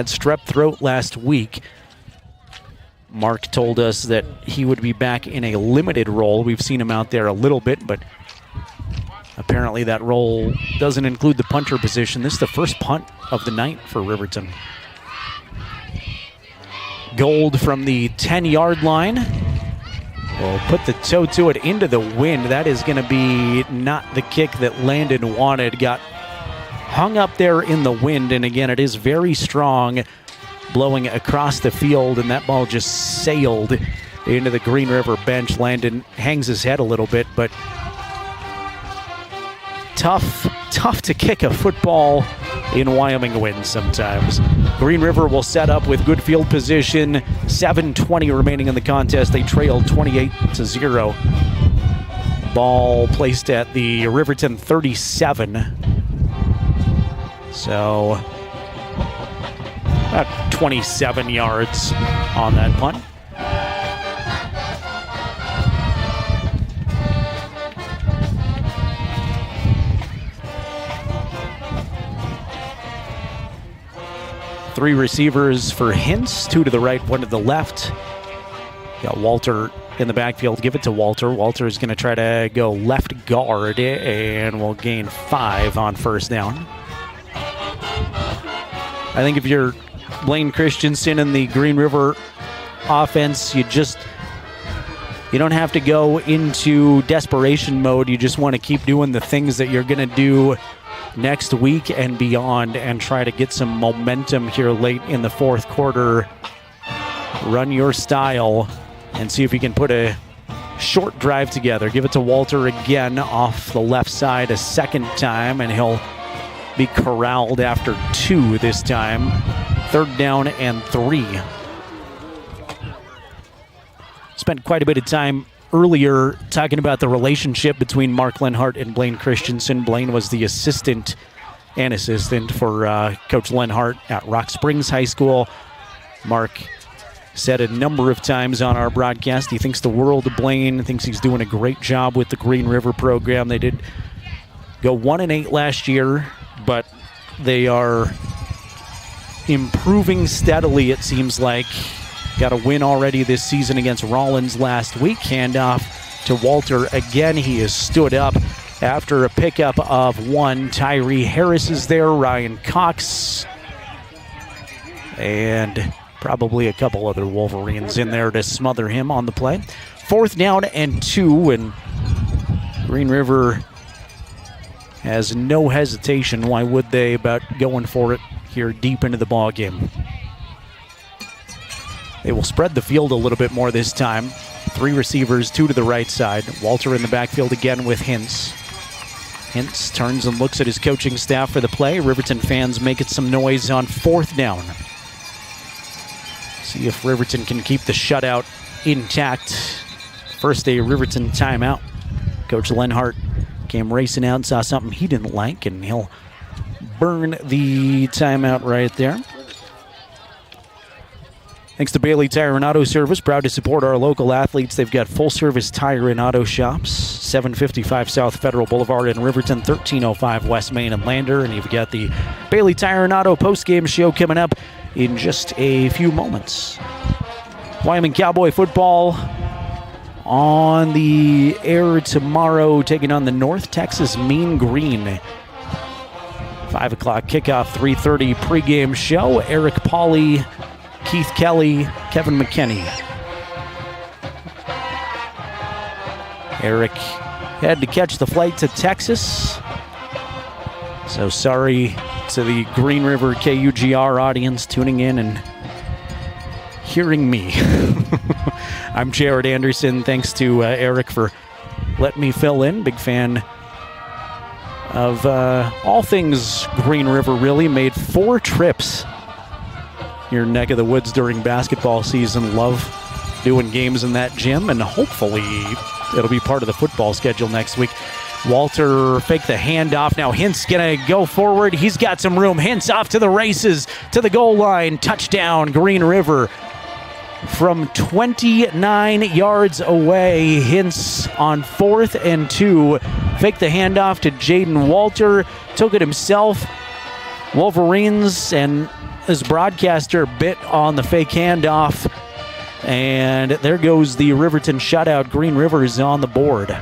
strep throat last week. Mark told us that he would be back in a limited role. We've seen him out there a little bit, but apparently that role doesn't include the punter position. This is the first punt of the night for Riverton. Gold from the 10-yard line will put the toe to it into the wind. That is going to be not the kick that Landon wanted. Got hung up there in the wind, and again, it is very strong, blowing across the field, and that ball just sailed into the Green River bench. Landon hangs his head a little bit, but tough to kick a football in Wyoming wins sometimes. Green River will set up with good field position. 7:20 remaining in the contest. They trailed 28-0. Ball placed at the Riverton 37. So about 27 yards on that punt. Three receivers for Hintz, 2 to the right, 1 to the left. Got Walter in the backfield. Give it to Walter. Walter is going to try to go left guard and will gain 5 on first down. I think if you're Blaine Christensen in the Green River offense, you don't have to go into desperation mode. You just want to keep doing the things that you're going to do next week and beyond and try to get some momentum here late in the fourth quarter. Run your style and see if you can put a short drive together. Give it to Walter again off the left side a second time, and he'll be corralled after 2 this time. 3rd down and 3. Spent quite a bit of time earlier talking about the relationship between Mark Lenhart and Blaine Christensen. Blaine was the assistant for Coach Lenhart at Rock Springs High School. Mark said a number of times on our broadcast he thinks the world of Blaine, thinks he's doing a great job with the Green River program. They did go 1-8 last year, but they are improving steadily, it seems like. Got a win already this season against Rollins last week. Handoff to Walter again. He has stood up after a pickup of 1. Tyree Harris is there. Ryan Cox. And probably a couple other Wolverines in there to smother him on the play. 4th down and 2. And Green River has no hesitation. Why would they about going for it here deep into the ball game? They will spread the field a little bit more this time. 3 receivers, 2 to the right side. Walter in the backfield again with Hintz. Hintz turns and looks at his coaching staff for the play. Riverton fans making some noise on 4th down. See if Riverton can keep the shutout intact. First a Riverton timeout. Coach Lenhart came racing out and saw something he didn't like, and he'll burn the timeout right there. Thanks to Bailey Tire and Auto Service, proud to support our local athletes. They've got full-service tire and auto shops, 755 South Federal Boulevard in Riverton, 1305 West Main and Lander. And you've got the Bailey Tire and Auto post-game show coming up in just a few moments. Wyoming Cowboy football on the air tomorrow, taking on the North Texas Mean Green. 5 o'clock kickoff, 3:30 pregame show. Eric Pauley, Keith Kelly, Kevin McKinney. Eric had to catch the flight to Texas. So sorry to the Green River KUGR audience tuning in and hearing me. I'm Jared Anderson. Thanks to Eric for letting me fill in. Big fan of all things Green River, really. Made 4 trips your neck of the woods during basketball season. Love doing games in that gym, and hopefully it'll be part of the football schedule next week. Walter fake the handoff. Now Hintz gonna go forward. He's got some room. Hintz off to the races, to the goal line. Touchdown, Green River. From 29 yards away, Hintz on 4th and 2. Fake the handoff to Jaden Walter. Took it himself. Wolverines and his broadcaster bit on the fake handoff. And there goes the Riverton shutout. Green River is on the board.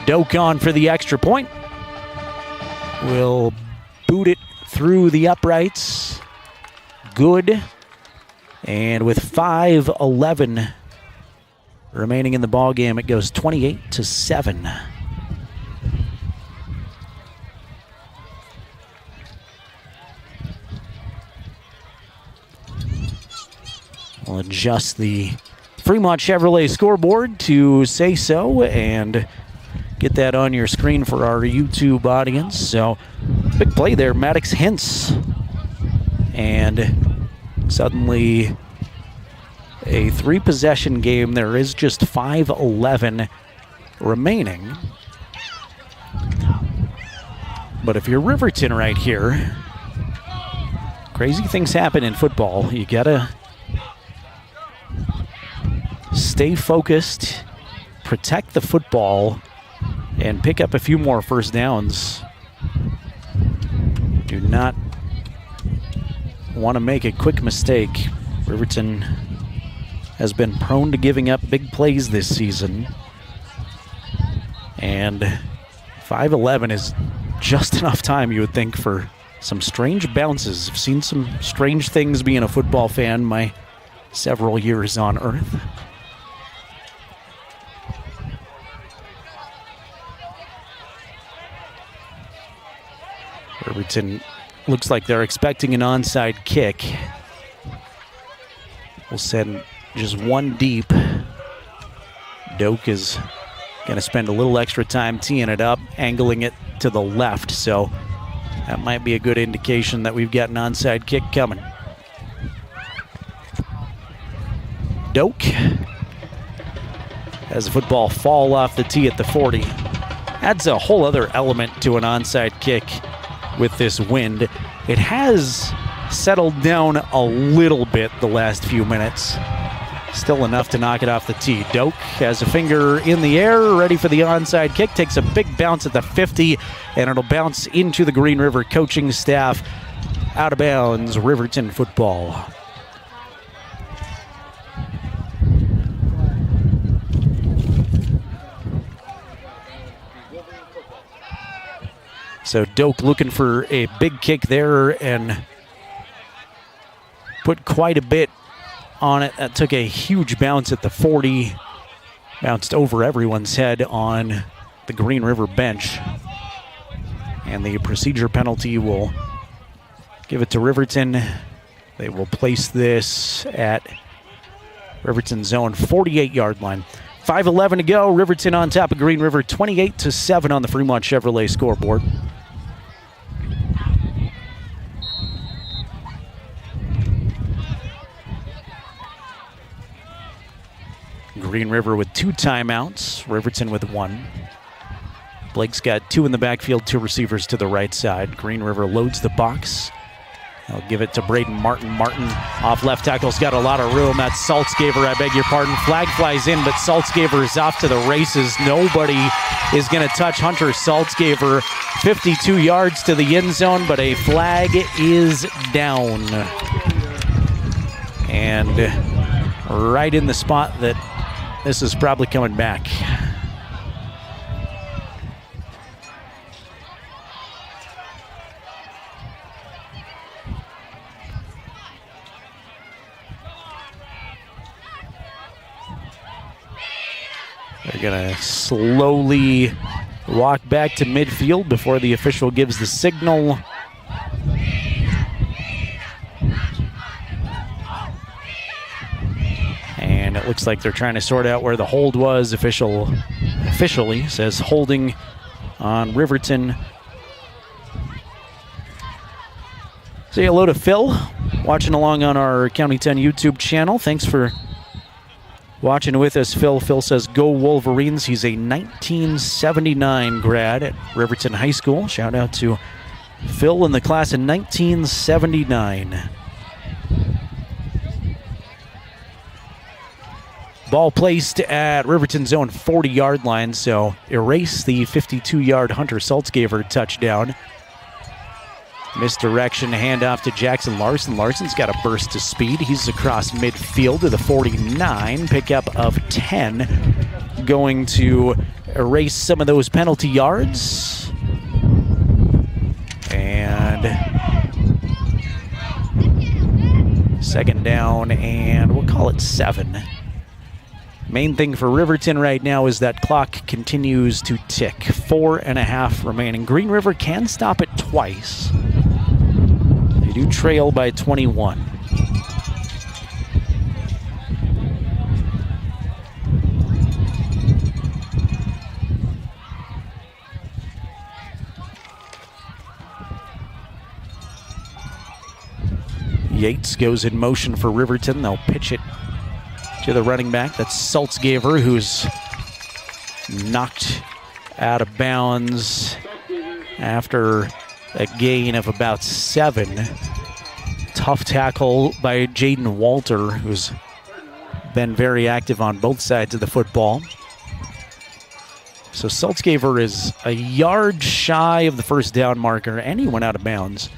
Doak on for the extra point. Will boot it through the uprights. Good. And with 5:11 remaining in the ball game, it goes 28-7. We'll adjust the Fremont Chevrolet scoreboard to say so and get that on your screen for our YouTube audience. So, big play there, Maddox Hintz. And suddenly a 3-possession game. There is just 5:11 remaining. But if you're Riverton right here, crazy things happen in football. You gotta stay focused, protect the football, and pick up a few more first downs. Do not want to make a quick mistake. Riverton has been prone to giving up big plays this season. And 5:11 is just enough time, you would think, for some strange bounces. I've seen some strange things being a football fan my several years on Earth. Riverton looks like they're expecting an onside kick. We'll send just one deep. Doak is going to spend a little extra time teeing it up, angling it to the left, so that might be a good indication that we've got an onside kick coming. Doak has the football fall off the tee at the 40. Adds a whole other element to an onside kick with this wind. It has settled down a little bit the last few minutes. Still enough to knock it off the tee. Doak has a finger in the air, ready for the onside kick. Takes a big bounce at the 50, and it'll bounce into the Green River coaching staff. Out of bounds, Riverton football. So Doak looking for a big kick there and put quite a bit on it. That took a huge bounce at the 40. Bounced over everyone's head on the Green River bench. And the procedure penalty will give it to Riverton. They will place this at Riverton's own 48-yard line. 5:11 to go. Riverton on top of Green River, 28-7 on the Fremont Chevrolet scoreboard. Green River with 2 timeouts, Riverton with 1. Blake's got 2 in the backfield, 2 receivers to the right side. Green River loads the box. They'll give it to Braden Martin. Martin off left tackle's got a lot of room. That's Saltzgaver, I beg your pardon. Flag flies in, but Saltzgaver is off to the races. Nobody is going to touch Hunter Saltzgaver. 52 yards to the end zone, but a flag is down. And right in the spot that this is probably coming back. They're going to slowly walk back to midfield before the official gives the signal. And it looks like they're trying to sort out where the hold was. Officially says holding on Riverton. Say hello to Phil, watching along on our County 10 YouTube channel. Thanks for watching with us, Phil. Phil says, go Wolverines. He's a 1979 grad at Riverton High School. Shout out to Phil in the class of 1979. Ball placed at Riverton's own 40-yard line, so erase the 52-yard Hunter Saltzgaver touchdown. Misdirection, handoff to Jackson Larson. Larson's got a burst to speed. He's across midfield to the 49, pickup of 10. Going to erase some of those penalty yards. And second down, and we'll call it 7. Main thing for Riverton right now is that clock continues to tick. 4.5 remaining. Green River can stop it twice. They do trail by 21. Yates goes in motion for Riverton. They'll pitch it to the running back. That's Saltzgaver, who's knocked out of bounds after a gain of about 7. Tough tackle by Jaden Walter, who's been very active on both sides of the football. So Saltzgaver is a yard shy of the first down marker, and he went out of bounds.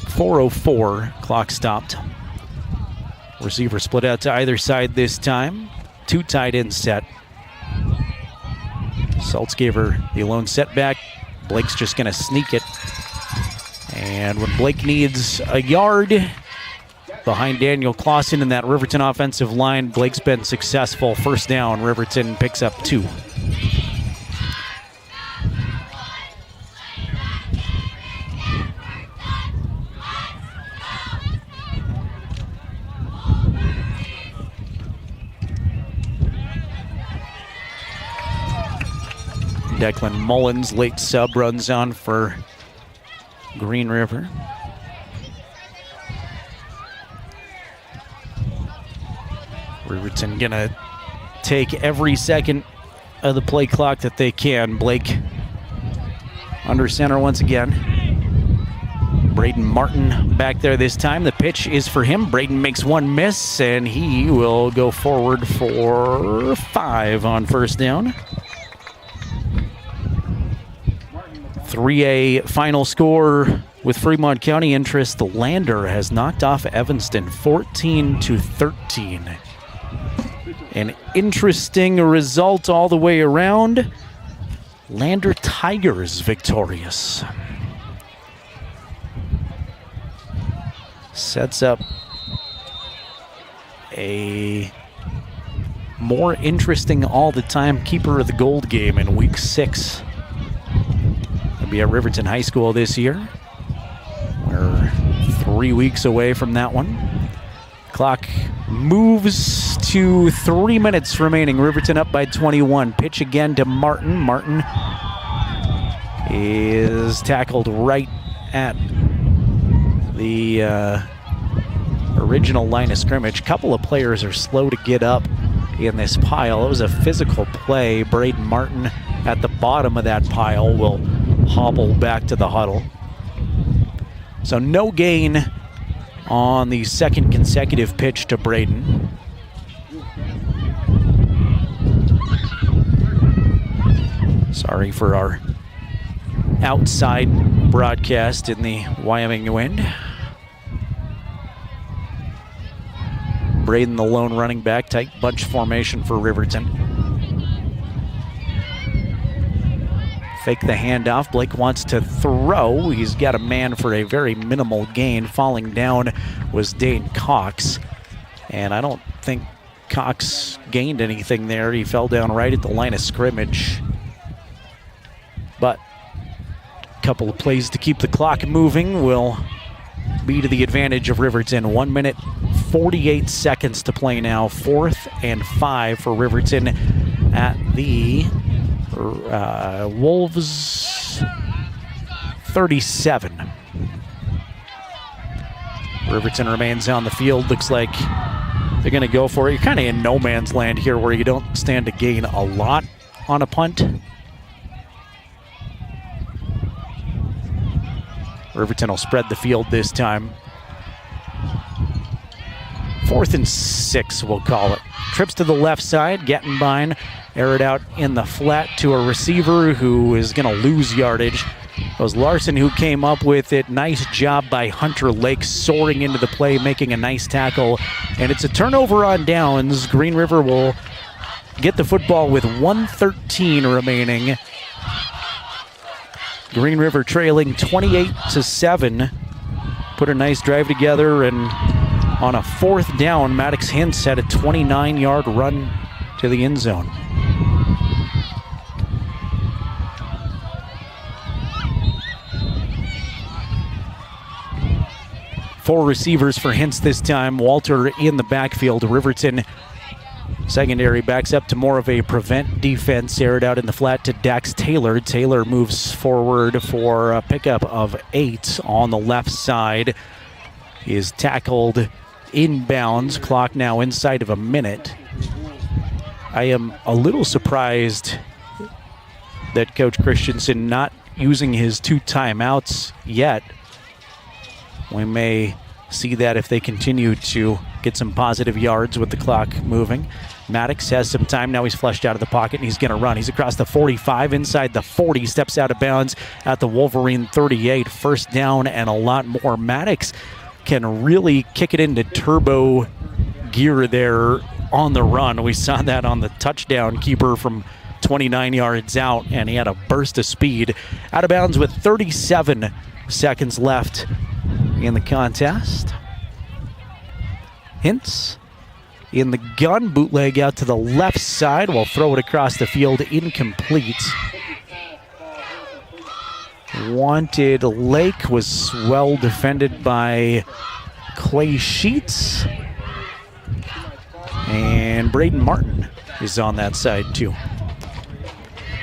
4:04, clock stopped. Receiver split out to either side this time. 2 tight end set. Saltzgaver, the lone setback. Blake's just going to sneak it. And when Blake needs a yard behind Daniel Clausen in that Riverton offensive line, Blake's been successful. First down, Riverton picks up 2. Declan Mullins, late sub, runs on for Green River. Riverton gonna take every second of the play clock that they can. Blake under center once again. Braden Martin back there this time. The pitch is for him. Braden makes one miss, and he will go forward for 5 on first down. 3A final score with Fremont County interest. The Lander has knocked off Evanston 14-13. An interesting result all the way around. Lander Tigers victorious. Sets up a more interesting all the time keeper of the gold game in week 6. It'll be at Riverton High School this year. We're 3 weeks away from that one. Clock moves to 3 minutes remaining. Riverton up by 21. Pitch again to Martin. Martin is tackled right at the original line of scrimmage. Couple of players are slow to get up in this pile. It was a physical play. Braden Martin at the bottom of that pile will hobble back to the huddle. So no gain on the second consecutive pitch to Braden. Sorry for our outside broadcast in the Wyoming wind. Braden, the lone running back, tight bunch formation for Riverton. Fake the handoff. Blake wants to throw. He's got a man for a very minimal gain. Falling down was Dane Cox. And I don't think Cox gained anything there. He fell down right at the line of scrimmage. But a couple of plays to keep the clock moving will be to the advantage of Riverton. 1 minute, 48 seconds to play now. 4th and 5 for Riverton at the Wolves 37. Riverton remains on the field. Looks like they're going to go for it. You're kind of in no man's land here where you don't stand to gain a lot on a punt. Riverton will spread the field this time. 4th and 6, we'll call it. Trips to the left side. Gettenbein air it out in the flat to a receiver who is going to lose yardage. It was Larson who came up with it. Nice job by Hunter Lake, soaring into the play, making a nice tackle. And it's a turnover on downs. Green River will get the football with 1:13 remaining. Green River trailing 28-7. Put a nice drive together, and on a 4th down, Maddox Hintz had a 29-yard run to the end zone. Four receivers for Hintz this time. Walter in the backfield. Riverton secondary backs up to more of a prevent defense. Aired out in the flat to Dax Taylor. Taylor moves forward for a pickup of 8 on the left side. He is tackled inbounds. Clock now inside of a minute. I am a little surprised that Coach Christensen not using his 2 timeouts yet. We may see that if they continue to get some positive yards with the clock moving. Maddox has some time. Now he's flushed out of the pocket and he's going to run. He's across the 45, inside the 40, steps out of bounds at the Wolverine 38. 1st down and a lot more. Maddox can really kick it into turbo gear there on the run. We saw that on the touchdown keeper from 29 yards out, and he had a burst of speed. Out of bounds with 37 seconds left in the contest. Hintz in the gun, bootleg out to the left side. We'll throw it across the field, incomplete. Wanted Lake was well defended by Clay Sheets. And Braden Martin is on that side too.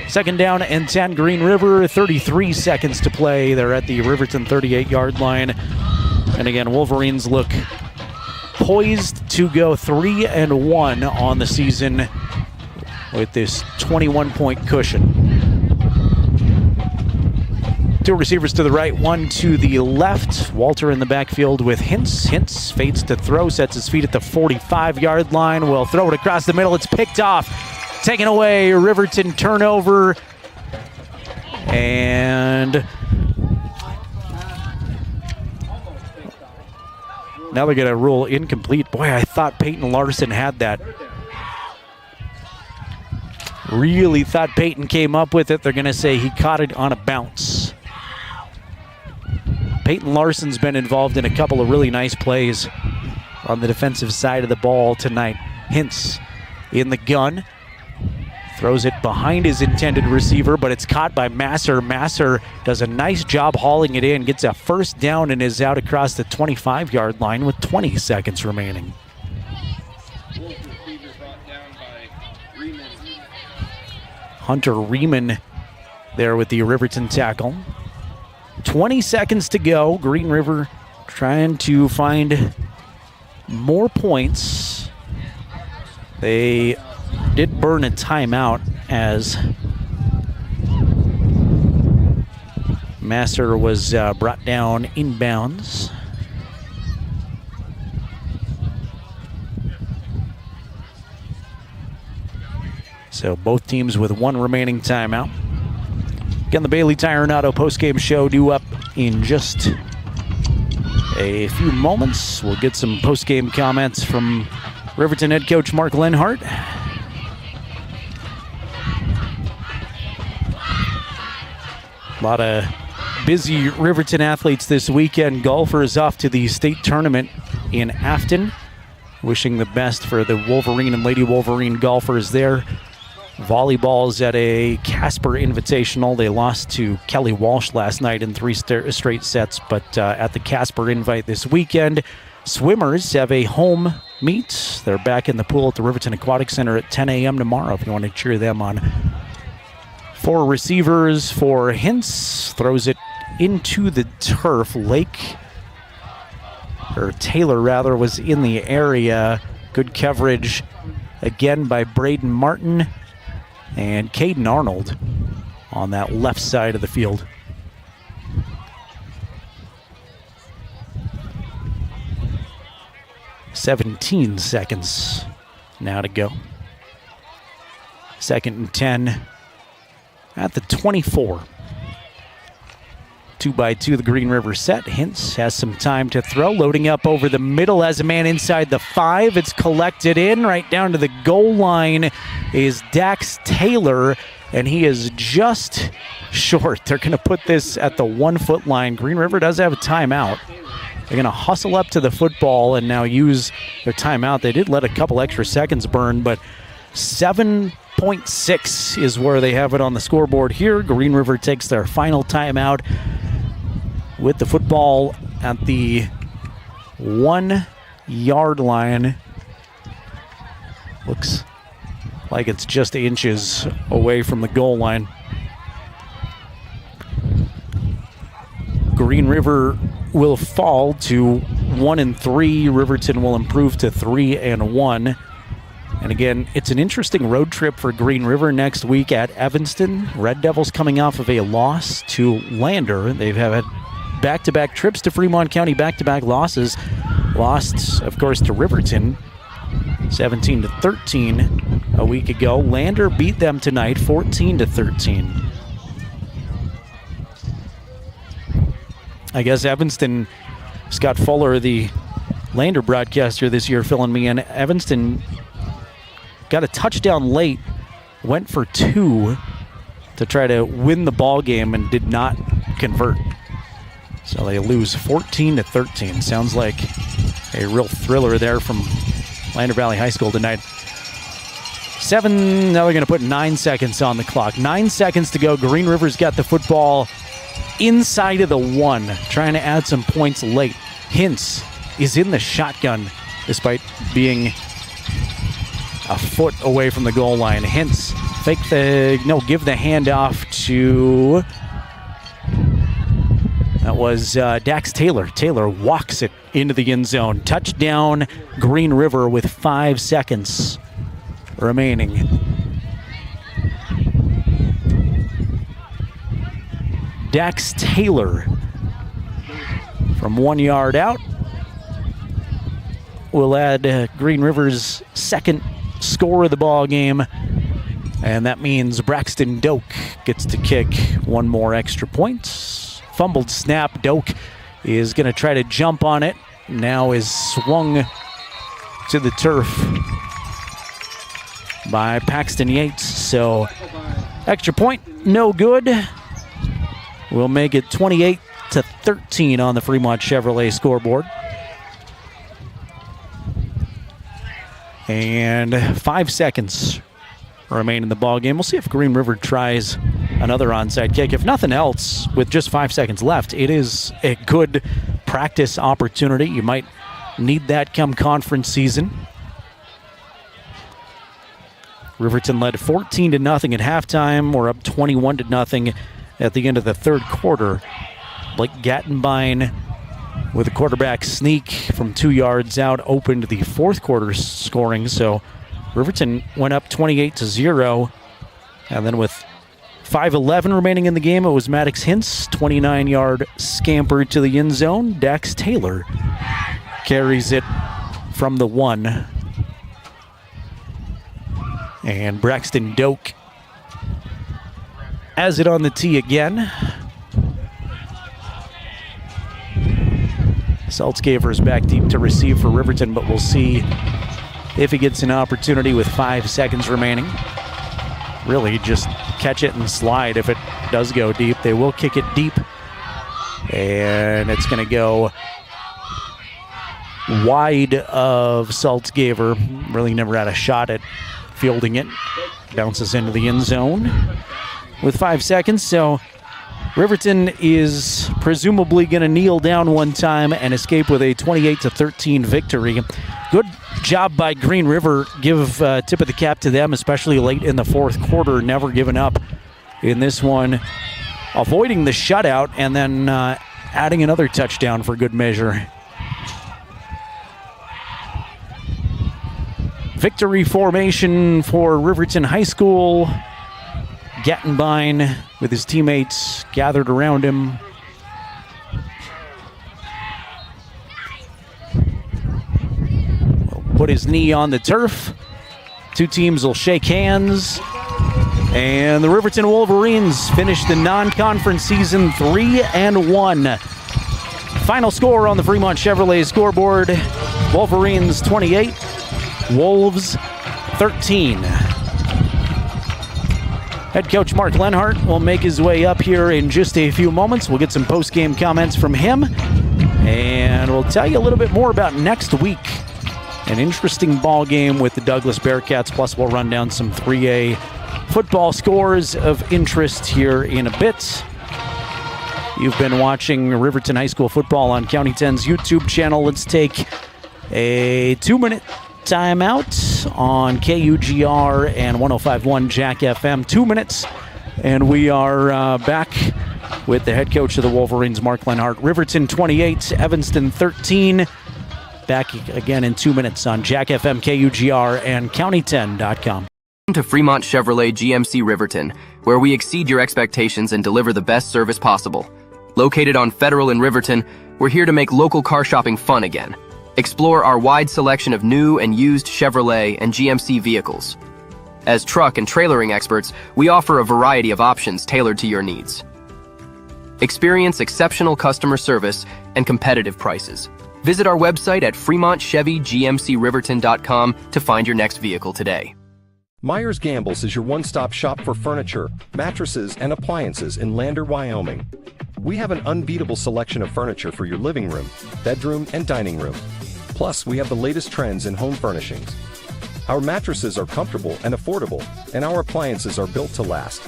2nd down and 10, Green River, 33 seconds to play. They're at the Riverton 38-yard line. And again, Wolverines look poised to go 3-1 on the season with this 21-point cushion. 2 receivers to the right, 1 to the left. Walter in the backfield with Hintz. Hintz fades to throw, sets his feet at the 45-yard line. Will throw it across the middle. It's picked off. Taken away, Riverton turnover. And now they're going to rule incomplete. Boy, I thought Peyton Larson had that. Really thought Peyton came up with it. They're going to say he caught it on a bounce. Peyton Larson's been involved in a couple of really nice plays on the defensive side of the ball tonight. Hintz in the gun. Throws it behind his intended receiver, but it's caught by Masser. Masser does a nice job hauling it in, gets a 1st down, and is out across the 25-yard line with 20 seconds remaining. Hunter Riemann there with the Riverton tackle. 20 seconds to go. Green River trying to find more points. They did burn a timeout as Masser was brought down inbounds. So both teams with 1 remaining timeout. Again, the Bailey Tire and Auto postgame show due up in just a few moments. We'll get some postgame comments from Riverton head coach Mark Lenhart. A lot of busy Riverton athletes this weekend. Golfers off to the state tournament in Afton. Wishing the best for the Wolverine and Lady Wolverine golfers there. Volleyball's at a Casper Invitational. They lost to Kelly Walsh last night in 3 straight sets, but at the Casper Invite this weekend. Swimmers have a home meet. They're back in the pool at the Riverton Aquatic Center at 10 a.m. tomorrow if you want to cheer them on. 4 receivers for Hintz. Throws it into the turf. Taylor rather, was in the area. Good coverage again by Braden Martin and Caden Arnold on that left side of the field. "17 seconds now to go. 2nd and 10 at the 24. 2x2 the Green River set. Hintz has some time to throw. Loading up over the middle as a man inside the 5. It's collected in. Right down to the goal line is Dax Taylor, and he is just short. They're going to put this at the 1-foot line. Green River does have a timeout. They're going to hustle up to the football and now use their timeout. They did let a couple extra seconds burn, but 7.6 is where they have it on the scoreboard here. Green River takes their final timeout with the football at the 1-yard line. Looks like it's just inches away from the goal line. Green River will fall to 1-3. Riverton will improve to 3-1. And again, it's an interesting road trip for Green River next week at Evanston. Red Devils coming off of a loss to Lander. They've had back-to-back trips to Fremont County, back-to-back losses. Lost, of course, to Riverton, 17-13 a week ago. Lander beat them tonight, 14-13. I guess Evanston, Scott Fuller, the Lander broadcaster this year, filling me in. Evanston got a touchdown late, went for 2 to try to win the ball game and did not convert. So they lose 14-13. Sounds like a real thriller there from Lander Valley High School tonight. 7, now they're going to put 9 seconds on the clock. 9 seconds to go. Green River's got the football inside of the 1, trying to add some points late. Hintz is in the shotgun despite being a foot away from the goal line. Hintz give the handoff to, that was Dax Taylor. Taylor walks it into the end zone. Touchdown, Green River with 5 seconds remaining. Dax Taylor from 1 yard out will add Green River's second score of the ball game, and that means Braxton Doak gets to kick 1 more extra point. Fumbled snap. Doak is going to try to jump on it. Now is swung to the turf by Paxton Yates. So extra point, no good. We'll make it 28-13 on the Fremont Chevrolet scoreboard. And 5 seconds remain in the ball game. We'll see if Green River tries another onside kick. If nothing else, with just 5 seconds left, it is a good practice opportunity. You might need that come conference season. Riverton led 14-0 at halftime. We're up 21-0 at the end of the third quarter. Blake Gattenbein with a quarterback sneak from 2 yards out opened the fourth quarter scoring. So Riverton went up 28-0. And then with 5:11 remaining in the game, it was Maddox Hintz, 29-yard scamper to the end zone. Dax Taylor carries it from the 1. And Braxton Doak has it on the tee again. Saltzgaver's back deep to receive for Riverton, but we'll see if he gets an opportunity with 5 seconds remaining. Really just catch it and slide if it does go deep. They will kick it deep, and it's going to go wide of Saltzgaver. Really never had a shot at fielding it. Bounces into the end zone with 5 seconds. So Riverton is presumably going to kneel down one time and escape with a 28-13 victory. Good job by Green River. Give tip of the cap to them, especially late in the fourth quarter. Never giving up in this one. Avoiding the shutout and then adding another touchdown for good measure. Victory formation for Riverton High School. Gattenbein with his teammates gathered around him. Will put his knee on the turf. Two teams will shake hands. And the Riverton Wolverines finish the non-conference season 3-1. Final score on the Fremont Chevrolet scoreboard: Wolverines 28, Wolves 13. Head coach Mark Lenhart will make his way up here in just a few moments. We'll get some post-game comments from him, and we'll tell you a little bit more about next week. An interesting ball game with the Douglas Bearcats, plus we'll run down some 3A football scores of interest here in a bit. You've been watching Riverton High School football on County 10's YouTube channel. Let's take a 2-minute timeout on KUGR and 105.1 Jack FM. 2 minutes, and we are back with the head coach of the Wolverines, Mark Lenhart. Riverton 28, Evanston 13. Back again in 2 minutes on Jack FM, KUGR, and County10.com. To Fremont Chevrolet GMC Riverton, where we exceed your expectations and deliver the best service possible. Located on Federal in Riverton, we're here to make local car shopping fun again. Explore our wide selection of new and used Chevrolet and GMC vehicles. As truck and trailering experts, we offer a variety of options tailored to your needs. Experience exceptional customer service and competitive prices. Visit our website at FremontChevyGMCRiverton.com to find your next vehicle today. Myers Gambles is your one-stop shop for furniture, mattresses, and appliances in Lander, Wyoming. We have an unbeatable selection of furniture for your living room, bedroom, and dining room. Plus, we have the latest trends in home furnishings. Our mattresses are comfortable and affordable, and our appliances are built to last.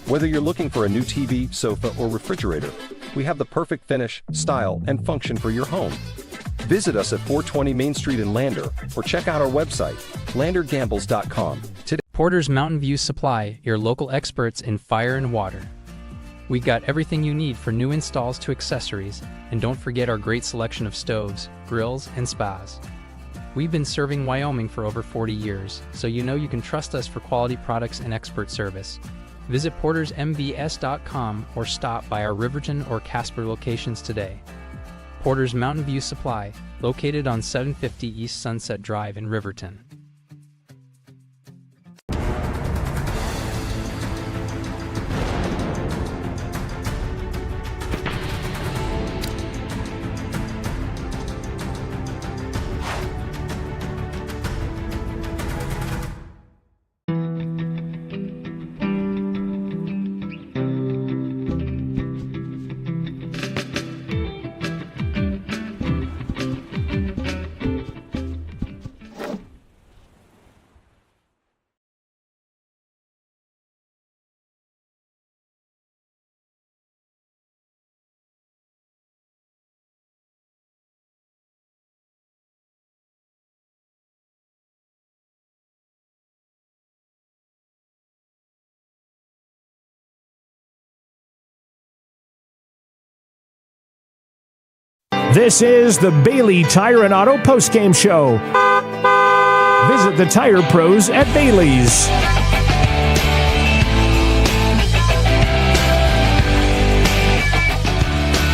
Whether you're looking for a new TV, sofa, or refrigerator, we have the perfect finish, style, and function for your home. Visit us at 420 Main Street in Lander, or check out our website, landergambles.com. Today. Porter's Mountain View Supply, your local experts in fire and water. We got everything you need for new installs to accessories, and don't forget our great selection of stoves, grills, and spas. We've been serving Wyoming for over 40 years, so you know you can trust us for quality products and expert service. Visit portersmbs.com or stop by our Riverton or Casper locations today. Porter's Mountain View Supply, located on 750 East Sunset Drive in Riverton. This is the Bailey Tire and Auto postgame show. Visit the tire pros at Bailey's.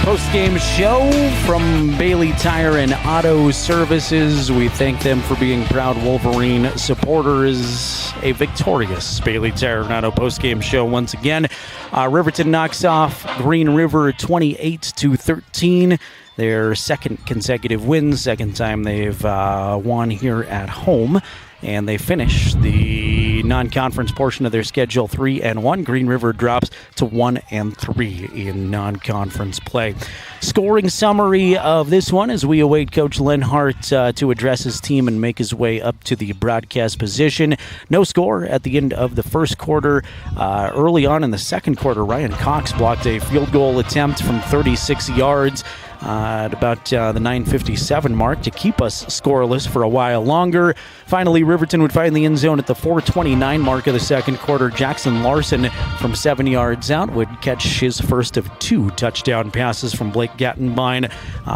Post-game show from Bailey Tire and Auto Services. We thank them for being proud Wolverine supporters. A victorious Bailey Tire and Auto post-game show once again. Riverton knocks off Green River 28-13. Their second consecutive win, second time they've won here at home. And they finish the non-conference portion of their schedule 3-1. Green River drops to 1-3 in non-conference play. Scoring summary of this one as we await Coach Lenhart to address his team and make his way up to the broadcast position. No score at the end of the first quarter. Early on in the second quarter, Ryan Cox blocked a field goal attempt from 36 yards at about the 9:57 mark to keep us scoreless for a while longer. Finally, Riverton would find the end zone at the 4:29 mark of the second quarter. Jackson Larson from 7 yards out would catch his first of 2 touchdown passes from Blake Gattenbein,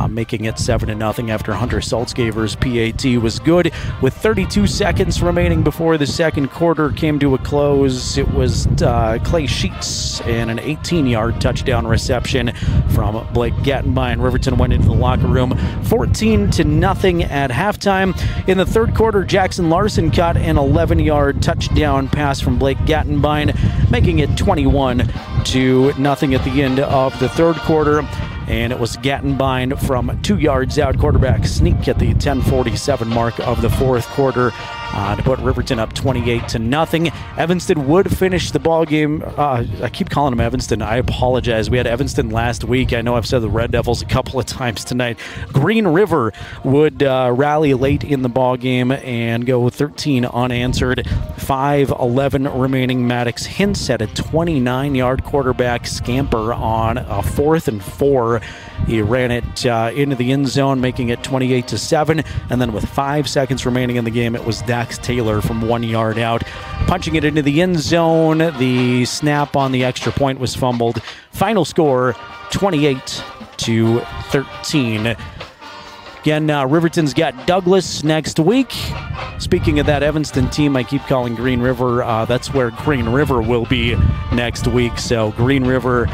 making it 7-0 after Hunter Saltzgaver's PAT was good. With 32 seconds remaining before the second quarter came to a close, it was Clay Sheets and an 18-yard touchdown reception from Blake Gattenbein. Riverton went into the locker room 14-0 at halftime. In the third quarter, Jackson Larson caught an 11-yard touchdown pass from Blake Gattenbein, making it 21-0 at the end of the third quarter. And it was Gattenbein from 2 yards out, quarterback sneak at the 10:47 mark of the fourth quarter to put Riverton up 28-0. Evanston would finish the ball game. I keep calling them Evanston. I apologize. We had Evanston last week. I know I've said the Red Devils a couple of times tonight. Green River would rally late in the ball game and go 13 unanswered. 5:11 remaining. Maddox Hintz had a 29-yard quarterback scamper on a 4th and 4. He ran it into the end zone, making it 28-7. And then with 5 seconds remaining in the game, it was Dax Taylor from 1 yard out, punching it into the end zone. The snap on the extra point was fumbled. Final score, 28-13. Again, Riverton's got Douglas next week. Speaking of that Evanston team, I keep calling Green River. That's where Green River will be next week. So Green River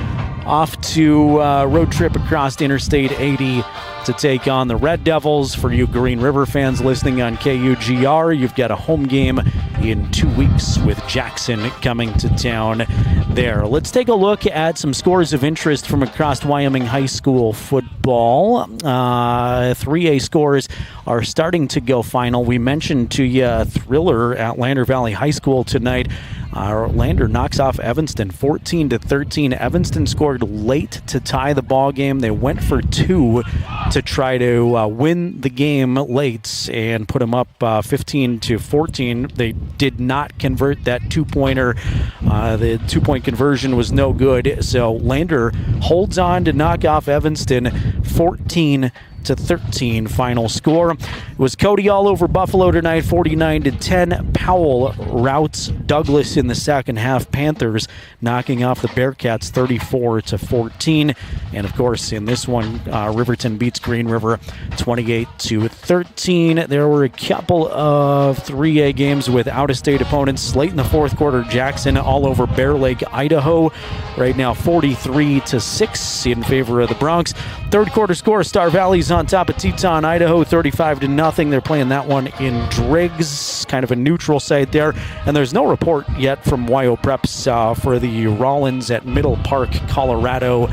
off to road trip across Interstate 80 to take on the Red Devils. For you Green River fans listening on KUGR, you've got a home game in 2 weeks with Jackson coming to town there. Let's take a look at some scores of interest from across Wyoming high school football. 3A scores are starting to go final. We mentioned to you a thriller at Lander Valley High School tonight. Lander knocks off Evanston 14-13. Evanston scored late to tie the ball game. They went for 2 to try to win the game late and put them up 15-14. They did not convert that 2-pointer. The 2-point conversion was no good. So Lander holds on to knock off Evanston 14-13 final score. It was Cody all over Buffalo tonight, 49-10. Powell routs Douglas in the second half. Panthers knocking off the Bearcats 34-14. And of course, in this one, Riverton beats Green River 28-13. There were a couple of 3A games with out-of-state opponents. Late in the fourth quarter, Jackson all over Bear Lake, Idaho. Right now, 43-6 in favor of the Bronx. Third quarter score, Star Valley's on top of Teton, Idaho, 35-0. They're playing that one in Driggs, kind of a neutral site there. And there's no report yet from Wyo Preps for the Rollins at Middle Park, Colorado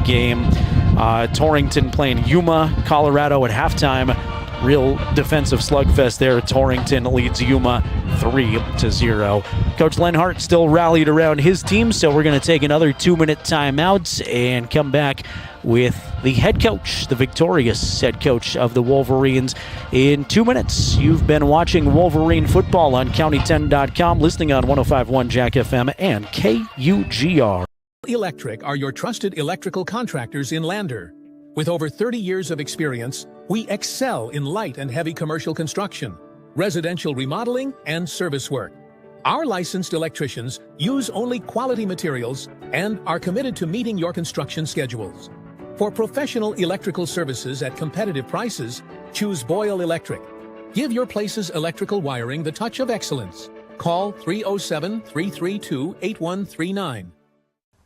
game. Torrington playing Yuma, Colorado at halftime. Real defensive slugfest there. Torrington leads Yuma 3-0. Coach Lenhart still rallied around his team, so we're going to take another 2-minute timeout and come back with the head coach, the victorious head coach of the Wolverines, in 2 minutes. You've been watching Wolverine football on County10.com, listening on 105.1 Jack FM and KUGR. Electric are your trusted electrical contractors in Lander. With over 30 years of experience, we excel in light and heavy commercial construction, residential remodeling, and service work. Our licensed electricians use only quality materials and are committed to meeting your construction schedules. For professional electrical services at competitive prices, choose Boyle Electric. Give your place's electrical wiring the touch of excellence. Call 307-332-8139.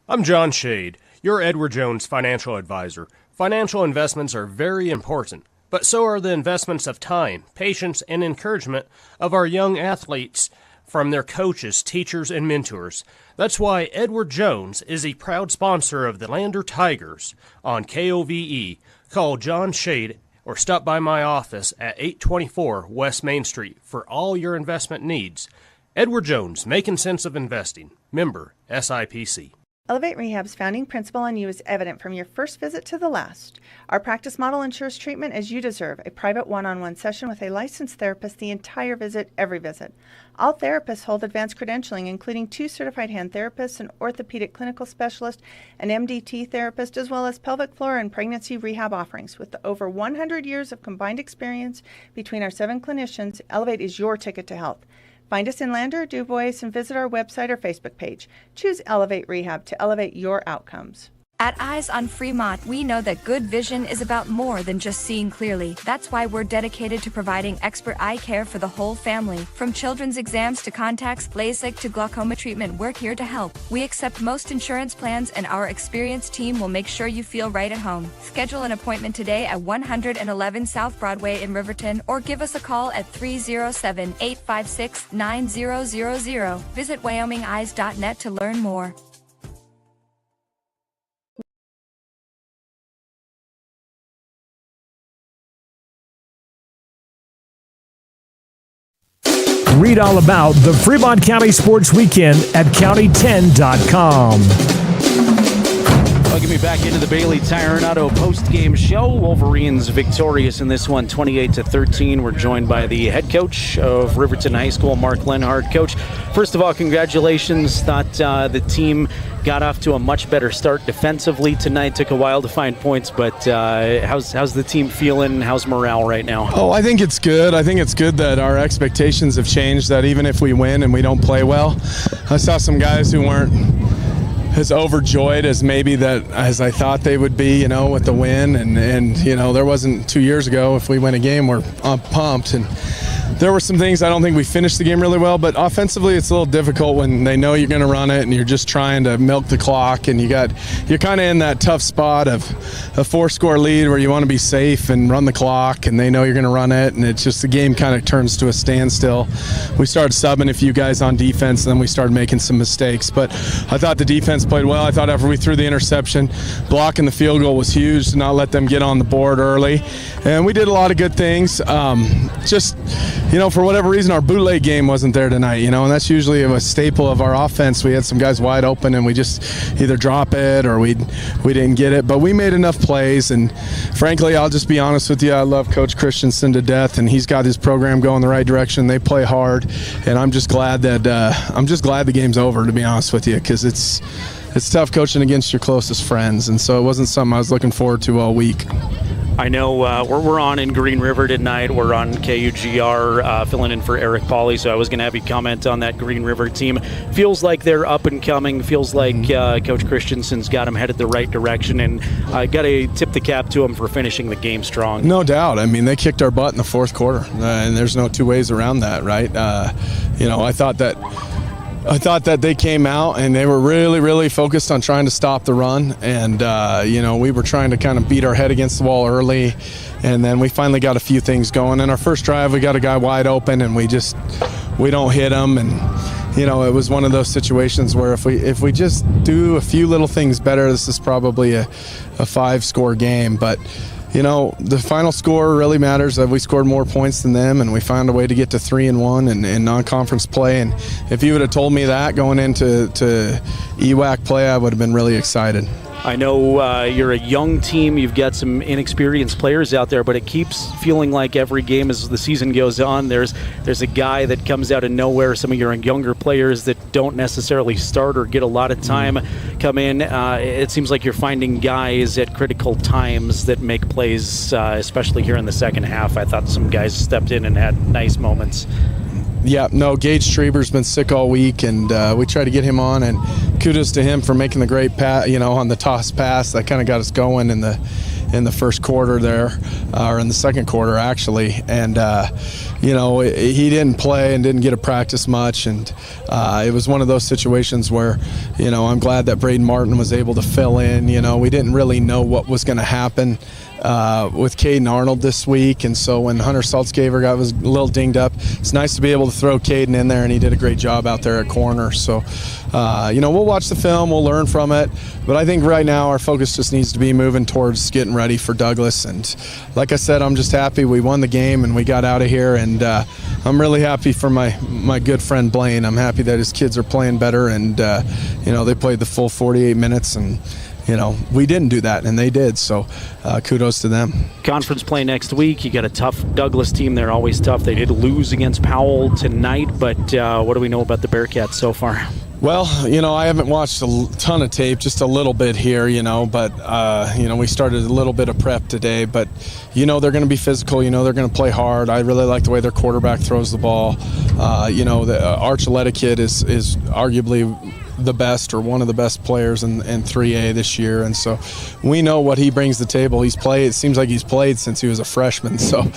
I'm John Shade, your Edward Jones financial advisor. Financial investments are very important, but so are the investments of time, patience, and encouragement of our young athletes from their coaches, teachers, and mentors. That's why Edward Jones is a proud sponsor of the Lander Tigers on KOVE. Call John Shade or stop by my office at 824 West Main Street for all your investment needs. Edward Jones, making sense of investing. Member SIPC. Elevate Rehab's founding principle on you is evident from your first visit to the last. Our practice model ensures treatment as you deserve, a private one-on-one session with a licensed therapist the entire visit, every visit. All therapists hold advanced credentialing, including 2 certified hand therapists, an orthopedic clinical specialist, an MDT therapist, as well as pelvic floor and pregnancy rehab offerings. With over 100 years of combined experience between our 7 clinicians, Elevate is your ticket to health. Find us in Lander or DuBois and visit our website or Facebook page. Choose Elevate Rehab to elevate your outcomes. At Eyes on Fremont, we know that good vision is about more than just seeing clearly. That's why we're dedicated to providing expert eye care for the whole family. From children's exams to contacts, LASIK to glaucoma treatment, we're here to help. We accept most insurance plans, and our experienced team will make sure you feel right at home. Schedule an appointment today at 111 South Broadway in Riverton, or give us a call at 307-856-9000. Visit WyomingEyes.net to learn more. Read all about the Fremont County Sports Weekend at county10.com. Welcome me back into the Bailey Tire and Auto post-game show. Wolverines victorious in this one, 28-13. We're joined by the head coach of Riverton High School, Mark Lenhart. Coach, first of all, congratulations. Thought the team got off to a much better start defensively tonight. Took a while to find points, but how's the team feeling? How's morale right now? Oh, I think it's good. I think it's good that our expectations have changed, that even if we win and we don't play well, I saw some guys who weren't as overjoyed as maybe that as I thought they would be, with the win. And there wasn't 2 years ago, if we win a game, we're pumped. And there were some things I don't think we finished the game really well, but offensively it's a little difficult when they know you're going to run it and you're just trying to milk the clock, and you're kind of in that tough spot of a 4-score lead where you want to be safe and run the clock, and they know you're going to run it, and it's just the game kind of turns to a standstill. We started subbing a few guys on defense, and then we started making some mistakes, but I thought the defense played well. I thought after we threw the interception, blocking the field goal was huge to not let them get on the board early, and we did a lot of good things. For whatever reason, our bootleg game wasn't there tonight, and that's usually a staple of our offense. We had some guys wide open, and we just either drop it or we didn't get it. But we made enough plays, and frankly, I'll just be honest with you, I love Coach Christensen to death, and he's got his program going the right direction. They play hard, and I'm just glad the game's over, to be honest with you, because it's tough coaching against your closest friends, and so it wasn't something I was looking forward to all week. I know we're on in Green River tonight. We're on KUGR filling in for Eric Pauly, so I was going to have you comment on that Green River team. Feels like they're up and coming. Feels like Coach Christensen's got them headed the right direction, and I got to tip the cap to them for finishing the game strong. No doubt. I mean, they kicked our butt in the fourth quarter, and there's no two ways around that, right? I thought that they came out and they were really, really focused on trying to stop the run. And, we were trying to kind of beat our head against the wall early. And then we finally got a few things going. In our first drive, we got a guy wide open and we don't hit him. And, it was one of those situations where if we just do a few little things better, this is probably a 5-score game. But, the final score really matters. That we scored more points than them, and we found a way to get to 3-1 in non-conference play. And if you would have told me that going into EWAC play, I would have been really excited. I know you're a young team. You've got some inexperienced players out there, but it keeps feeling like every game as the season goes on, there's a guy that comes out of nowhere. Some of your younger players that don't necessarily start or get a lot of time come in. It seems like you're finding guys at critical times that make plays, especially here in the second half. I thought some guys stepped in and had nice moments. Yeah, no, Gage Streber's been sick all week, and we tried to get him on, and kudos to him for making the great pass, on the toss pass. That kind of got us going in the first quarter there, or in the second quarter, actually. And, he didn't play and didn't get to practice much, and it was one of those situations where, I'm glad that Braden Martin was able to fill in. We didn't really know what was going to happen with Caden Arnold this week, and so when Hunter Saltzgaver was a little dinged up, it's nice to be able to throw Caden in there, and he did a great job out there at corner. So, we'll watch the film, we'll learn from it, but I think right now our focus just needs to be moving towards getting ready for Douglas. And like I said, I'm just happy we won the game and we got out of here, and I'm really happy for my good friend Blaine. I'm happy that his kids are playing better, and they played the full 48 minutes, and we didn't do that, and they did. So kudos to them. Conference play next week. You got a tough Douglas team. They're always tough. They did lose against Powell tonight, but what do we know about the Bearcats so far? Well, I haven't watched a ton of tape, just a little bit here, but, we started a little bit of prep today, but, they're going to be physical, they're going to play hard. I really like the way their quarterback throws the ball. The Archuleta kid is arguably the best or one of the best players in 3A this year, and so we know what he brings to the table. It seems like he's played since he was a freshman, so,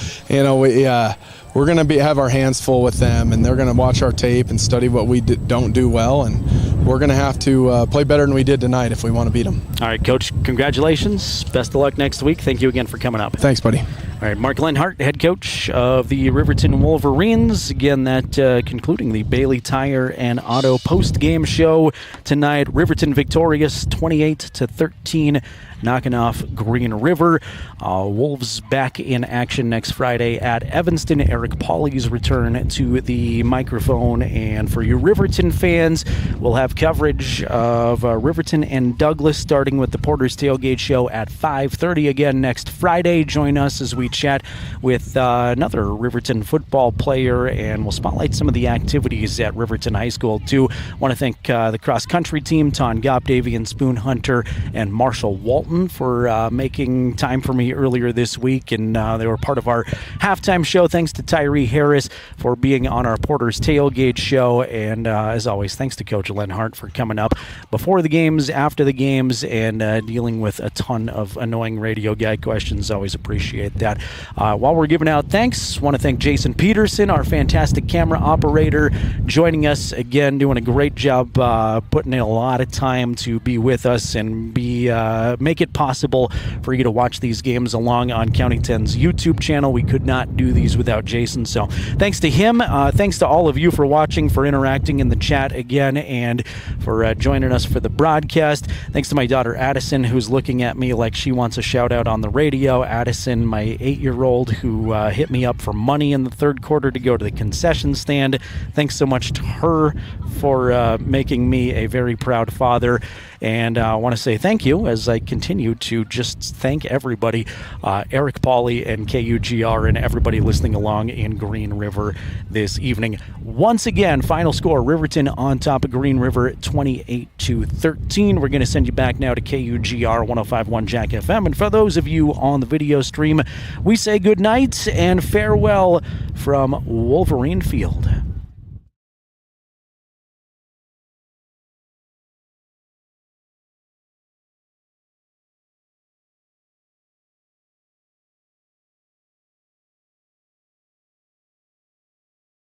we're going to have our hands full with them, and they're going to watch our tape and study what we don't do well, and we're going to have to play better than we did tonight if we want to beat them. All right, Coach, congratulations. Best of luck next week. Thank you again for coming up. Thanks, buddy. All right, Mark Lenhart, head coach of the Riverton Wolverines. Again, that concluding the Bailey Tire and Auto post-game show tonight. Riverton victorious 28-13. Knocking off Green River. Wolves back in action next Friday at Evanston. Eric Pauly's return to the microphone. And for you Riverton fans, we'll have coverage of Riverton and Douglas starting with the Porter's Tailgate Show at 5:30 again next Friday. Join us as we chat with another Riverton football player, and we'll spotlight some of the activities at Riverton High School too. Want to thank the cross-country team, Ton Gop, Davian Spoon Hunter, and Marshall Walton for making time for me earlier this week, and they were part of our halftime show. Thanks to Tyree Harris for being on our Porter's Tailgate Show, and as always, thanks to Coach Lenhart for coming up before the games, after the games, and dealing with a ton of annoying radio guy questions. Always appreciate that. While we're giving out thanks, want to thank Jason Peterson, our fantastic camera operator, joining us again, doing a great job, putting in a lot of time to be with us and make it possible for you to watch these games along on County 10's YouTube channel. We could not do these without Jason, so thanks to him. Thanks to all of you for watching, for interacting in the chat again, and for joining us for the broadcast. Thanks to my daughter Addison, who's looking at me like she wants a shout out on the radio. Addison, my 8-year-old, who hit me up for money in the third quarter to go to the concession stand. Thanks so much to her for making me a very proud father. And I want to say thank you as I continue to just thank everybody, Eric Pauly and KUGR and everybody listening along in Green River this evening. Once again, final score, Riverton on top of Green River 28-13. We're going to send you back now to KUGR 105.1 Jack FM. And for those of you on the video stream, we say good night and farewell from Wolverine Field.